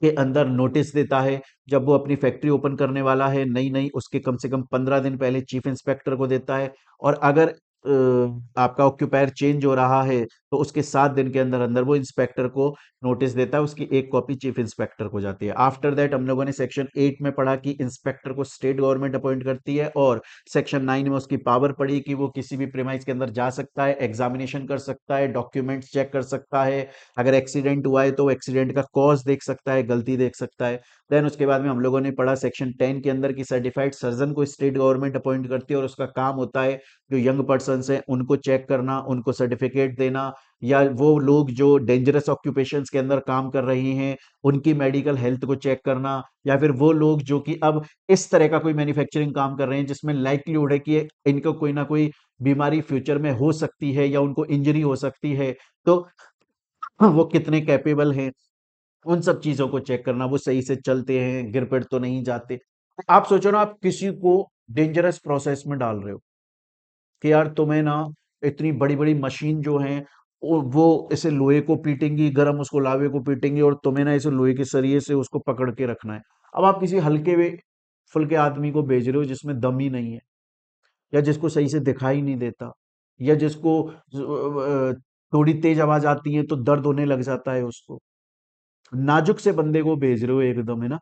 Speaker 1: के अंदर नोटिस देता है, जब वो अपनी फैक्ट्री ओपन करने वाला है नई नई, उसके कम से कम 15 दिन पहले चीफ इंस्पेक्टर को देता है। और अगर आपका ऑक्यूपायर चेंज हो रहा है तो उसके 7 दिन के अंदर अंदर वो इंस्पेक्टर को नोटिस देता है, उसकी एक कॉपी चीफ इंस्पेक्टर को जाती है। आफ्टर दैट हम लोगों ने सेक्शन 8 में पढ़ा कि इंस्पेक्टर को स्टेट गवर्नमेंट अपॉइंट करती है, और सेक्शन 9 में उसकी पावर पड़ी कि वो किसी भी प्रेमाइज के अंदर जा सकता है, एग्जामिनेशन कर सकता है, डॉक्यूमेंट्स चेक कर सकता है, अगर एक्सीडेंट हुआ है तो एक्सीडेंट का कॉज देख सकता है, गलती देख सकता है। देन उसके बाद में हम लोगों ने पढ़ा सेक्शन 10 के अंदर कि सर्टिफाइड सर्जन को स्टेट गवर्नमेंट अपॉइंट करती है और उसका काम होता है जो यंग पर्सन है उनको चेक करना, उनको सर्टिफिकेट देना, या वो लोग जो डेंजरस ऑक्यूपेशंस के अंदर काम कर रहे हैं उनकी मेडिकल हेल्थ को चेक करना, या फिर वो लोग जो कि अब इस तरह का कोई मैन्युफैक्चरिंग काम कर रहे हैं जिसमें लाइक्लीहुड है कि इनको कोई ना कोई बीमारी फ्यूचर में हो सकती है या उनको इंजरी हो सकती है, तो वो कितने कैपेबल हैं, उन सब चीजों को चेक करना, वो सही से चलते हैं, गिर पिट तो नहीं जाते। आप सोचो ना, आप किसी को डेंजरस प्रोसेस में डाल रहे हो कि यार तुम्हें ना इतनी बड़ी बड़ी मशीन जो है वो इसे लोहे को पीटेंगी, गर्म उसको लावे को पीटेंगी, और तुम्हें ना इसे लोहे के सरिये से उसको पकड़ के रखना है। अब आप किसी हल्के फुल्के आदमी को भेज रहे हो जिसमें दम ही नहीं है, या जिसको सही से दिखाई नहीं देता, या जिसको थोड़ी तेज आवाज आती है तो दर्द होने लग जाता है उसको, नाजुक से बंदे को भेज रहे हो एकदम, है ना,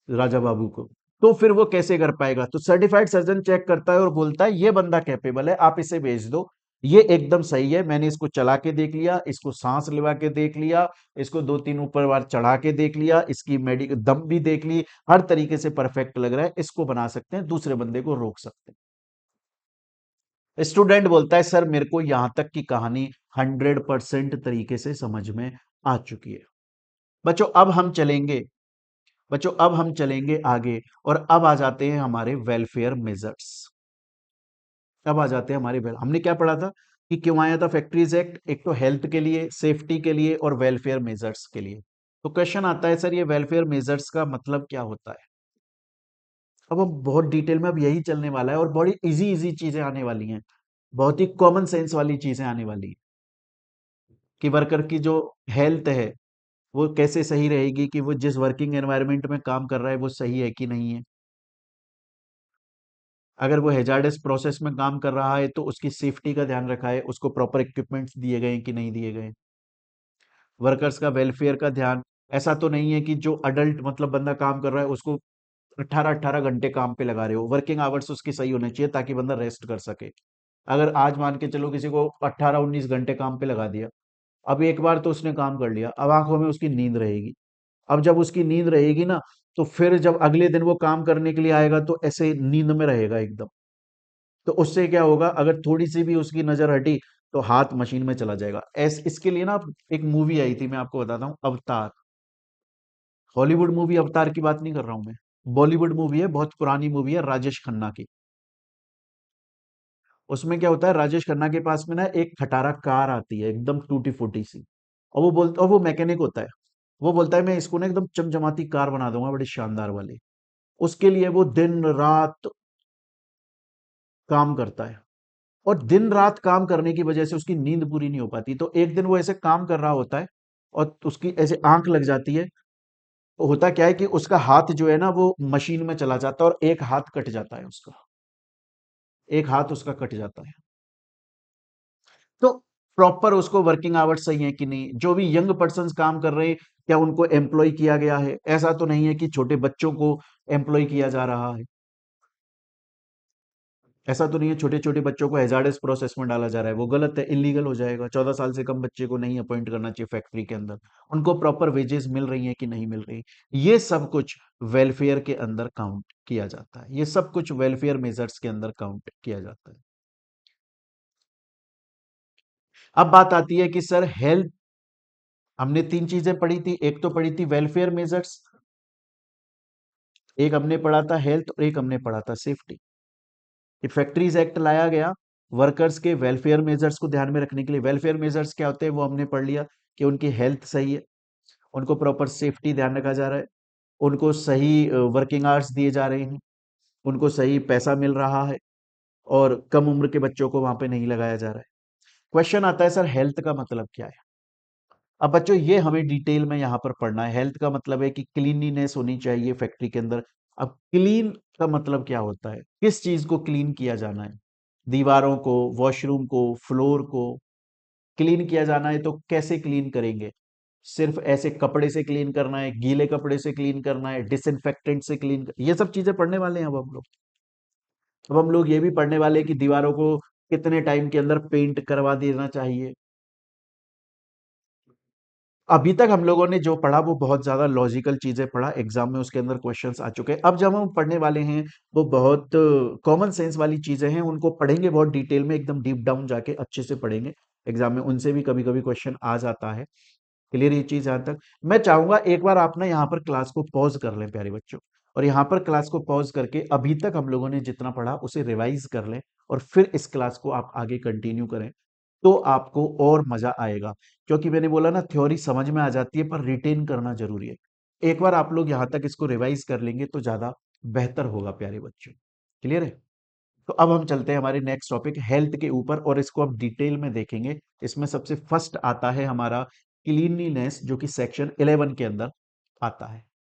Speaker 1: राजा बाबू को, तो फिर वो कैसे कर पाएगा? तो सर्टिफाइड सर्जन चेक करता है और बोलता है ये बंदा कैपेबल है, आप इसे भेज दो, ये एकदम सही है, मैंने इसको चला के देख लिया, इसको सांस लेवा के देख लिया, इसको 2-3 ऊपर बार चढ़ा के देख लिया, इसकी मेडिकल दम भी देख ली, हर तरीके से परफेक्ट लग रहा है, इसको बना सकते हैं, दूसरे बंदे को रोक सकते हैं। स्टूडेंट बोलता है सर मेरे को यहां तक की कहानी 100% तरीके से समझ में आ चुकी है। बच्चों अब हम चलेंगे बच्चों अब हम चलेंगे आगे, और अब आ जाते हैं हमारे वेलफेयर मेजर्स। अब आ जाते हैं हमारे हमने क्या पढ़ा था कि क्यों आया था फैक्ट्रीज एक्ट, एक तो हेल्थ के लिए, सेफ्टी के लिए और वेलफेयर मेजर्स के लिए। तो क्वेश्चन आता है सर ये वेलफेयर मेजर्स का मतलब क्या होता है? अब हम बहुत डिटेल में, अब यही चलने वाला है और बड़ी इजी इजी चीजें आने वाली हैं, बहुत ही कॉमन सेंस वाली चीजें आने वाली हैं कि वर्कर की जो हेल्थ है वो कैसे सही रहेगी, कि वो जिस वर्किंग एनवायरनमेंट में काम कर रहा है वो सही है कि नहीं है, अगर वो हैजार्डस प्रोसेस में काम कर रहा है तो उसकी सेफ्टी का ध्यान रखा है, उसको प्रॉपर इक्विपमेंट्स दिए गए हैं कि नहीं दिए गए, वर्कर्स का वेलफेयर का ध्यान, ऐसा तो नहीं है कि जो अडल्ट मतलब बंदा काम कर रहा है उसको 18-18 घंटे काम पे लगा रहे हो, वर्किंग आवर्स उसके सही होने चाहिए ताकि बंदा रेस्ट कर सके। अगर आज मान के चलो किसी को 18-19 घंटे काम पे लगा दिया, अब एक बार तो उसने काम कर लिया, अब आंखों में उसकी नींद रहेगी। अब जब उसकी नींद रहेगी ना, तो फिर जब अगले दिन वो काम करने के लिए आएगा तो ऐसे नींद में रहेगा एकदम। तो उससे क्या होगा, अगर थोड़ी सी भी उसकी नजर हटी तो हाथ मशीन में चला जाएगा। इसके लिए ना एक मूवी आई थी, मैं आपको बताता हूँ, अवतार। हॉलीवुड मूवी अवतार की बात नहीं कर रहा हूं मैं, बॉलीवुड मूवी है, बहुत पुरानी मूवी है, राजेश खन्ना की। उसमें क्या होता है, राजेश खन्ना के पास में ना एक खटारा कार आती है एकदम टूटी फूटी सी, और वो मैकेनिक होता है। वो बोलता है मैं इसको ना एकदम चमचमाती कार बना दूंगा, बड़ी शानदार वाली। उसके लिए वो दिन रात काम करता है, और दिन रात काम करने की वजह से उसकी नींद पूरी नहीं हो पाती। तो एक दिन वो ऐसे काम कर रहा होता है, और उसकी ऐसे आंख लग जाती है। तो होता क्या है कि उसका हाथ जो है ना वो मशीन में चला जाता है, और एक हाथ कट जाता है उसका, एक हाथ उसका कट जाता है। तो प्रॉपर उसको वर्किंग आवर्स सही है कि नहीं, जो भी यंग पर्सन काम कर रहे हैं, क्या उनको एम्प्लॉय किया गया है? ऐसा तो नहीं है कि छोटे बच्चों को एम्प्लॉय किया जा रहा है। ऐसा तो नहीं है छोटे छोटे बच्चों को हैजार्डस प्रोसेस में डाला जा रहा है, वो गलत है, इलीगल हो जाएगा। 14 साल से कम बच्चे को नहीं अपॉइंट करना चाहिए फैक्ट्री के अंदर। उनको प्रॉपर वेजेस मिल रही हैं कि नहीं मिल रही, ये सब कुछ वेलफेयर के अंदर काउंट किया जाता है। ये सब कुछ वेलफेयर मेजर्स के अंदर काउंट किया जाता है। अब बात आती है कि सर हेल्थ, हमने तीन चीजें पढ़ी थी, एक तो पढ़ी थी वेलफेयर मेजर्स, एक हमने पढ़ा था हेल्थ, और एक हमने पढ़ा था सेफ्टी। ये फैक्ट्रीज एक्ट लाया गया वर्कर्स के वेलफेयर मेजर्स को ध्यान में रखने के लिए। वेलफेयर मेजर्स क्या होते हैं वो हमने पढ़ लिया, कि उनकी हेल्थ सही है, उनको प्रॉपर सेफ्टी ध्यान रखा जा रहा है, उनको सही वर्किंग आवर्स दिए जा रहे हैं, उनको सही पैसा मिल रहा है, और कम उम्र के बच्चों को वहां पे नहीं लगाया जा रहा है। क्वेश्चन आता है सर हेल्थ का मतलब क्या है? अब बच्चों ये हमें डिटेल में यहाँ पर पढ़ना है। हेल्थ का मतलब है कि क्लीनलीनेस होनी चाहिए फैक्ट्री के अंदर। अब क्लीन का मतलब क्या होता है, किस चीज को क्लीन किया जाना है? दीवारों को, वॉशरूम को, फ्लोर को क्लीन किया जाना है, तो कैसे क्लीन करेंगे? सिर्फ ऐसे कपड़े से क्लीन करना है, गीले कपड़े से क्लीन करना है, डिसइंफेक्टेंट से क्लीन, ये सब चीजें पढ़ने वाले हैं अब हम लोग। अब हम लोग ये भी पढ़ने वाले हैं कि दीवारों को कितने टाइम के अंदर पेंट करवा देना चाहिए। अभी तक हम लोगों ने जो पढ़ा वो बहुत ज्यादा लॉजिकल चीजें पढ़ा, एग्जाम में उसके अंदर क्वेश्चंस आ चुके हैं। अब जब हम पढ़ने वाले हैं वो बहुत कॉमन सेंस वाली चीजें हैं, उनको पढ़ेंगे बहुत डिटेल में, एकदम डीप डाउन जाके अच्छे से पढ़ेंगे। एग्जाम में उनसे भी कभी कभी क्वेश्चन आ जाता है। क्लियर ये चीज यहाँ तक? मैं चाहूंगा एक बार आप ना यहाँ पर क्लास को पॉज कर लें प्यारे बच्चों, और यहाँ पर क्लास को पॉज करके अभी तक हम लोगों ने जितना पढ़ा उसे रिवाइज कर लें, और फिर इस क्लास को आप आगे कंटिन्यू करें, तो आपको और मजा आएगा। क्योंकि मैंने बोला ना, थ्योरी समझ में आ जाती है पर रिटेन करना जरूरी है। एक बार आप लोग यहाँ तक इसको रिवाइज कर लेंगे तो ज्यादा बेहतर होगा प्यारे बच्चों। क्लियर है? तो अब हम चलते हैं हमारे नेक्स्ट टॉपिक हेल्थ के ऊपर, और इसको अब डिटेल में देखेंगे। इसमें सबसे फर्स्ट आता है हमारा क्लीनलीनेस, जो कि सेक्शन 11 के अंदर आता है।